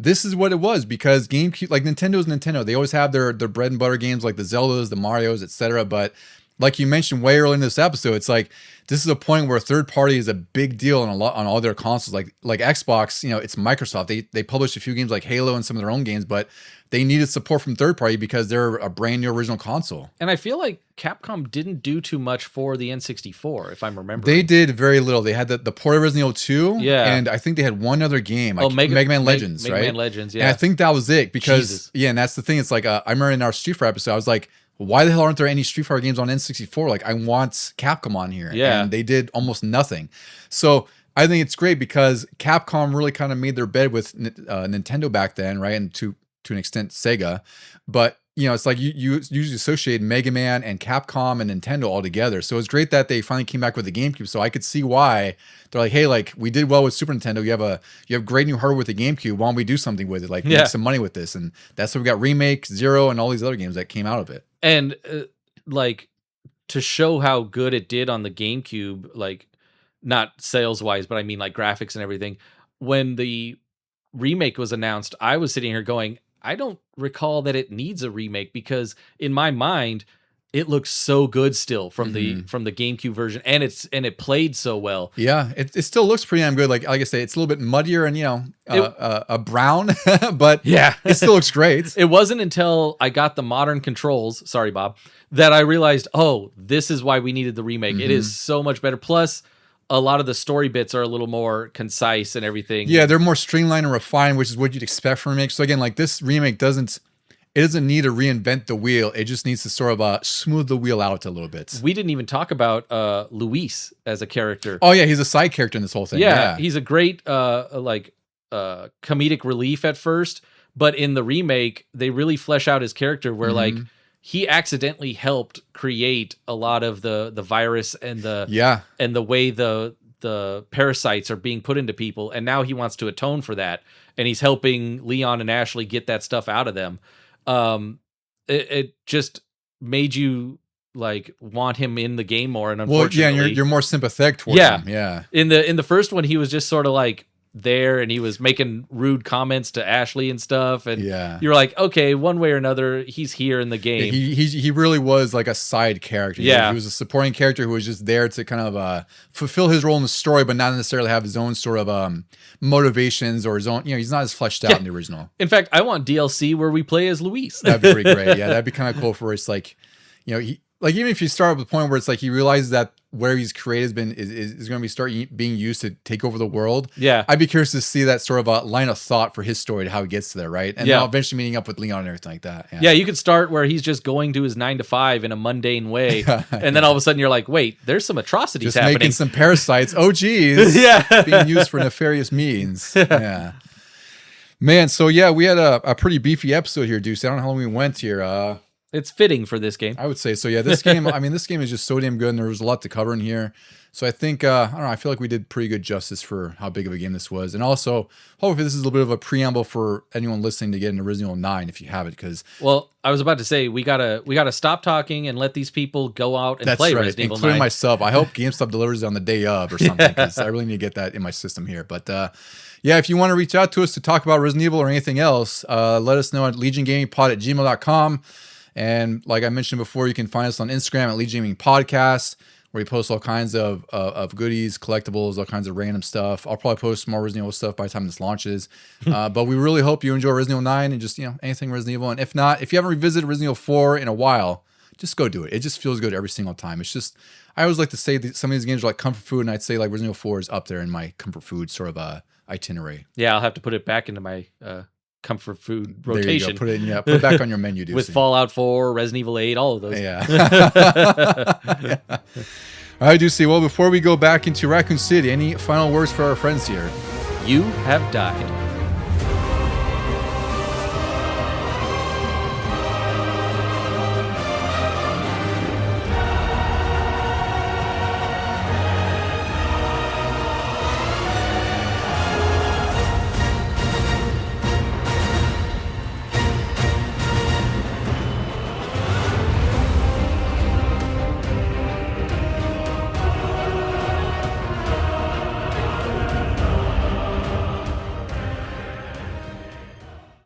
this is what it was, because GameCube, like Nintendo's Nintendo, they always have their bread and butter games like the Zeldas, the Marios, etc. But like you mentioned way early in this episode, it's like this is a point where third party is a big deal on all their consoles. Like Xbox, it's Microsoft. They published a few games like Halo and some of their own games, but they needed support from third party because they're a brand new original console. And I feel like Capcom didn't do too much for the N64, if I'm remembering. They did very little. They had the port of Resident Evil 2, yeah, and I think they had one other game, Mega Man Legends, right? Mega Man Legends, yeah. And I think that was it, because Jesus. and that's the thing. It's like I remember in our Street Fighter episode, I was like, why the hell aren't there any Street Fighter games on N64? Like, I want Capcom on here. Yeah. And they did almost nothing. So I think it's great because Capcom really kind of made their bed with Nintendo back then, right? And to an extent, Sega. But, it's like you usually associate Mega Man and Capcom and Nintendo all together. So it's great that they finally came back with the GameCube. So I could see why they're like, hey, like, we did well with Super Nintendo. You have great new hardware with the GameCube. Why don't we do something with it? Like, make some money with this. And that's why we got Remake, Zero, and all these other games that came out of it. And like, to show how good it did on the GameCube, like, not sales wise, but I mean like graphics and everything. When the remake was announced, I was sitting here going, I don't recall that it needs a remake, because in my mind, it looks so good still from the GameCube version, and it played so well. Yeah, it still looks pretty damn good. Like I say, it's a little bit muddier and a brown, but yeah, it still looks great. It wasn't until I got the modern controls, sorry Bob, that I realized, oh, this is why we needed the remake. It is so much better. Plus, a lot of the story bits are a little more concise and everything. Yeah, they're more streamlined and refined, which is what you'd expect from a remake. So again, like this remake doesn't need to reinvent the wheel. It just needs to sort of smooth the wheel out a little bit. We didn't even talk about Luis as a character. Oh yeah, he's a side character in this whole thing. Yeah. He's a great comedic relief at first, but in the remake, they really flesh out his character where like he accidentally helped create a lot of the virus and the way the parasites are being put into people, and now he wants to atone for that, and he's helping Leon and Ashley get that stuff out of them. It just made you like want him in the game more, and unfortunately, well, yeah, you're more sympathetic towards him. Yeah. In the first one, he was just sort of like there, and he was making rude comments to Ashley and stuff, and you're like, okay, one way or another, he's here in the game. He really was like a side character. Yeah, he was a supporting character who was just there to kind of fulfill his role in the story, but not necessarily have his own sort of motivations or his own. He's not as fleshed out in the original. In fact, I want DLC where we play as Luis. That'd be pretty great. Yeah, that'd be kind of cool. For it's like, like even if you start with the point where it's like he realizes that where he's created is going to be being used to take over the world. Yeah, I'd be curious to see that sort of a line of thought for his story to how he gets to there, right? And now eventually meeting up with Leon and everything like that. Yeah, you could start where he's just going to his 9 to 5 in a mundane way, and then all of a sudden you're like, wait, there's some atrocities just happening. Making some parasites. Oh, geez. Being used for nefarious means. Yeah. Man, so yeah, we had a pretty beefy episode here, Deuce. I don't know how long we went here. It's fitting for this game. I would say so. Yeah, this game, this game is just so damn good, and there was a lot to cover in here. So I think, I don't know, I feel like we did pretty good justice for how big of a game this was. And also, hopefully this is a little bit of a preamble for anyone listening to get into Resident Evil 9 if you have it, because... Well, I was about to say, we gotta stop talking and let these people go out and play Resident Evil 9. Including myself. I hope GameStop delivers it on the day of or something, because I really need to get that in my system here. But yeah, if you want to reach out to us to talk about Resident Evil or anything else, let us know at legiongamingpod@gmail.com. And like I mentioned before, you can find us on Instagram at Legion Gaming Podcast, where we post all kinds of goodies, collectibles, all kinds of random stuff. I'll probably post more Resident Evil stuff by the time this launches. But we really hope you enjoy Resident Evil 9 and just, anything Resident Evil. And if not, if you haven't revisited Resident Evil 4 in a while, just go do it. It just feels good every single time. It's just, I always like to say that some of these games are like comfort food, and I'd say like Resident Evil 4 is up there in my comfort food sort of itinerary. Yeah, I'll have to put it back into my comfort food rotation. There you go. Put it back on your menu, dude. With Fallout 4, Resident Evil 8, all of those. Yeah. Yeah. All right, Ducey. Well, before we go back into Raccoon City, any final words for our friends here? You have died.